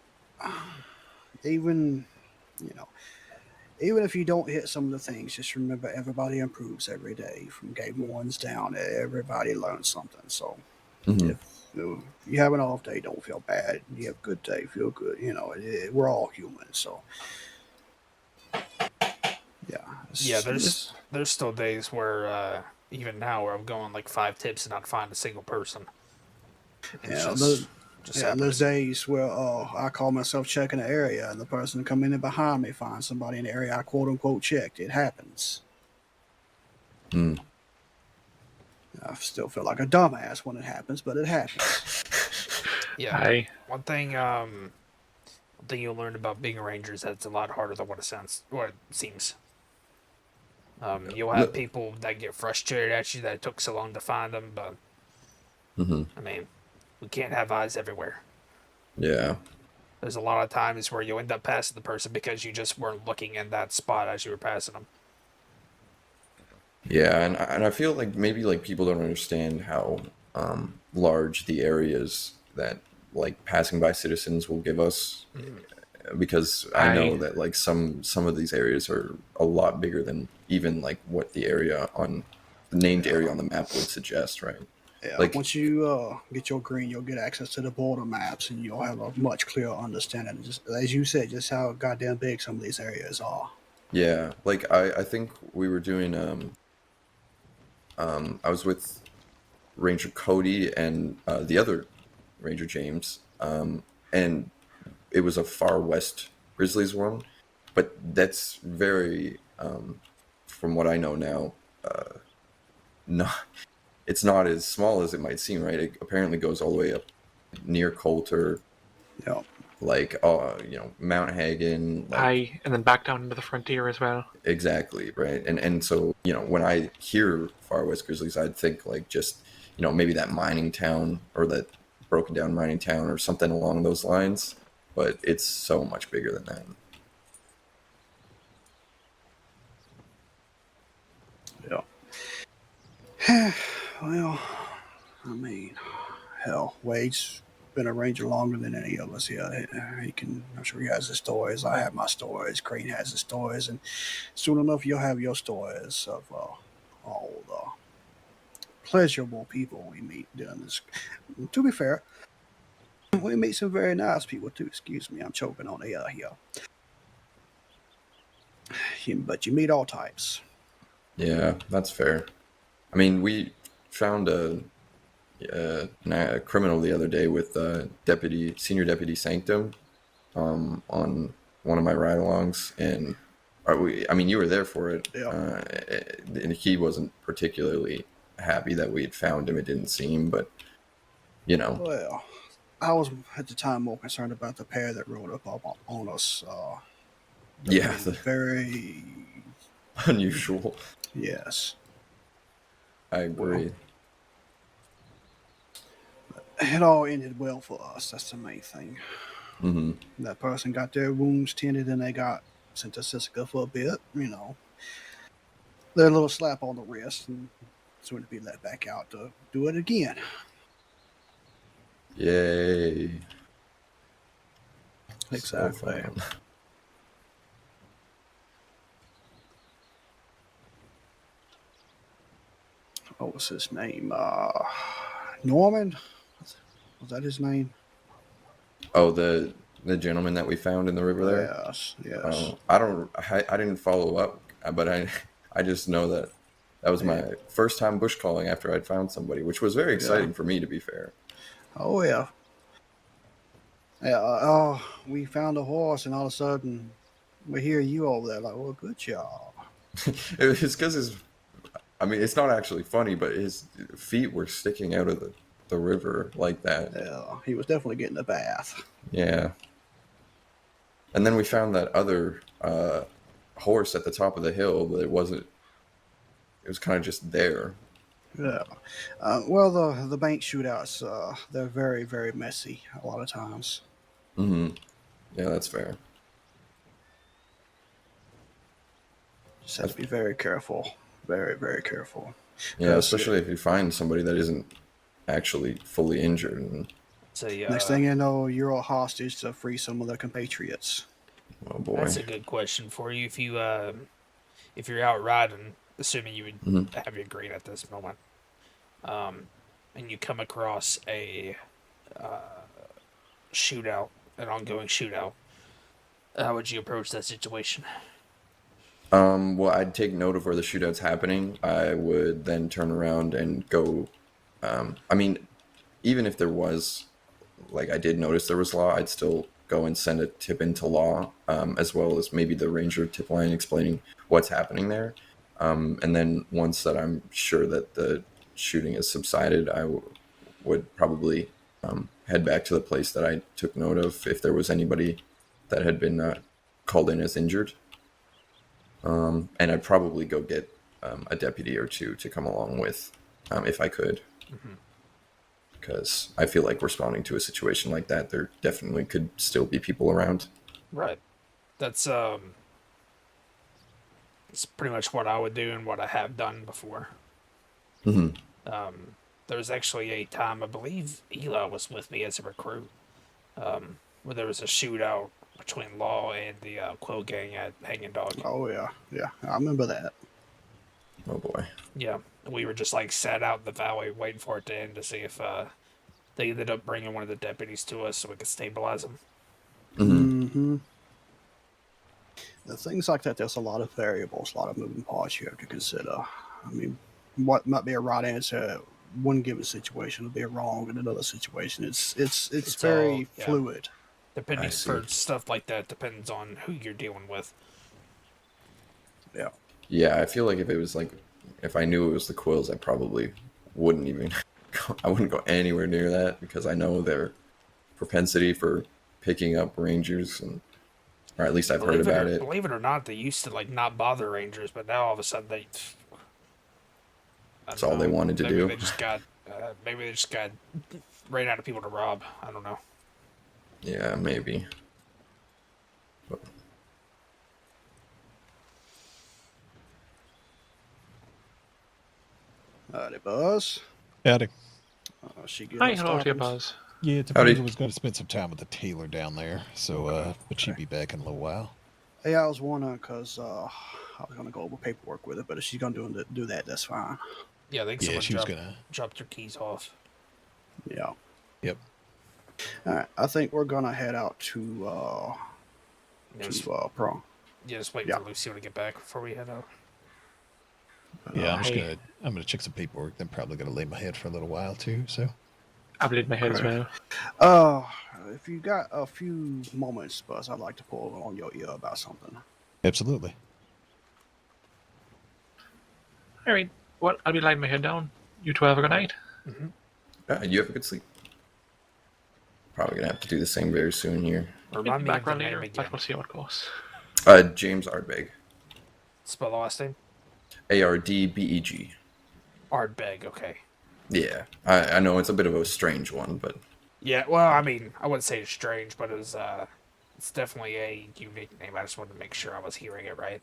even, you know, even if you don't hit some of the things, just remember everybody improves every day. From game ones down, everybody learns something. So Mm-hmm. if you have an off day, don't feel bad. You have a good day, feel good. We're all human. So yeah, Yeah, there's still days where even now where I'm going like 5 tips and not find a single person. It's just and there's happens. days where I call myself checking the area, and the person coming in behind me finds somebody in the area I quote unquote checked. It happens. Mm. I still feel like a dumbass when it happens, but it happens. Yeah. One thing you'll learn about being a ranger is that it's a lot harder than what it seems. You'll have people that get frustrated at you that it took so long to find them, but I mean, we can't have eyes everywhere. Yeah. There's a lot of times where you end up passing the person because you just weren't looking in that spot as you were passing them. Yeah, and I feel like maybe like people don't understand how large the areas that like passing by citizens will give us, because I know that like some of these areas are a lot bigger than even like what the named area on the map would suggest, right? Yeah, Like once you get your green, you'll get access to the border maps, and you'll have a much clearer understanding. Just as you said, just how goddamn big some of these areas are. yeah, like I think we were doing I was with Ranger Cody and the other Ranger James, and it was a far west Grizzlies one, but that's very, from what I know now, not it's not as small as it might seem, right? It apparently goes all the way up near Coulter, Yeah. like Mount Hagen, and then back down into the frontier as well. Exactly, right. And so when I hear Far West Grizzlies, I'd think like just maybe that mining town or that broken down mining town or something along those lines, but it's so much bigger than that. Yeah. Well, I mean, hell, Wade's been a ranger longer than any of us here. I'm sure he has his stories. I have my stories. Crane has his stories, and soon enough, you'll have your stories of all the pleasurable people we meet doing this. To be fair, we meet some very nice people too. Excuse me, I'm choking on the here. But you meet all types. Yeah, that's fair. I mean, we found a criminal the other day with Senior Deputy Sanctum on one of my ride-alongs, and you were there for it. Yeah. And he wasn't particularly happy that we had found him. It didn't seem, but Well, I was at the time more concerned about the pair that rode up on us. Yeah, very unusual. Yes, I agree. It all ended well for us. That's the main thing. Mm-hmm. That person got their wounds tended, and they got sent to Siska for a bit. Their little slap on the wrist, and soon to be let back out to do it again. Yay! Exactly. So What was his name? Norman? Was that his name? Oh, the gentleman that we found in the river there. Yes. I didn't follow up, but I just know that That was my first time bush calling after I'd found somebody, which was very exciting for me, to be fair. Oh yeah. Yeah. Oh, we found a horse, and all of a sudden, we hear you over there. Like, well, good job. It's because I mean, it's not actually funny, but his feet were sticking out of the river like that. Yeah, he was definitely getting a bath. Yeah. And then we found that other horse at the top of the hill, but it was kind of just there. Yeah. Well, the bank shootouts, they're very, very messy a lot of times. Mm-hmm. Yeah, that's fair. Just have to be very careful. Very, very careful. Yeah, especially if you find somebody that isn't actually fully injured. And next thing you know, you're a hostage to free some of their compatriots. Oh boy. That's a good question for you. If you're out riding, assuming you would have your green at this moment, and you come across a shootout, an ongoing shootout, how would you approach that situation? Well, I'd take note of where the shootout's happening. I would then turn around and go. I mean, even if there was, like, I did notice there was law, I'd still go and send a tip into law, as well as maybe the ranger tip line explaining what's happening there. And then once that I'm sure that the shooting has subsided, I would probably head back to the place that I took note of if there was anybody that had been called in as injured. And I'd probably go get a deputy or two to come along with, if I could. Because I feel like responding to a situation like that, there definitely could still be people around. Right. That's it's pretty much what I would do and what I have done before. Mm-hmm. There was actually a time, I believe Eli was with me as a recruit, where there was a shootout between Law and the Quill Gang at Hanging Dog. Oh yeah, I remember that. Oh boy. Yeah, we were just like sat out in the valley waiting for it to end to see if they ended up bringing one of the deputies to us so we could stabilize them. Mm-hmm. Things like that, there's a lot of variables, a lot of moving parts you have to consider. I mean, what might be a right answer one given situation will be wrong in another situation. It's very fluid. Depending for stuff like that, depends on who you're dealing with. Yeah. Yeah, I feel like if it was like, if I knew it was the Quills, I probably wouldn't even, I wouldn't go anywhere near that because I know their propensity for picking up rangers, and or at least I've heard about it. Believe it or not, they used to like not bother rangers, but now all of a sudden that's all they wanted to do. Maybe they just got ran out of people to rob. I don't know. Yeah, maybe. But... Howdy, Buzz. Howdy. Hi, hello to you, Buzz. Yeah, Topanga was going to spend some time with the tailor down there, so but she'd be back in a little while. Yeah, I was wondering because I was going to go over paperwork with it, but if she's going to do that, that's fine. Yeah, I think someone dropped your keys off. Yeah. Yep. All right, I think we're going to head out to Prong. Yeah, just wait for Lucille to get back before we head out. Yeah, I'm gonna check some paperwork. Then probably gonna lay my head for a little while too. So I've laid my head as well. If you got a few moments, Buzz, I'd like to pull on your ear about something. Absolutely. All right. Well, I'll be laying my head down. You two have a good night. Mm-hmm. You have a good sleep. Probably gonna have to do the same very soon here. Remind me back of the around name later, again. but we'll see how it goes. James Ardbeg. Spell the last name. Ardbeg. Ardbeg, okay. Yeah, I know it's a bit of a strange one, but... Yeah, well, I mean, I wouldn't say it's strange, but it's definitely a unique name. I just wanted to make sure I was hearing it right.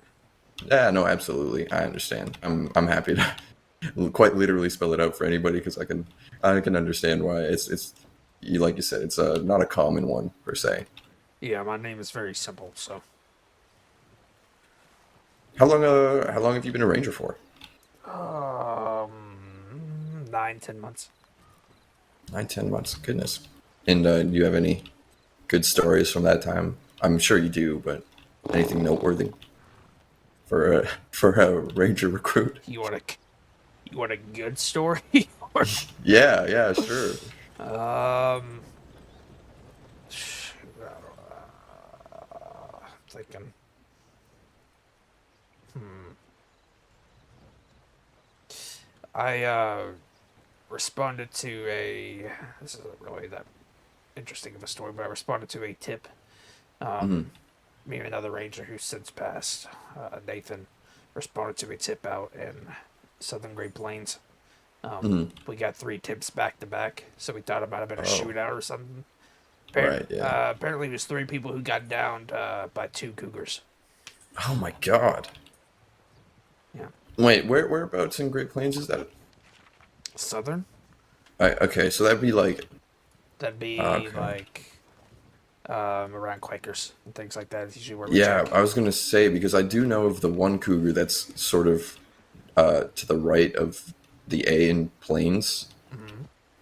Yeah, no, absolutely. I understand. I'm happy to quite literally spell it out for anybody because I can understand why. It's like you said, it's not a common one per se. Yeah, my name is very simple, so... How long have you been a ranger for? 9-10 months. 9-10 months. Goodness. And do you have any good stories from that time? I'm sure you do, but anything noteworthy for a ranger recruit? You want to You want a good story? Or... Yeah, sure. Thinking. I responded to a. This isn't really that interesting of a story, but I responded to a tip. Me and another ranger who's since passed, Nathan, responded to a tip out in Southern Great Plains. We got 3 tips back to back, so we thought it might have been a shootout or something. Right, yeah. Apparently, it was 3 people who got downed by 2 cougars. Oh my god. Yeah. Wait, whereabouts in Great Plains is that? Southern? Okay, so that'd be like... That'd be like around Quakers and things like that. Is usually where we check. I was gonna say, because I do know of the one cougar that's sort of to the right of the A in Plains.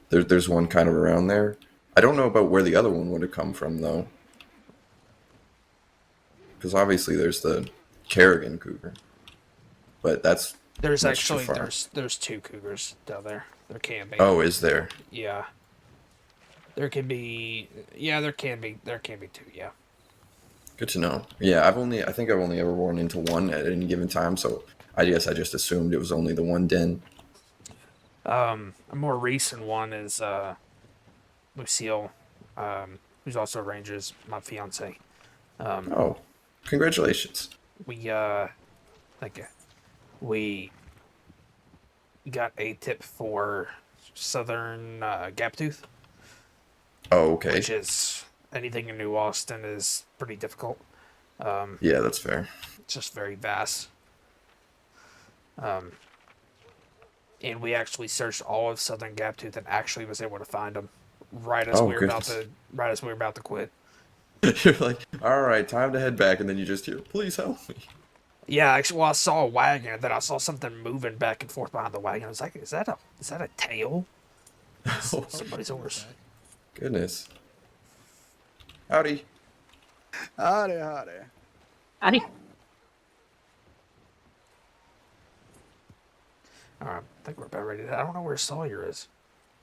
There's one kind of around there. I don't know about where the other one would have come from, though. Because obviously there's the Kerrigan cougar. But that's... There's much actually too far. there's 2 cougars down there. There can be. Oh, is there? Yeah. There can be. Yeah, there can be 2. Yeah. Good to know. Yeah, I think I've only ever worn into one at any given time, so I guess I just assumed it was only the one den. A more recent one is Lucille, who's also a ranger, is my fiance. Oh, congratulations. Thank you. We got a tip for Southern Gaptooth. Oh, okay. Which is, anything in New Austin is pretty difficult. Yeah, that's fair. It's just very vast. And we actually searched all of Southern Gaptooth and actually was able to find them right as we were about to quit. You're like, all right, time to head back, and then you just hear, please help me. Yeah, actually, well, I saw a wagon, and then I saw something moving back and forth behind the wagon. I was like, is that a tail? Somebody's horse. Goodness. Howdy. Howdy. Howdy. Alright, I think we're about ready to... I don't know where Sawyer is.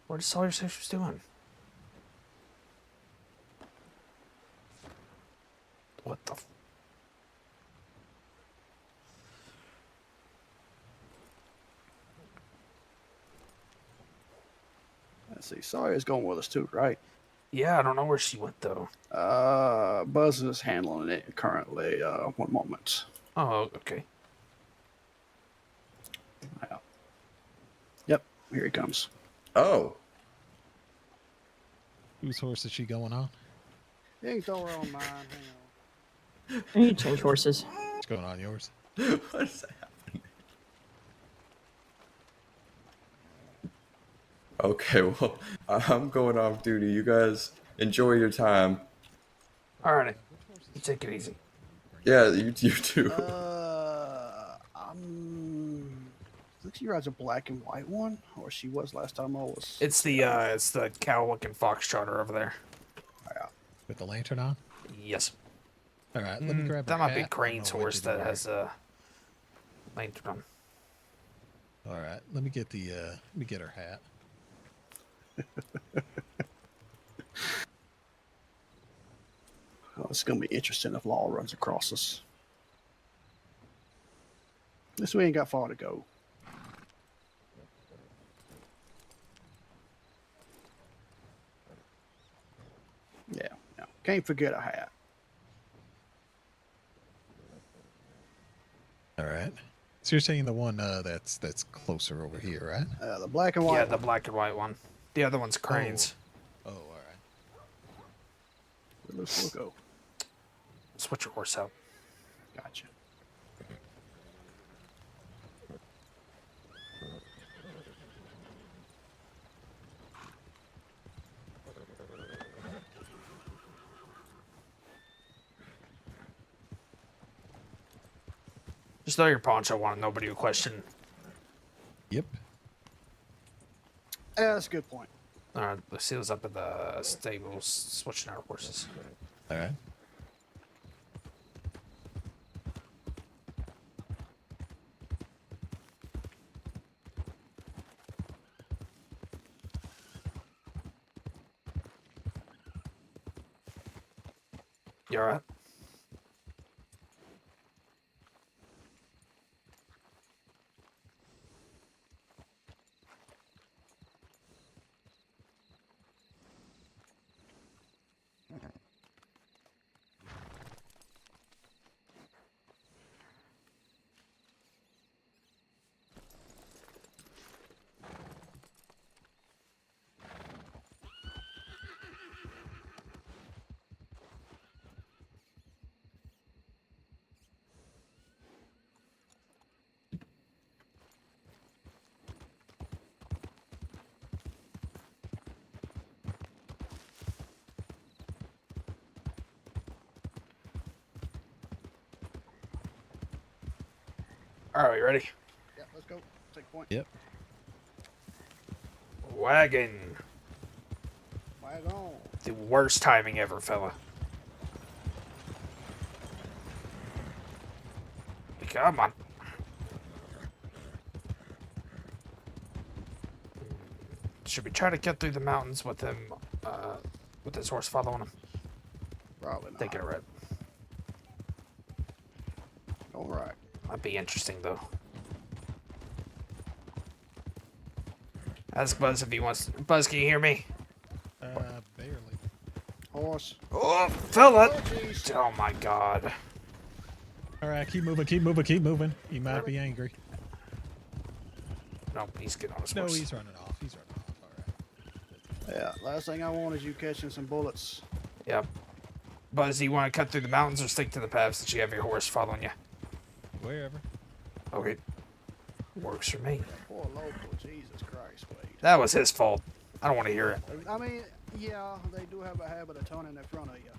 What did Sawyer say she was doing? What the... Let's see. Sawyer's going with us too, right? Yeah, I don't know where she went though. Buzz is handling it currently. One moment. Oh, okay. Yeah. Yep, here he comes. Oh. Whose horse is she going on? You can throw her on mine. Hang on. I need to change horses. What's going on yours? What is that happening? Okay, well, I'm going off duty. You guys enjoy your time. Alrighty. You take it easy. Yeah, you too. I think she rides a black and white one, or she was last time I was. It's the cow-looking foxtrotter over there. Yeah. With the lantern on? Yes. All right, let me grab that her might be hat. Crane's horse that has a lantern on. All right, let me get her hat. Oh, it's gonna be interesting if Law runs across us. This we ain't got far to go. Yeah, can't forget a hat. All right. So you're saying the one that's closer over here, right? The black and white. Yeah, the black and white one. The other one's Crane's. Oh, all right. Let's go. Switch your horse out. Gotcha. Just throw your poncho on, nobody will question. Yep. Yeah, that's a good point. Alright, Lucille's up at the stables, switching our horses. All right. You alright? Alright, you ready? Yeah, let's go. Take point. Yep. Wagon. Wagon. The worst timing ever, fella. Come on. Should we try to get through the mountains with him, with his horse following him? Probably not. Thinking right. All right. Might be interesting though. Ask Buzz if he wants. Buzz, can you hear me? Barely. Horse. Oh, fella! jeez. Oh my God. All right, keep moving, keep moving, keep moving. He might be angry. No, he's getting on his No, horse. he's running off. He's running off. All right. Yeah. Last thing I want is you catching some bullets. Yep. Buzz, do you want to cut through the mountains or stick to the path since you have your horse following you? Wherever. Okay. Works for me. Poor local. Jesus Christ, Wade. That was his fault. I don't want to hear it. I mean, yeah, they do have a habit of turning in front of you.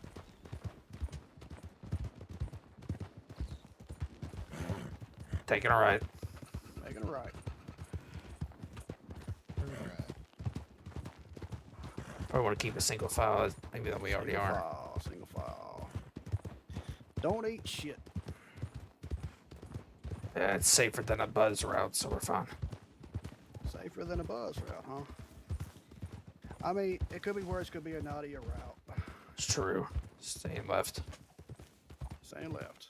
Taking a right. Making it right. Probably want to keep a single file. Maybe that we already are. Single file. Don't eat shit. Yeah, it's safer than a Buzz route, so we're fine. Safer than a buzz route, huh? I mean, it could be worse. Could be a naughtier route. It's true. Staying left. Staying left.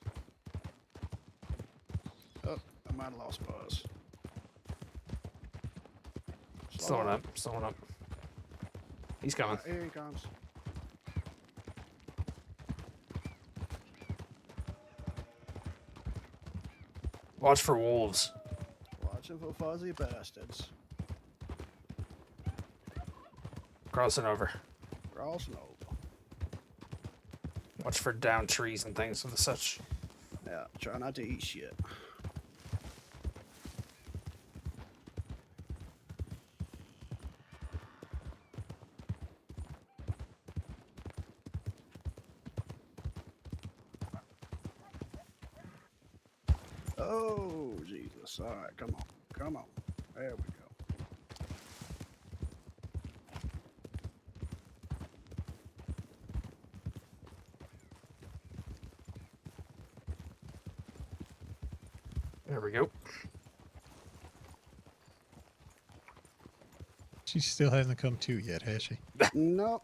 Oh, I might have lost Buzz. Slowing up. Slowing up. He's coming. Here he comes. Watch for wolves. Watching for fuzzy bastards. Crossing over. Crossing over. Watch for down trees and things of the such. Yeah, try not to eat shit. Oh, Jesus. All right, come on. Come on. There we go. There we go. She still hasn't come to yet, has she? Nope.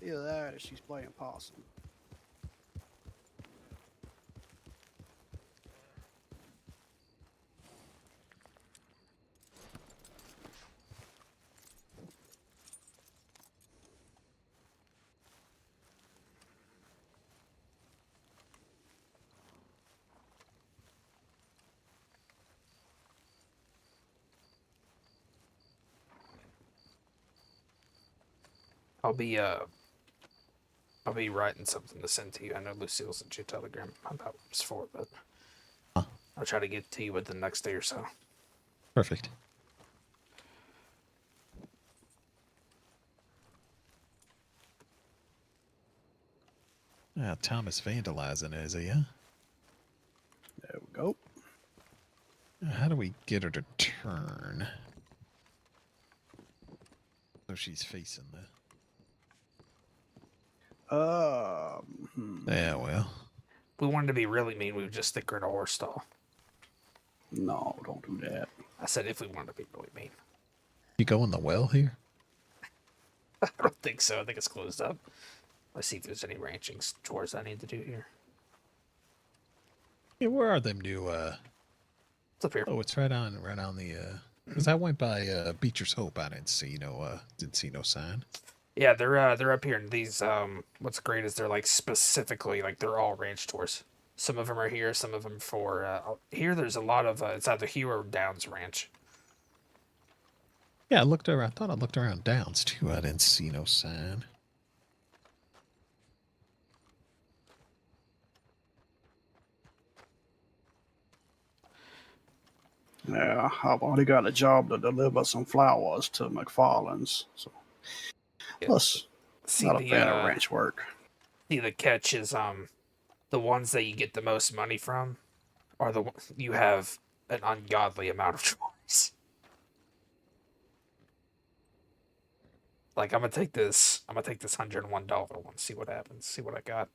Either that or she's playing possum. I'll be writing something to send to you. I know Lucille sent you a telegram about this for, but I'll try to get to you within the next day or so. Perfect. Ah, Thomas vandalizing, is he, huh? There we go. How do we get her to turn? So she's facing the... Yeah, well. If we wanted to be really mean, we would just stick her in a horse stall. No, don't do that. I said if we wanted to be really mean. You go in the well here? I don't think so. I think it's closed up. Let's see if there's any ranching chores I need to do here. Yeah, where are them new? It's up here. Oh, it's right on the. Because I went by Beecher's Hope, I didn't see no sign. Yeah, they're up here. And these what's great is they're like specifically like they're all ranch tours. Some of them are here, some of them for here. There's a lot of it's either here or Downs Ranch. Yeah, I looked around. I thought I looked around Downs too. I didn't see no sign. Yeah, I've already got a job to deliver some flowers to McFarland's. So, plus, not a fan of ranch work. See, the catch is the ones that you get the most money from are the ones you have an ungodly amount of choice. Like I'm gonna take this $101 one. See what happens. See what I got.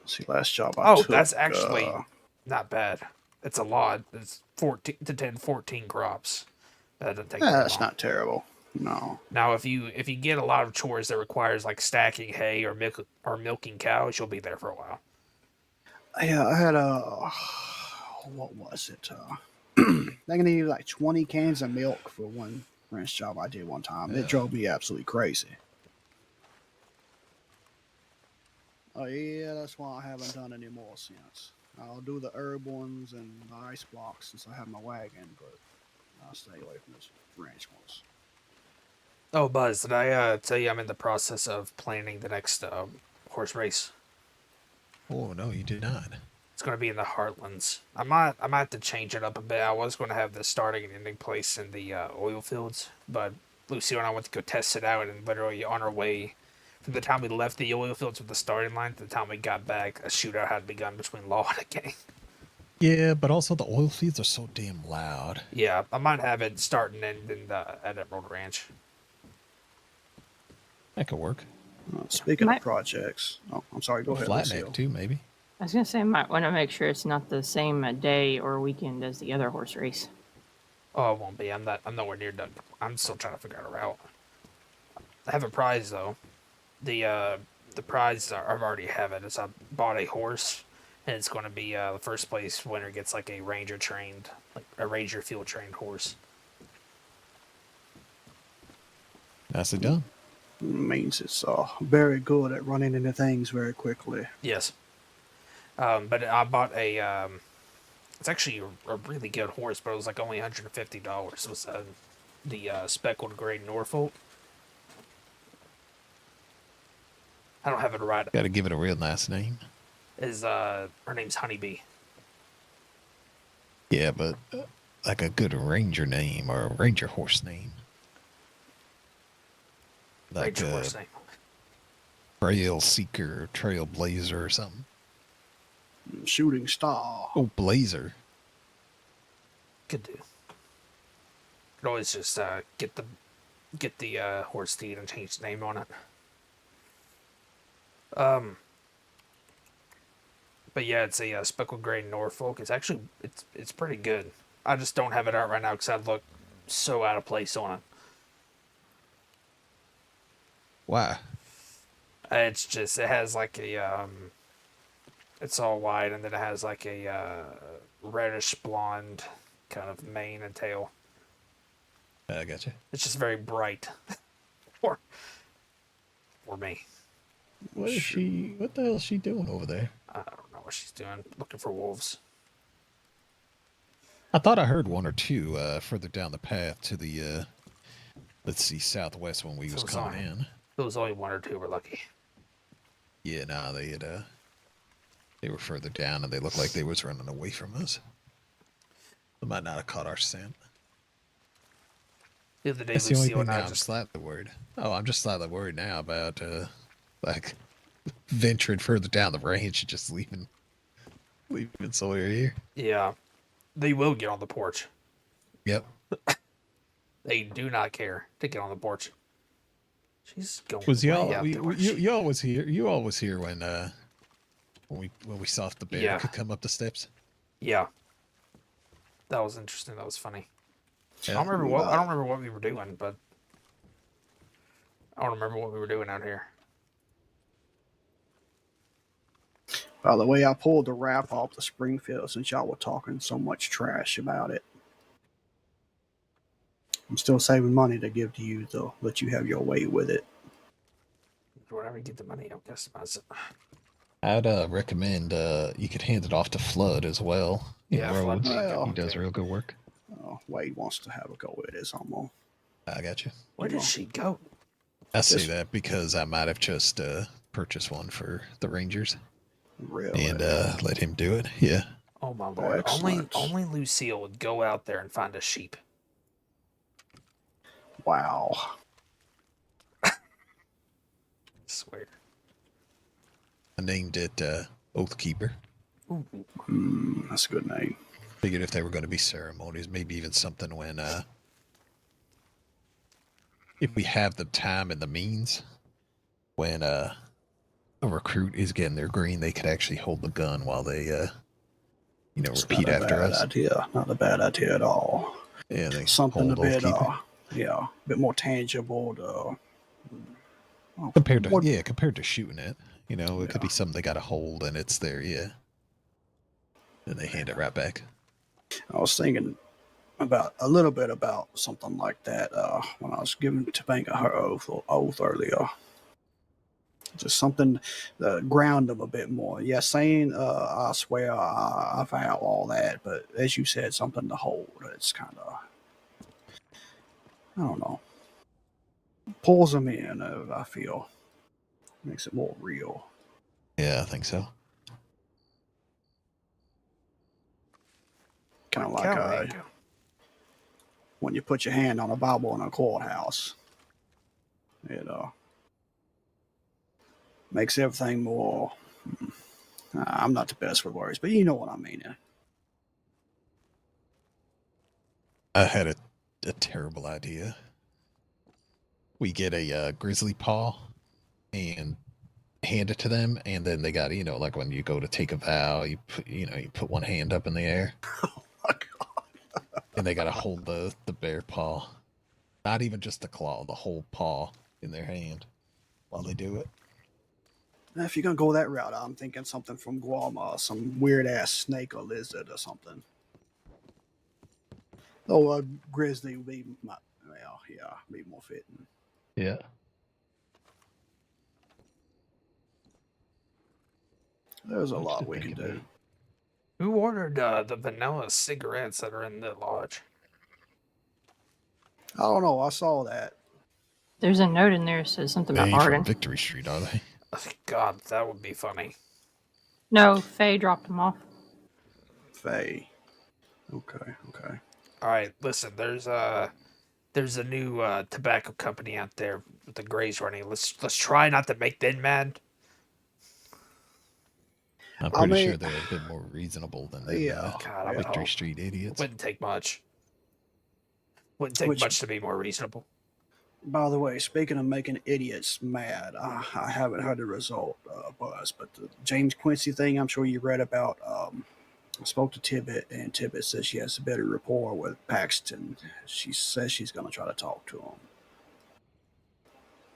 See, last job I took. Oh, that's actually not bad. It's a lot. It's 14 to 14 crops. That doesn't take. Yeah, that's not terrible. No. Now, if you get a lot of chores that requires like stacking hay or milking cows, you'll be there for a while. Yeah, I had what was it? I needed like 20 cans of milk for one ranch job I did one time. It drove me absolutely crazy. Oh yeah, that's why I haven't done any more since. I'll do the herb ones and the ice blocks since I have my wagon, but I'll stay away from those ranch ones. Oh, Buzz, did I tell you I'm in the process of planning the next horse race? Oh no, you did not. It's going to be in the Heartlands. I might have to change it up a bit. I was going to have the starting and ending place in the oil fields, but Lucio and I went to go test it out, and literally on our way, from the time we left the oil fields with the starting line to the time we got back, a shootout had begun between Law and a gang. Yeah, but also the oil fields are so damn loud. Yeah, I might have it start and end at Emerald Ranch. That could work. Speaking of projects, I'm sorry, go ahead. Flatneck too, maybe. I was gonna say, might want to make sure it's not the same day or weekend as the other horse race. Oh, it won't be. I'm nowhere near done. I'm still trying to figure out a route. I have a prize though. The prize I already have it. Is I bought a horse, and it's going to be the first place winner gets like a ranger field trained horse. Nicely done. Means it's very good at running into things very quickly. Yes. But I bought a. It's actually a really good horse, but it was like only $150. It was the speckled gray Norfolk. I don't have it right. Got to give it a real nice name. Her name's Honeybee. Yeah, but like a good ranger name or a ranger horse name. Like Ranger horse name. Trail Seeker, Trail Blazer or something. Shooting Star. Oh, Blazer. Could do. Could always just get the horse steed and change the name on it. But yeah, it's a speckled gray Norfolk. It's actually it's pretty good. I just don't have it out right now because I'd look so out of place on it. Why? It's just it has like a it's all white and then it has like a reddish blonde kind of mane and tail. I gotcha. It's just very bright for me. What the hell is she doing over there? I don't know what she's doing. Looking for wolves. I thought I heard one or two further down the path to the let's see, southwest when we was coming in. It was only one or two. We're lucky. Yeah, no, they were further down and they looked like they was running away from us. They might not have caught our scent. The other day, that's the only thing now I'm slightly worried. Oh, I'm just slightly worried now about like venturing further down the range and just leaving Sawyer here. Yeah, they will get on the porch. Yep. They do not care to get on the porch. She's going. Was y'all? You always here. You always here when we saw if the bear could come up the steps. Yeah. That was interesting. That was funny. Yeah. I don't remember what we were doing, but I don't remember what we were doing out here. By the way, I pulled the wrap off the Springfield since y'all were talking so much trash about it. I'm still saving money to give to you, to let you have your way with it. Whenever you get the money, I'll customize it. I'd recommend you could hand it off to Flood as well. In Yeah, Flood. Rhodes. Well, He does real good work. Wade wants to have a go at it, so I'm gonna. I got you. Where did she go? I say that because I might have just purchased one for the Rangers. Really? And let him do it. Yeah. Oh my lord! Only Lucille would go out there and find a sheep. Wow. I swear. I named it Oathkeeper. That's a good name. Figured if there were going to be ceremonies, maybe even something when, if we have the time and the means, when a recruit is getting their green, they could actually hold the gun while they, repeat after us. Not a bad idea at all. Yeah, they Something a hold bit, Oathkeeper. a bit more tangible. Compared to shooting it, it could be something they got to hold and it's there, yeah. Then they hand it right back. I was thinking about a little bit about something like that when I was giving Topanga her oath earlier. Just something to ground them a bit more. Yeah, saying I swear, I vow, all that, but as you said, something to hold. It's kind of, I don't know, pulls them in. I feel makes it more real. Yeah, I think so. Kind of like when you put your hand on a Bible in a courthouse. Makes everything more. I'm not the best with words, but you know what I mean. I had a terrible idea. We get a grizzly paw and hand it to them, and then they got, like when you go to take a vow, you put one hand up in the air. Oh my god. And they got to hold the bear paw. Not even just the claw, the whole paw in their hand while they do it. If you're gonna go that route, I'm thinking something from Guam, some weird ass snake or lizard or something. Though a grizzly would be be more fitting. Yeah. There's a lot we can do. Who ordered the vanilla cigarettes that are in the lodge? I don't know. I saw that. There's a note in there that says something about Arden. From Victory Street, are they? God, that would be funny. No, Faye dropped them off. Faye. Okay. All right, listen. There's a new tobacco company out there with the Grays running. Let's try not to make them mad. I'm pretty sure they're a bit more reasonable than the God, Victory Street idiots. Wouldn't take much. Wouldn't take much to be more reasonable. By the way, speaking of making idiots mad, I haven't heard the result, Buzz, but the James Quincy thing, I'm sure you read about. I spoke to Tibbet, and Tibbet says she has a better rapport with Paxton. She says she's going to try to talk to him.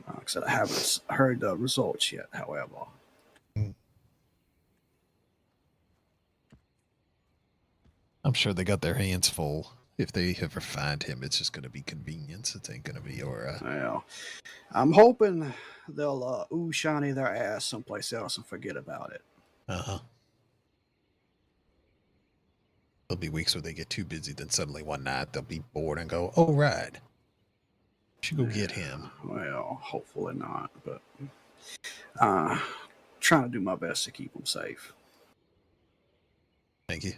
Like I said, I haven't heard the results yet, however. I'm sure they got their hands full. If they ever find him, it's just going to be convenience. It ain't going to be Well, I'm hoping they'll shiny their ass someplace else and forget about it. Uh-huh. There'll be weeks where they get too busy, then suddenly one night they'll be bored and go, oh, right. Should go get him. Well, hopefully not, but trying to do my best to keep them safe. Thank you.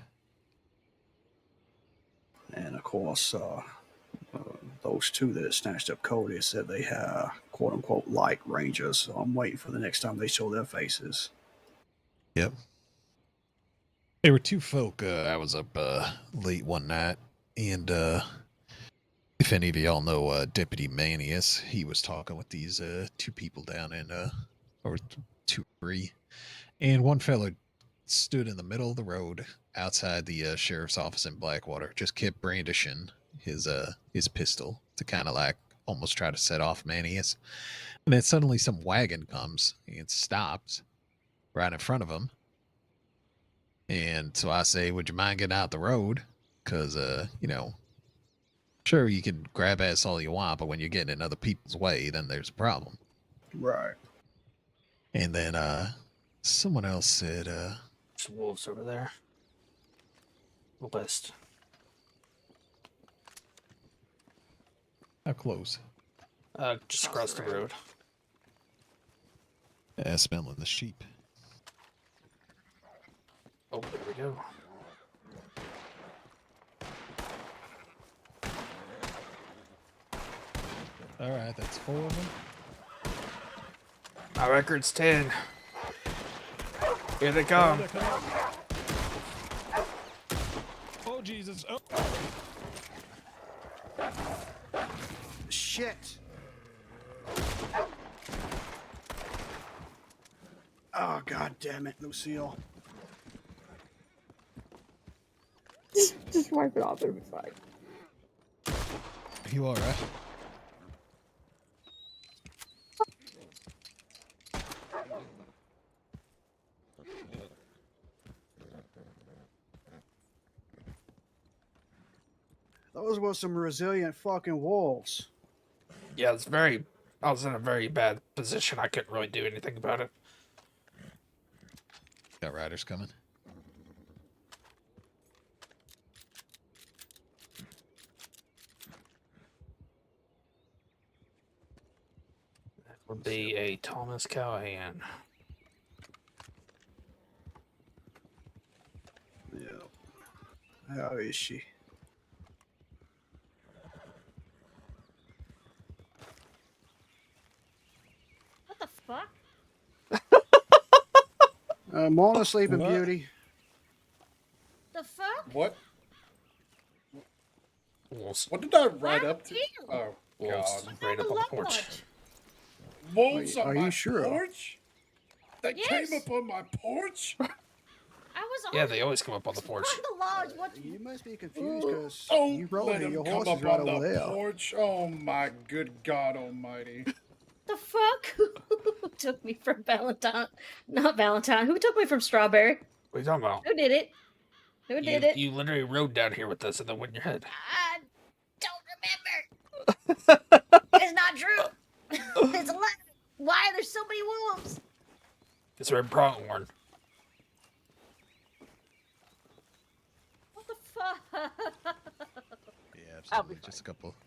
And of course, those two that snatched up Cody said they had quote unquote like Rangers. So I'm waiting for the next time they show their faces. Yep. There were two folk. I was up late one night, and if any of y'all know Deputy Manius, he was talking with these two people down in, or two, three, and one fellow stood in the middle of the road outside the sheriff's office in Blackwater, just kept brandishing his pistol to kind of like almost try to set off Manius. And then suddenly some wagon comes and stops right in front of him. And so I say, would you mind getting out the road? Because, sure, you can grab ass all you want, but when you're getting in other people's way, then there's a problem. Right. And then someone else said, There's wolves over there. West. how close? Just across the road. Smelling the sheep. Oh, there we go. All right, that's 4 of them. My record's 10. Here they come. Oh, Jesus. Oh. Shit. Oh, God damn it, Lucille. Just wipe it off. It'll be fine. You all right? Those were some resilient fucking wolves. Yeah, I was in a very bad position. I couldn't really do anything about it. Got riders coming. That would be a Thomas Callahan. Yeah. How is she? What the fuck? Morning, Sleeping What? Beauty. The fuck? What? Wolves. What did I ride Why up to? you? Oh, Wolves God. right up on the porch. Wolves Are on you my sure? porch? They Yes. came up on my porch? I was on Yeah, they always come up on the porch. the lodge. What? You must be confused because Don't you rode let it. him Your come horse is up right on over the there. porch. Oh, my good God almighty. The fuck? Who took me from Valentine? Not Valentine. Who took me from Strawberry? What are you talking about? Who did it? Who did it? You literally rode down here with us and then went in your head. I don't remember. It's not true. It's a lie. Why are there so many wolves? It's red pronghorn. What the fuck? Yeah, absolutely.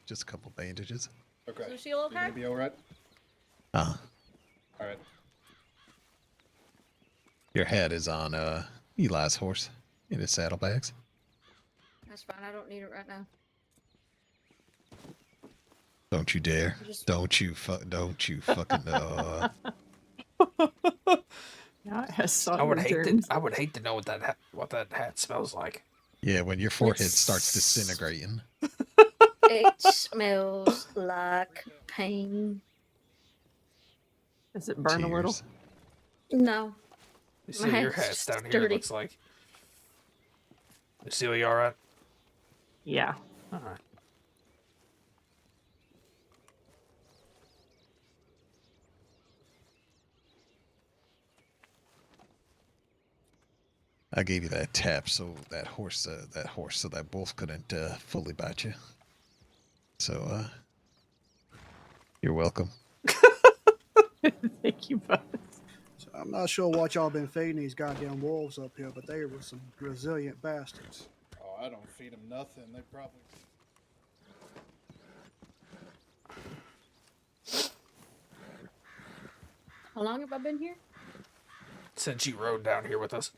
Just a couple bandages. Okay. So she okay? You gonna be alright? Alright. Your head is on Eli's horse in his saddlebags. That's fine. I don't need it right now. Don't you dare! Don't you fucking Yeah, it has I would hate turns. I would hate to know what that hat smells like. Yeah, when your forehead starts disintegrating. It smells like pain. Does it burn a little? Tears. No. You see My your hat's hat's down here. dirty. It looks like. You see, you all right? Yeah. All right. I gave you that tap so that wolf couldn't fully bite you. So, you're welcome. Thank you, bud. So I'm not sure what y'all been feeding these goddamn wolves up here, but they were some resilient bastards. Oh, I don't feed them nothing. They probably... How long have I been here? Since you rode down here with us.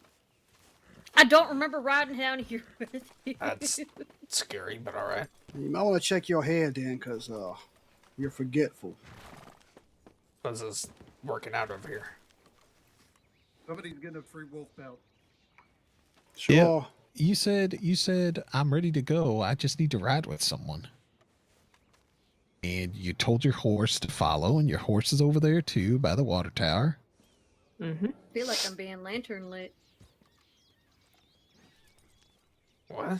I don't remember riding down here with you. That's scary, but all right. You might want to check your head then, because you're forgetful. This is working out over here. Somebody's getting a free wolf pelt. Sure. Yeah. You said I'm ready to go. I just need to ride with someone. And you told your horse to follow, and your horse is over there too by the water tower. Mm-hmm. I feel like I'm being lantern lit. What?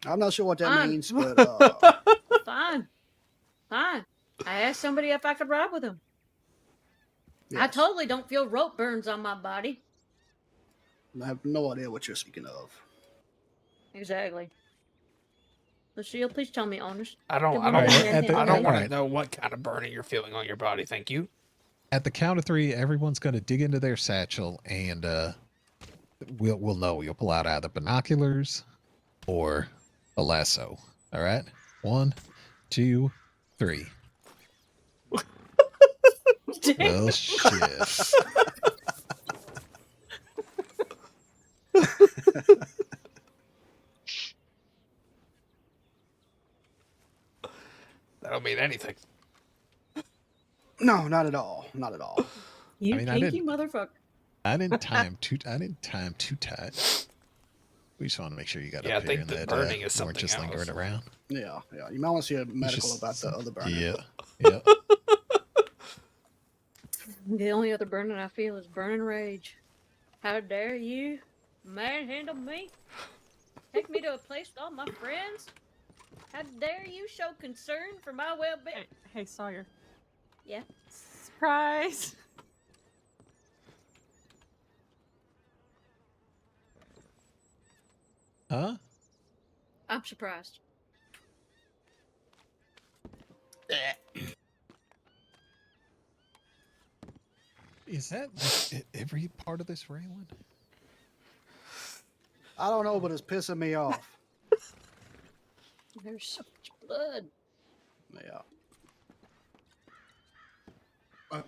I'm not sure what that Fine. means, but Fine. Fine. I asked somebody if I could ride with him. I Yes. totally don't feel rope burns on my body. I have no idea what you're speaking of. Exactly. Lucille, please tell me honest. I don't Alright, at the- want to alright. know what kind of burning you're feeling on your body. Thank you. At the count of 3, everyone's going to dig into their satchel, and we'll know. You'll pull out either binoculars or a lasso. All right? 1, 2, 3. Well, shit. That don't mean anything. No, not at all. Not at all. You I mean, I kinky didn't- motherfucker. I didn't time too tight. We just want to make sure you got Yeah, up I here think and the that burning is weren't something just lingering else. around. Yeah. You might want to see a medical just- about the other burning. Yeah. The only other burning I feel is burning rage. How dare you manhandle me? Take me to a place with all my friends? How dare you show concern for my well-being? Hey, Sawyer. Yeah. Surprise! Huh? I'm surprised. Is that like every part of this railing? I don't know, but it's pissing me off. There's so much blood. Yeah. My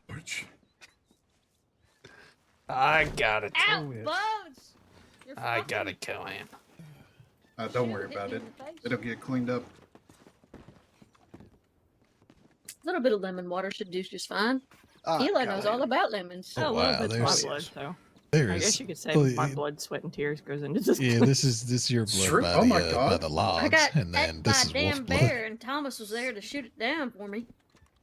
porch. I gotta Ow, do it. Bones! You're I fucking- gotta kill him. Don't worry about it. It'll get cleaned up. A little bit of lemon water should do just fine. Ah, Eli God. knows all about lemons. Oh, a little wow, bit's my there's- blood, though. There I is. guess you could say well, my blood, sweat, and tears goes into this. Yeah, this is your blood Shrimp? by Oh the my by God. the logs, I got and then attacked this by is a damn wolf blood. bear, and Thomas was there to shoot it down for me.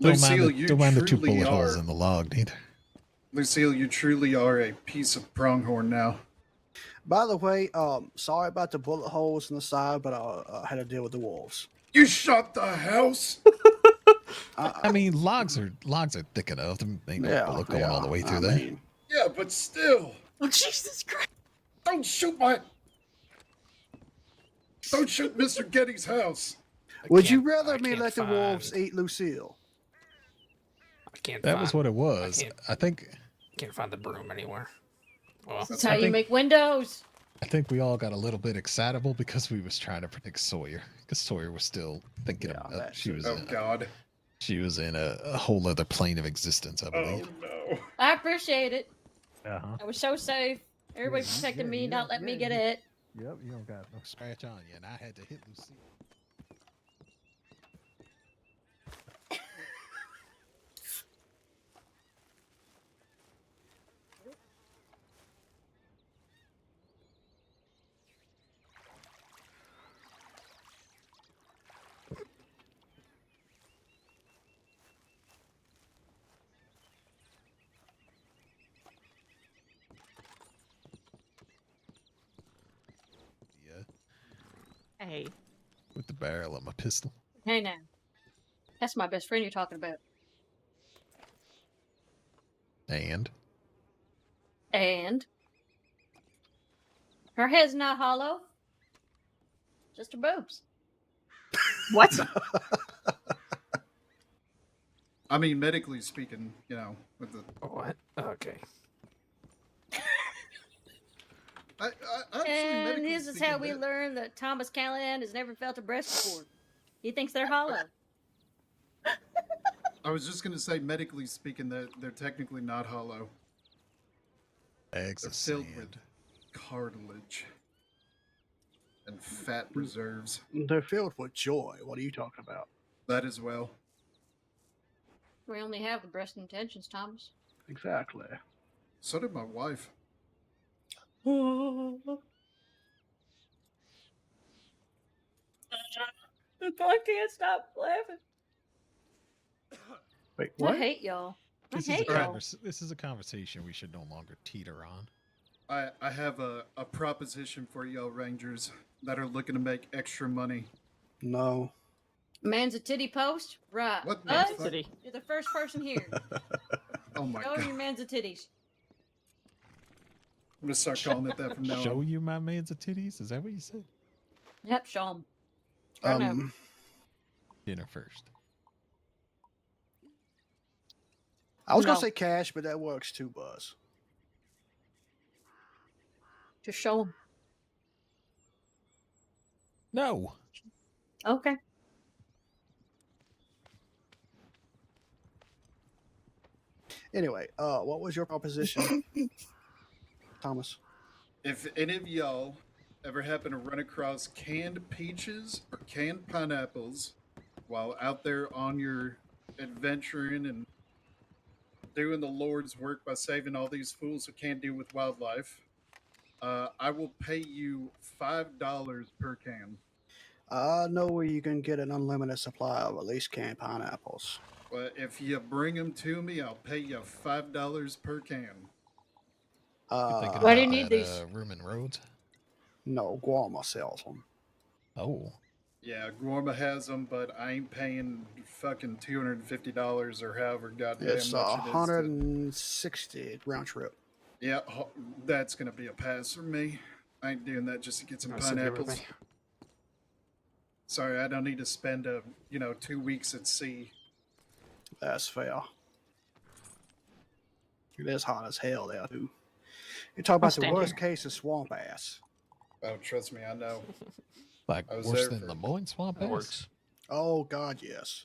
Don't mind Lucille, the, you don't mind the 2 truly bullet holes are. in the log, neither. Lucille, you truly are a piece of pronghorn now. By the way, sorry about the bullet holes in the side, but I had to deal with the wolves. You shot the house? I mean, logs are thick enough. There ain't no bullet going all the way through there. mean, Yeah, but still. Oh, Jesus Christ! Don't shoot Mr. Getty's house. would you can't- rather I me can't let the find- wolves eat Lucille? I can't. That find, was what it was. can't- I think Can't find the broom anywhere. Well, That's how I you think- make windows. I think we all got a little bit excitable because we was trying to predict Sawyer, because Sawyer was still thinking Yeah, about that's she it. was Oh, in God. she was in a whole other plane of existence, I Oh, believe. no. I appreciate it. Uh-huh. I was so safe. Everybody protected me, not let me get it. Yep, you don't got no scratch on you, and I had to hit Lucille. Yeah, Hey, with the barrel of my pistol. Hey now. That's my best friend you're talking about. And And her head's not hollow. Just her boobs. what? I mean, medically speaking, with the... what? Okay. Actually, And medically this is speaking, how we learn that Thomas Callahan has never felt a breast before. He thinks they're hollow. I was just going to say, medically speaking, that they're technically not hollow. eggs They're of filled with sand. cartilage and fat reserves. They're filled with joy. What are you talking about? That as well. We only have the best intentions, Thomas. Exactly. So did my wife. I can't stop laughing. Wait, I what? hate y'all. I This is, hate a y'all. this is a conversation we should no longer teeter on. I have a proposition for y'all Rangers that are looking to make extra money. No. Man's a titty post? Right. What the Buzz, fuck? City. you're the first person here. Oh my Show him god. your man's a titties. I'm gonna start calling it that from now Show on. you my man's titties? Is that what you said? Yep, show him. Right now. Dinner first. I was gonna No. say cash, but that works too, Buzz. Just show him. No. Okay. Anyway, what was your proposition, Thomas? If any of y'all ever happen to run across canned peaches or canned pineapples while out there on your adventuring and doing the Lord's work by saving all these fools who can't deal with wildlife, I will pay you $5 per can. I know where you can get an unlimited supply of at least canned pineapples. But if you bring them to me, I'll pay you $5 per can. Thinking Why do you about need that, these? Room Roads? No, Guarma sells them. Oh. Yeah, Gorma has them, but I ain't paying fucking $250 or however goddamn It's much it is. 160 round trip. Yeah, that's gonna be a pass for me. I ain't doing that just to get some pineapples. Sorry, I don't need to spend 2 weeks at sea. That's fair. It is hot as hell there, too. You talk about the stand worst here. case of swamp ass. Oh, trust me, I know. Like I was worse there than for- Lemoyne Swamp That Ass? works. Oh, God, yes.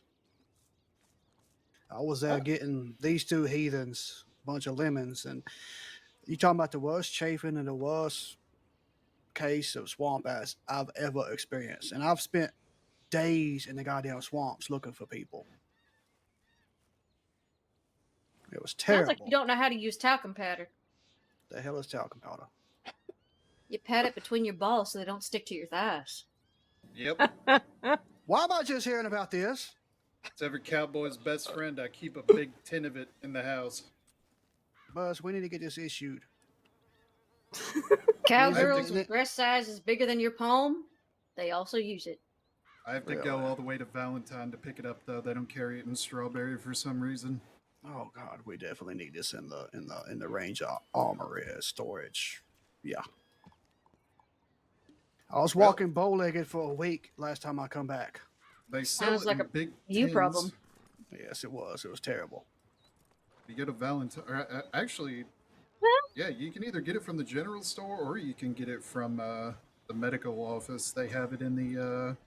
I was there getting these two heathens a bunch of lemons, and you talking about the worst chafing and the worst case of swamp ass I've ever experienced. And I've spent days in the goddamn swamps looking for people. It was Sounds terrible. like you don't know how to use talcum powder. The hell is talcum powder? You pat it between your balls so they don't stick to your thighs. Yep. Why am I just hearing about this? It's every cowboy's best friend. I keep a big tin of it in the house. Buzz, we need to get this issued. Cowgirls Isn't with it- breast sizes bigger than your palm, they also use it. I have to go Really? all the way to Valentine to pick it up, though. They don't carry it in Strawberry for some reason. Oh God, we definitely need this in the range of armory storage. Yeah. I was walking bow-legged for a week last time I come back. They sell Sounds it like in a big you tins. problem. Yes, it was. It was terrible. You go to Valentine. Actually, yeah, you can either get it from the general store or you can get it from the medical office. They have it in the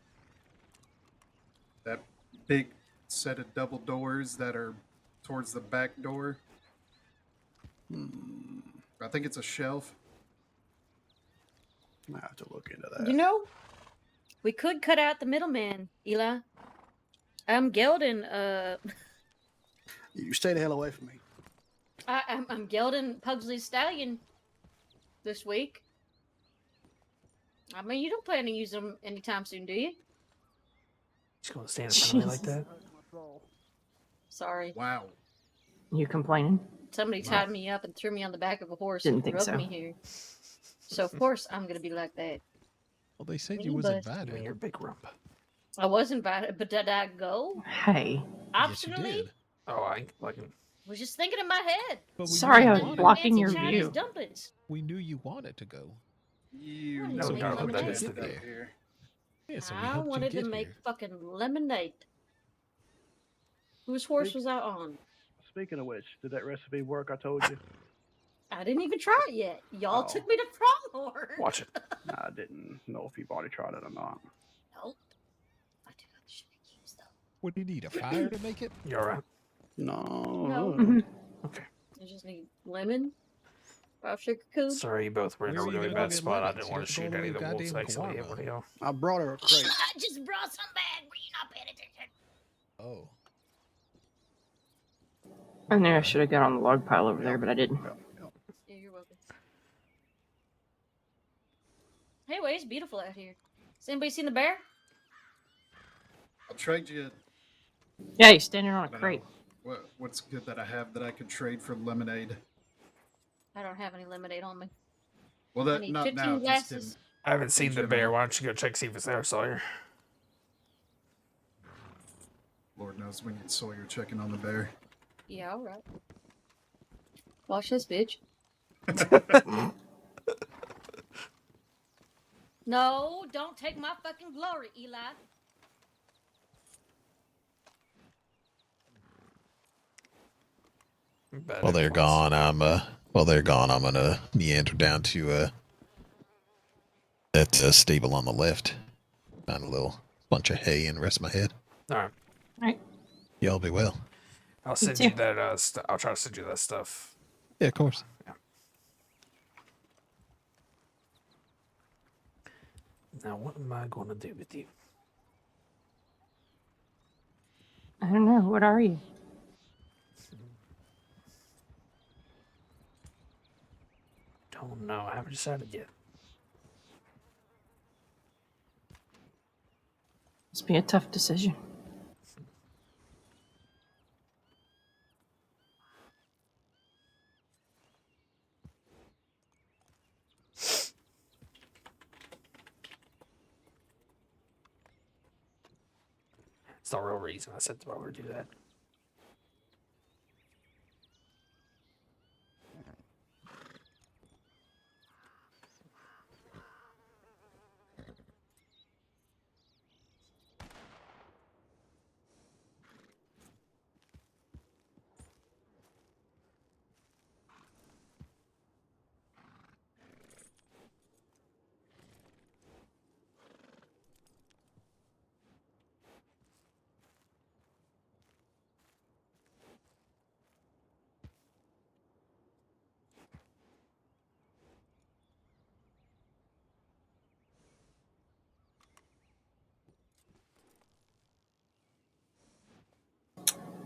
that big set of double doors that are towards the back door. I think it's a shelf. I have to look into that. You know, we could cut out the middleman, Eli. I'm gelding, You stay the hell away from me. I'm gelding Pugsley's stallion this week. I mean, you don't plan to use them anytime soon, do you? Just gonna stand in front of me like that. Sorry. Wow. You complaining? Somebody tied me up and threw me on the back of a horse Didn't and think rubbed so. me here. So, of course, I'm going to be like that. Well, they said Me, you was Buzz. You and invited. your big rump. I was invited, but did I go? Hey. Yes, you Optionally? did. Oh, I ain't fucking. Was just thinking in my head. But we Sorry, knew I you was wanted- blocking Fancy your Chinese view. dumplings. We knew you wanted to go. You What is know it, you no, put that that is the up day. here. Yeah, so we I helped wanted you to get make here. fucking lemonade. Whose horse was I on? Speaking of which, did that recipe work? I told you. I didn't even try it yet. Y'all Oh. took me to Pronghorn. Watch it. I didn't know if you've already tried it or not. Nope. I do have the sugar cubes, though. What do you need? A fire to make it? You alright? No. No. Mhm. Okay. I just need lemon, 5 sugar cubes. Sorry, you both were in a Where are you really gonna go bad get spot. I lemons? didn't You want to have to go shoot to any of the the wolves goddamn accidentally hit Guarma. one of y'all. I brought her a crate. I just brought some back. Were you not paying attention? Oh. I knew I should have got on the log pile over there, but I didn't. Yeah, you're welcome. Anyway, it's beautiful out here. Has anybody seen the bear? I'll trade you. Yeah, he's standing on I a don't crate. know, what's good that I have that I could trade for lemonade? I don't have any lemonade on me. Well, I that need not 15 now. Just glasses. in, I haven't seen the general. bear. Why don't you go check see if it's there, Sawyer? was when you saw your checking on the bear. Yeah, all right. Watch this, bitch. No, don't take my fucking glory, Eli. While they're gone, I'm gonna meander down to that stable on the left. Find a little bunch of hay and rest my head. All right. All right. Y'all be well. I'll send you that. I'll try to send you that stuff. Yeah, of course. Yeah. Now, what am I going to do with you? I don't know. What are you? Don't know. I haven't decided yet. Must be a tough decision. It's the real reason I said why we do that.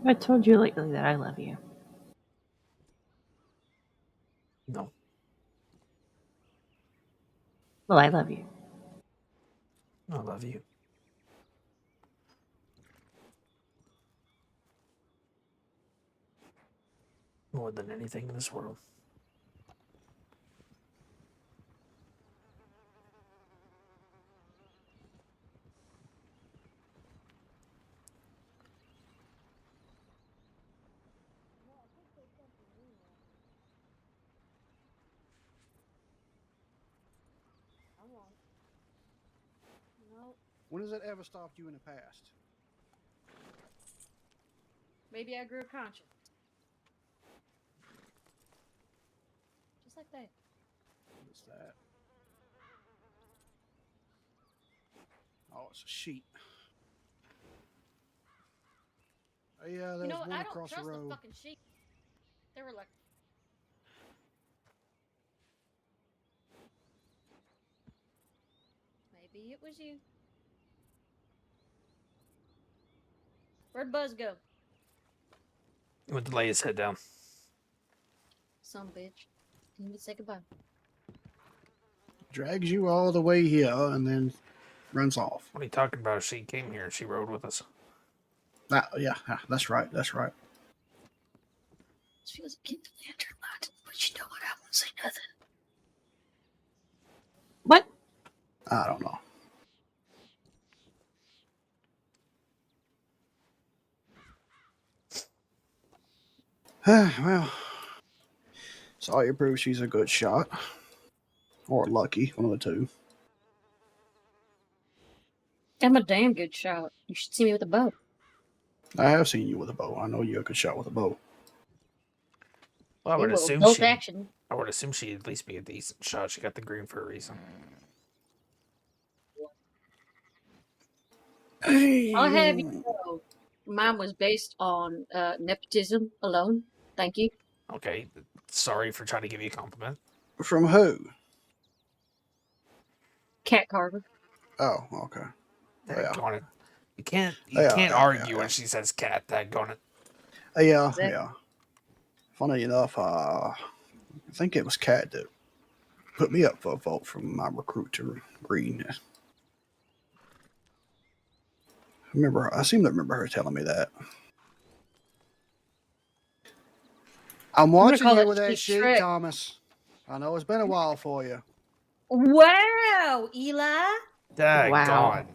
I told you lately that I love you. No. Well, I love you. I love you. More than anything in this world. No. When has it ever stopped you in the past? Maybe I grew a conscience. Just like that. What's that? Oh, it's a sheep. Oh, yeah, there's You know, one I don't across trust the the road. fucking sheep. They were like. Maybe it was you. Where'd Buzz go? He went to lay his head down. Some bitch. Didn't even say goodbye. Drags you all the way here and then runs off. What are you talking about? She came here and she rode with us. Yeah, that's right. That's right. This feels against the lantern light, but you know what? I won't say nothing. What? I don't know. Well, Sawyer proves she's a good shot. Or lucky, one of the two. I'm a damn good shot. You should see me with a bow. I have seen you with a bow. I know you're a good shot with a bow. Well, I would assume both she. action. I would assume she'd at least be a decent shot. She got the green for a reason. I'll have you know, mine was based on nepotism alone. Thank you. Okay, sorry for trying to give you a compliment. From who? Cat Carver. Oh, okay. Yeah. It. You can't argue when she says cat. Daggone it. Yeah. Funny enough, I think it was Cat that put me up for a vote from my recruiter, Green. I seem to remember her telling me that. I'm watching you with that sheep, Thomas. I know it's been a while for you. Wow, Eli. Daggone.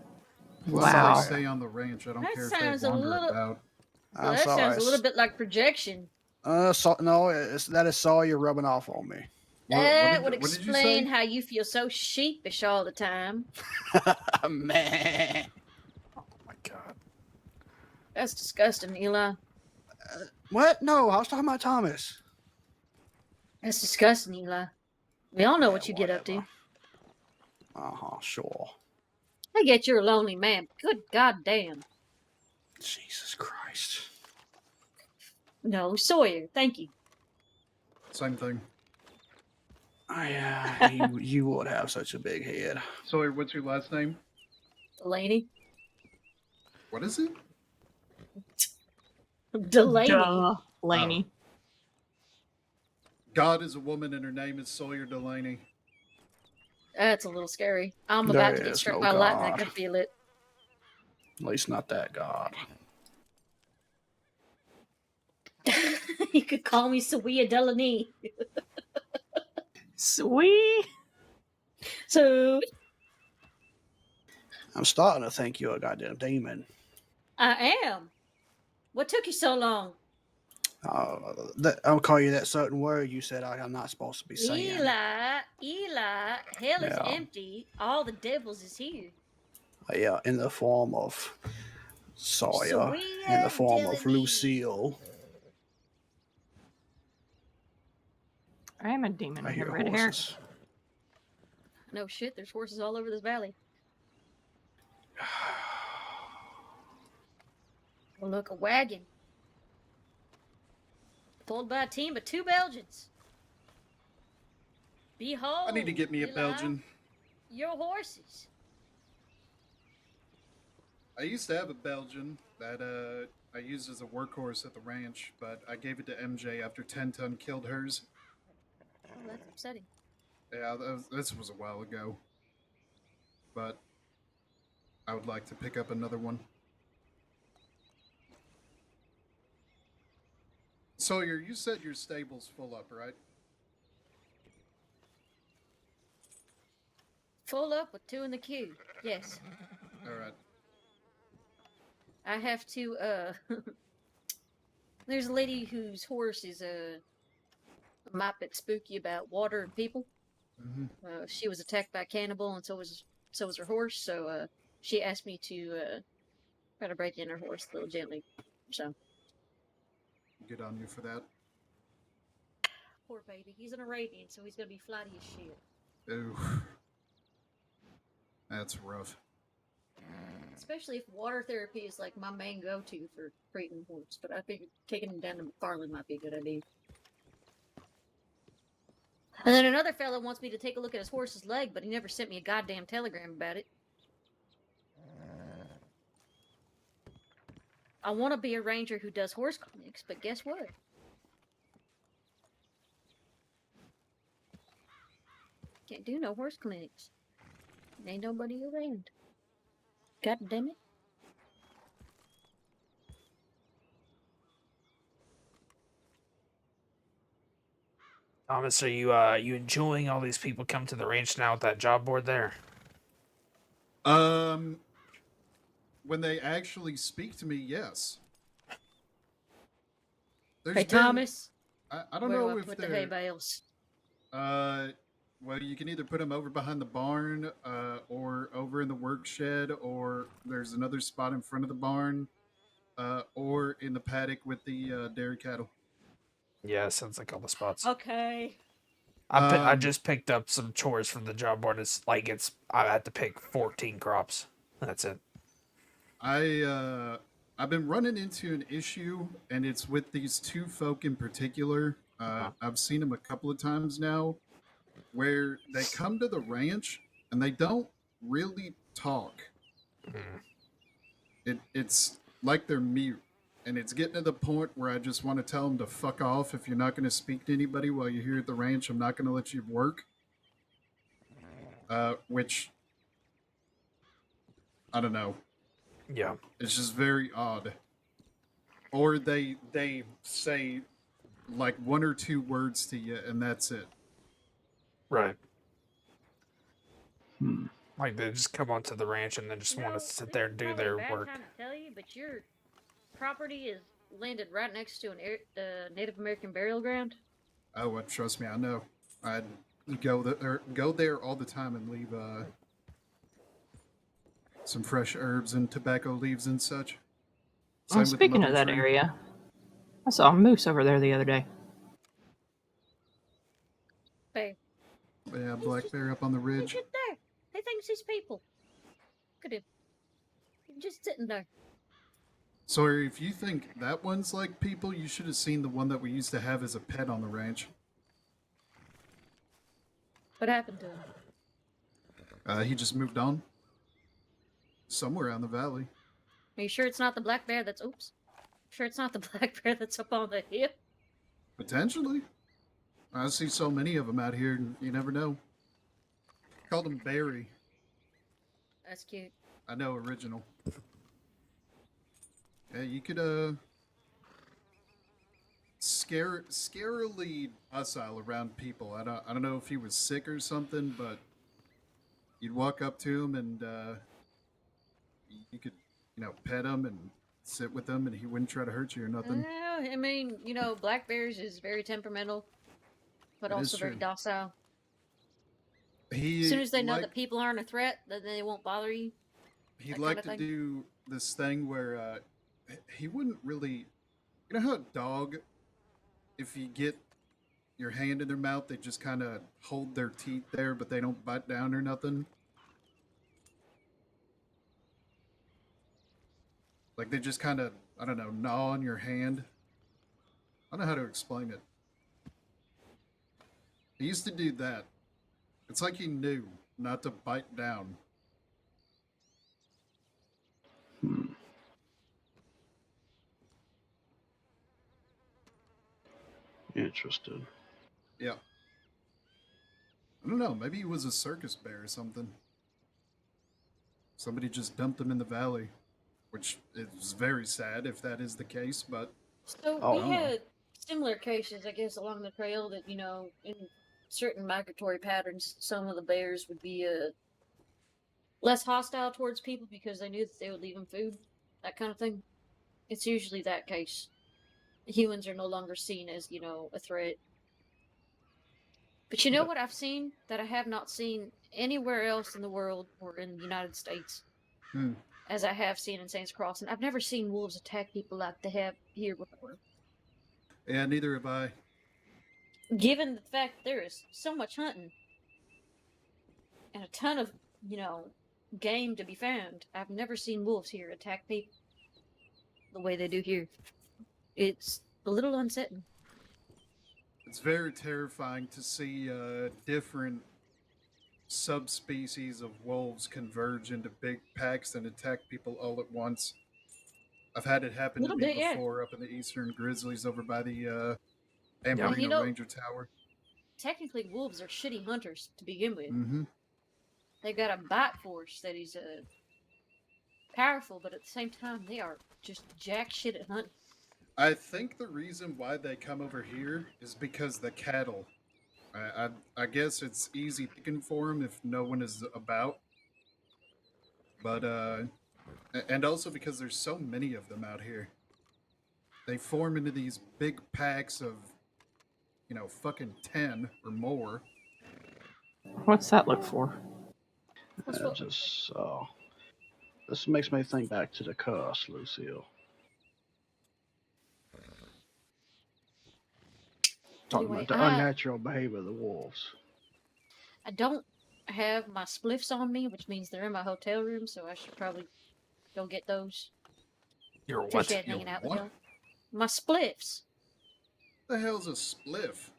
Well, as they say on the ranch, I don't care if they wander about. Well, I'm that sorry. sounds a little bit like projection. No, that is Sawyer rubbing off on me. That would what did you explain say? how you feel so sheepish all the time. Man. Oh my god. That's disgusting, Eli. What? No, I was talking about Thomas. That's disgusting, Eli. We all know what you get up Whatever. to. Sure. I get you're a lonely man. Good goddamn. Jesus Christ. No, Sawyer. Thank you. Same thing. You would have such a big head. Sawyer, what's your last name? Delaney. What is it? Delaney. Duh, Laney. God is a woman and her name is Sawyer Delaney. That's a little scary. I'm There about to get is struck no by lightning. I God. can feel it. At least not that God. You could call me Sawyer Delaney. Sweet. So I'm starting to think you're a goddamn demon. I am. What took you so long? I'll call you that certain word you said I'm not supposed to be saying. Eli, hell is Yeah. empty. All the devils is here. Yeah, in the form of Sawyer, in the form of Lucille. I am a demon. I I hear have red hair. horses. No shit, there's horses all over this valley. Oh, look, a wagon. Pulled by a team of 2 Belgians. Behold, I need to get me a Eli, Belgian. your horses. I used to have a Belgian that I used as a workhorse at the ranch, but I gave it to MJ after 10 Ton killed hers. Oh, that's upsetting. Yeah, this was a while ago. But I would like to pick up another one. Sawyer, you said your stable's full up, right? Full up with 2 in the queue. Yes. Alright. I have to, there's a lady whose horse is, might bit spooky about water and people. Mm-hmm. She was attacked by a cannibal, and so was her horse. So she asked me to try to break in her horse a little gently. So Good on you for that. poor baby, he's an Arabian, so he's gonna be flighty as shit. Ooh. That's rough. Especially if water therapy is like my main go-to for treating horse. But I figured taking him down to McFarland might be a good idea. And then another fella wants me to take a look at his horse's leg, but he never sent me a goddamn telegram about it. I want to be a ranger who does horse clinics, but guess what? Can't do no horse clinics. Ain't nobody around. God damn it. Thomas, are you enjoying all these people come to the ranch now with that job board there? When they actually speak to me, yes. There's Hey, been- Thomas. I don't where know do I if put they're... the hay bales? Well, you can either put them over behind the barn, or over in the work shed, or there's another spot in front of the barn, or in the paddock with the dairy cattle. Yeah, sounds like all the spots. Okay. I just picked up some chores from the job board. I had to pick 14 crops. That's it. I've been running into an issue, and it's with these 2 folk in particular. I've seen them a couple of times now, where they come to the ranch and they don't really talk. It's like they're mute, and it's getting to the point where I just want to tell them to fuck off. If you're not going to speak to anybody while you're here at the ranch, I'm not going to let you work. Which, I don't know. Yeah. It's just very odd. Or they say like 1 or 2 words to you, and that's it. Right. Like they just come onto the ranch and then just want to sit there and do their Bad work. time to tell you, but your property is landed right next to an Native American burial ground? Oh, trust me, I know. I'd go there all the time and leave some fresh herbs and tobacco leaves and such. Well, Same with the speaking mother of that tree. area, I saw a moose over there the other day. Bear. Yeah, black bear up on the He's ridge. just there. He thinks he's people. Look at him. Just sitting there. So if you think that one's like people, you should have seen the one that we used to have as a pet on the ranch. What happened to him? He just moved on. Somewhere out in the valley. Are you sure it's not the black bear that's... Oops. Sure it's not the black bear that's up on the hill? Potentially. I see so many of them out here, you never know. Called him Barry. That's cute. I know, original. Yeah, you could, scarily docile around people. I don't know if he was sick or something, but you'd walk up to him and, you could, pet him and sit with him and he wouldn't try to hurt you or nothing. I mean, black bears is very temperamental, but That is also very true. docile. As He soon as they know that people aren't a threat, then they won't bother you. He'd that like kinda to thing. do this thing where he wouldn't really. You know how a dog, if you get your hand in their mouth, they just kind of hold their teeth there, but they don't bite down or nothing? Like they just kind of, I don't know, gnaw on your hand. I don't know how to explain it. He used to do that. It's like he knew not to bite down. Interesting. Yeah. I don't know. Maybe he was a circus bear or something. Somebody just dumped him in the valley, which is very sad if that is the case, but So Oh, we no. had similar cases, I guess, along the trail that, in certain migratory patterns, some of the bears would be less hostile towards people because they knew that they would leave them food, that kind of thing. It's usually that case. Humans are no longer seen as, a threat. But you know what I've seen that I have not seen anywhere else in the world or in the United States, as I have seen in Saints Crossing? I've never seen wolves attack people like they have here before. yeah, neither have I. Given the fact that there is so much hunting and a ton of, game to be found, I've never seen wolves here attack people the way they do here. It's a little unsettling. It's very terrifying to see different subspecies of wolves converge into big packs and attack people all at once. I've had it happen to Little me bit, yeah. before up in the Eastern Grizzlies over by the Well, Amberino Ranger Tower. Technically, wolves are shitty hunters to begin with. Mm-hmm. They got a bite force that is powerful, but at the same time, they are just jack shit at hunting. I think the reason why they come over here is because the cattle. I guess it's easy picking for them if no one is about. But, and also because there's so many of them out here. They form into these big packs of, fucking 10 or more. What's that look for? This makes me think back to the curse, Lucille. Talking Anyway, about the unnatural behavior of the wolves. I don't have my spliffs on me, which means they're in my hotel room, so I should probably go get those. Your Too what? sad hanging out with y'all. My spliffs. The hell's a spliff?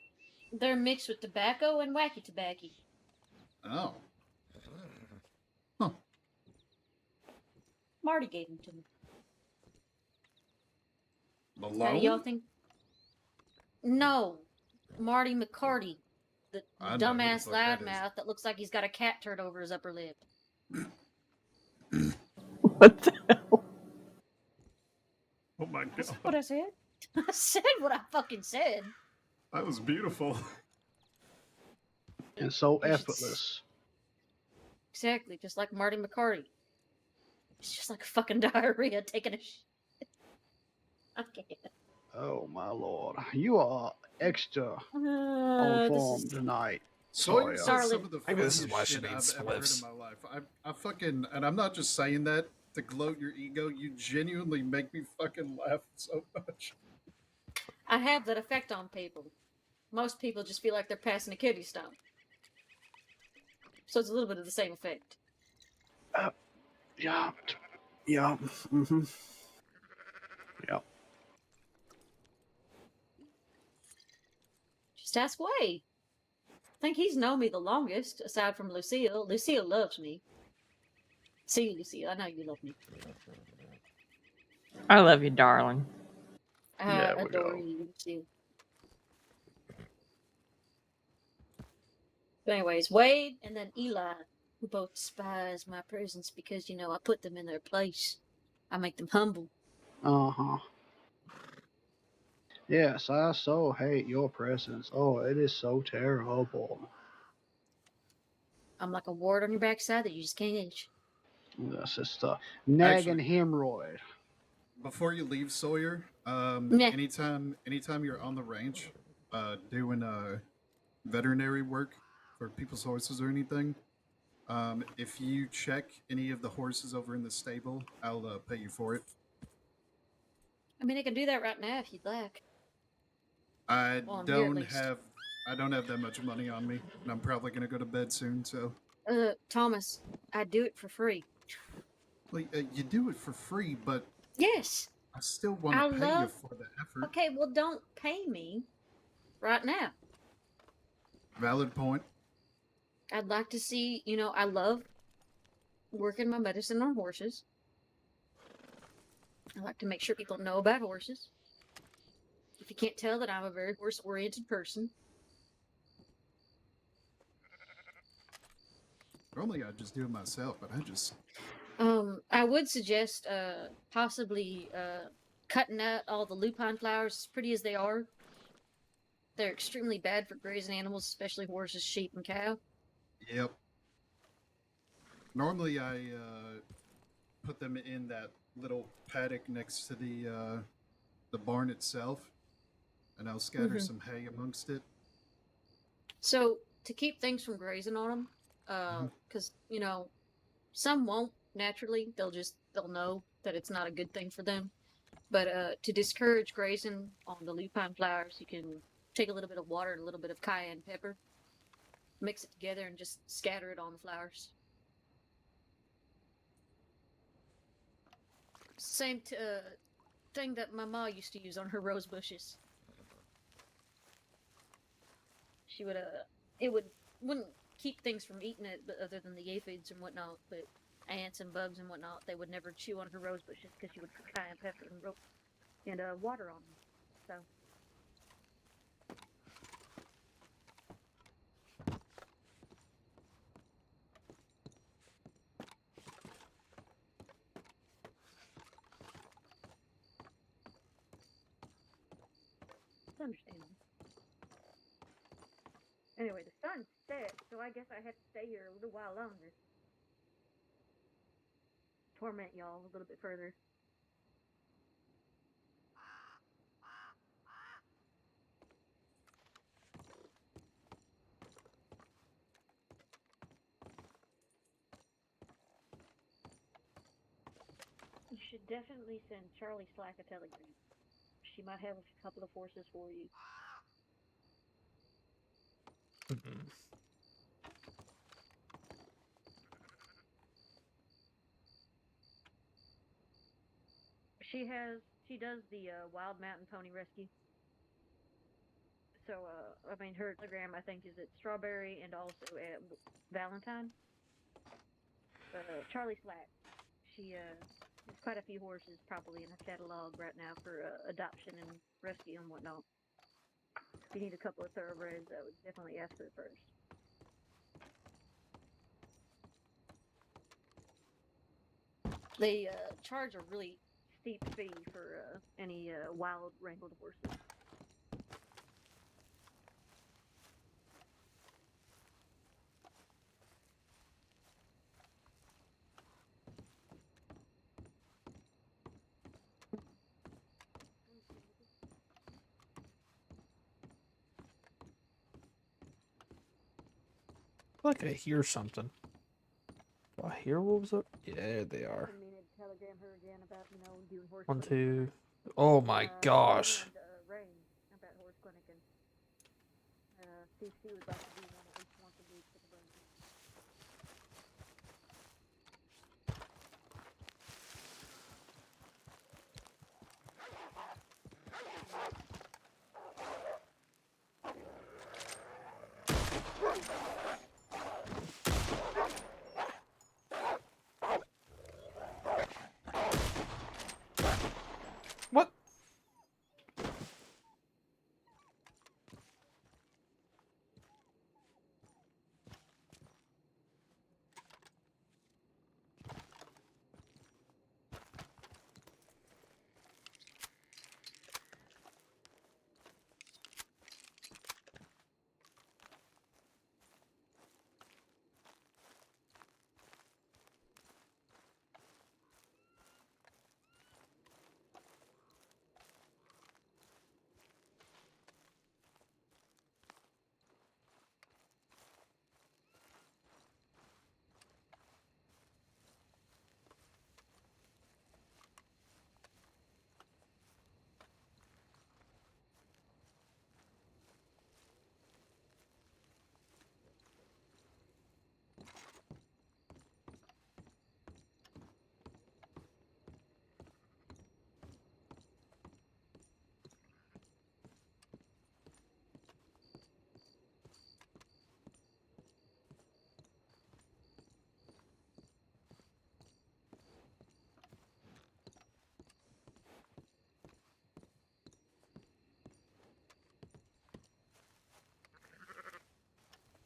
They're mixed with tobacco and wacky tobacco. Oh. Marty gave them to me. How do Malone? y'all think? No, Marty McCarty, the I know who the dumbass fuck that is. loudmouth that looks like he's got a cat turd over his upper lip. What the hell? Oh my god. That's what I said. I said what I fucking said. That was beautiful. And so effortless. Exactly, just like Marty McCarty. It's just like fucking diarrhea taking a shit. Okay. Oh my lord, you are extra on This form is tonight, Sawyer Sawyer. says Darling. some of the Maybe this funniest is why she shit needs I've ever heard in spliffs. my life. I fucking, and I'm not just saying that to gloat your ego. You genuinely make me fucking laugh so much. I have that effect on people. Most people just feel like they're passing a kidney stone. So it's a little bit of the same effect. Yeah, yeah, mm-hmm. Yeah. Just ask Wade. I think he's known me the longest, aside from Lucille. Lucille loves me. See, Lucille, I know you love me. I love you, darling. I There we adore go. you, Lucille. But anyways, Wade and then Eli, who both despise my presence because, you know, I put them in their place. I make them humble. Uh-huh. Yes, I so hate your presence. Oh, it is so terrible. I'm like a wart on your backside that you just can't itch. That's just a nagging Actually, hemorrhoid. before you leave Sawyer, Meh. anytime you're on the ranch, doing veterinary work for people's horses or anything, if you check any of the horses over in the stable, I'll pay you for it. I mean, I can do that right now if you'd like. I Well, I'm here at don't least. have I don't have that much money on me, and I'm probably gonna go to bed soon. So, Thomas, I do it for free. like, you do it for free, but Yes. I still want I to pay you love. for the effort. Okay, well, don't pay me right now. Valid point. I'd like to see, you know, I love working my medicine on horses. I like to make sure people know about horses. If you can't tell that I'm a very horse-oriented person. Normally, I just do it myself, but I would suggest possibly cutting out all the lupine flowers, as pretty as they are. They're extremely bad for grazing animals, especially horses, sheep, and cow. Yep. Normally, I put them in that little paddock next to the barn itself, and I'll scatter some hay amongst it. So to keep things from grazing on them, because you know, some won't naturally. They'll know that it's not a good thing for them. But to discourage grazing on the lupine flowers, you can take a little bit of water and a little bit of cayenne pepper, mix it together, and just scatter it on the flowers. Same thing that my ma used to use on her rose bushes. She would it wouldn't keep things from eating it, but other than the aphids and whatnot, but ants and bugs and whatnot, they would never chew on her rose bushes because she would put cayenne pepper and water on them. So. It's understandable. Anyway, the sun's set, so I guess I have to stay here a little while longer. Torment y'all a little bit further. You should definitely send Charlie Slack a telegram. She might have a couple of horses for you. She does the Wild Mountain Pony Rescue. So, I mean, her telegram, I think, is at Strawberry and also at Valentine. But Charlie Slack, she has quite a few horses probably in her catalog right now for adoption and rescue and whatnot. If you need a couple of thoroughbreds, I would definitely ask her first. They charge a really steep fee for any wild wrangled horses. feel like I hear something. Do I hear wolves up? Yeah, there they are. Telegram her again about, doing horse 1, clinic 2. Oh my gosh. and Rain about horse clinic and see if she would like to do one at least once a week for the burn. What?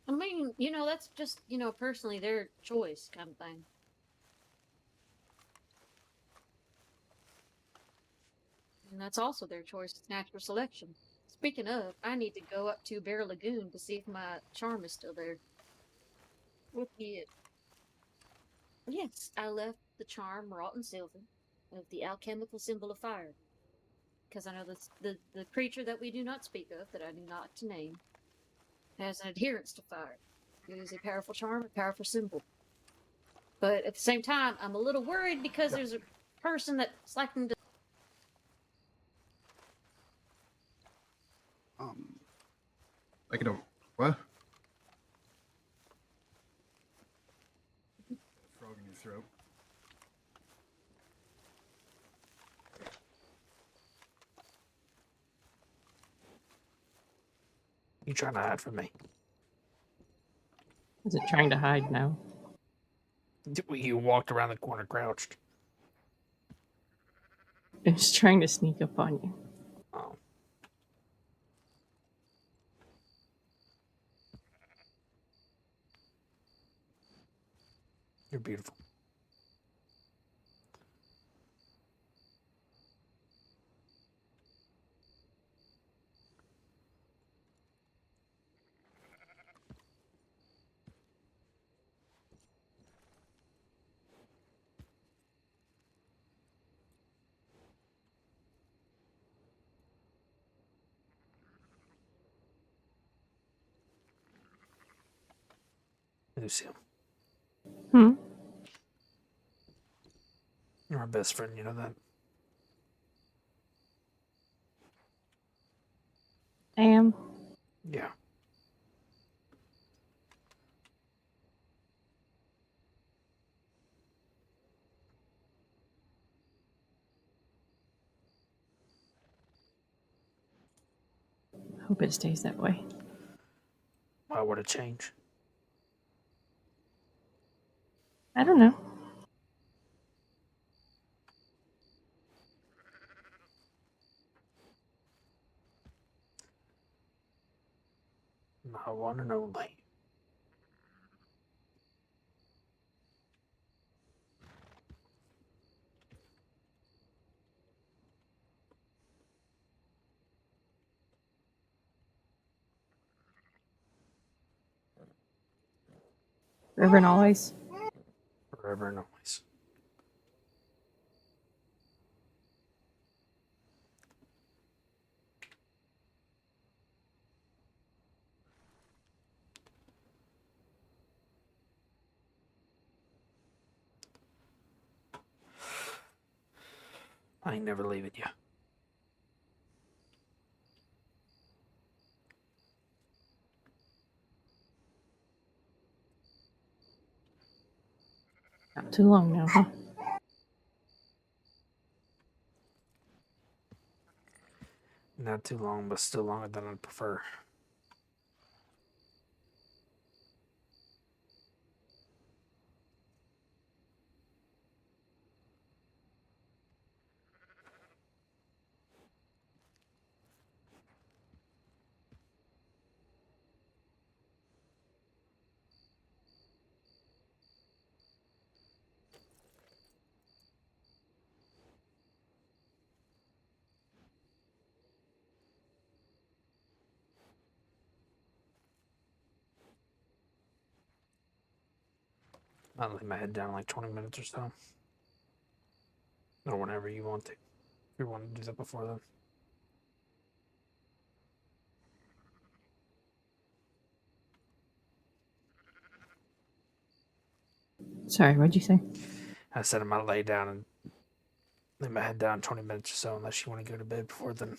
I mean, that's just, personally their choice kind of thing. And that's also their choice. It's natural selection. Speaking of, I need to go up to Bear Lagoon to see if my charm is still there. With the Yes, I left the charm wrought in silver of the alchemical symbol of fire. Because I know the creature that we do not speak of, that I do not to name, has an adherence to fire. It is a powerful charm, a powerful symbol. But at the same time, I'm a little worried because there's a person that's liking to. Like a what? Frog in your throat. You trying to hide from me? Is it trying to hide now? You walked around the corner crouched. It's trying to sneak up on you. Oh. You're beautiful. Lucille. Hmm? You're my best friend, you know that? I am. Yeah. Hope it stays that way. Why would it change? I don't know. My one and only. Forever and always. Forever and always. I ain't never leaving you. Not too long now, huh? Not too long, but still longer than I'd prefer. I'll lay my head down in like 20 minutes or so. Or whenever you want to. If you want to do that before then. Sorry, what'd you say? I said I might lay down and lay my head down in 20 minutes or so unless you want to go to bed before then.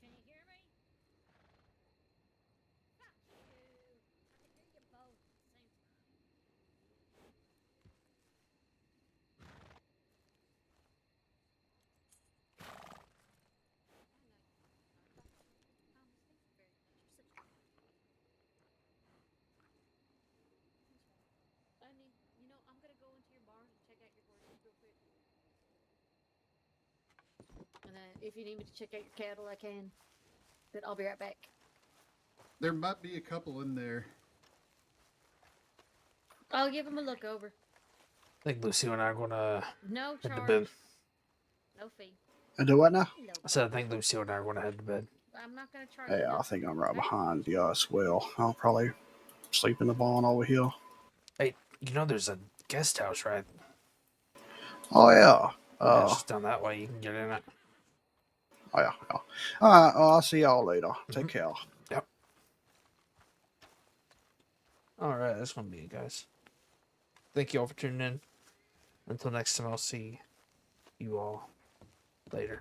Can you hear me? Fuck you. I can hear you both at the same time. I need, I'm gonna go into your barn and check out your horses real quick. And then if you need me to check out your cattle, I can. But I'll be right back. There might be a couple in there. I'll give him a look over. I think Lucy and I are gonna No head to bed. charge. No fee. And do what now? No I said I think Lucy and I are gonna head to bed. I'm not gonna charge Yeah, I nothing, think I'm right okay? behind you as well. I'll probably sleep in the barn over here. Hey, there's a guest house, right? Oh yeah. Yeah, it's just down that way. You can get in it. Oh yeah. Yeah. All right. Well, I'll see y'all later. Take care. Yep. All right, that's gonna be it, guys. Thank you all for tuning in. Until next time, I'll see you all later.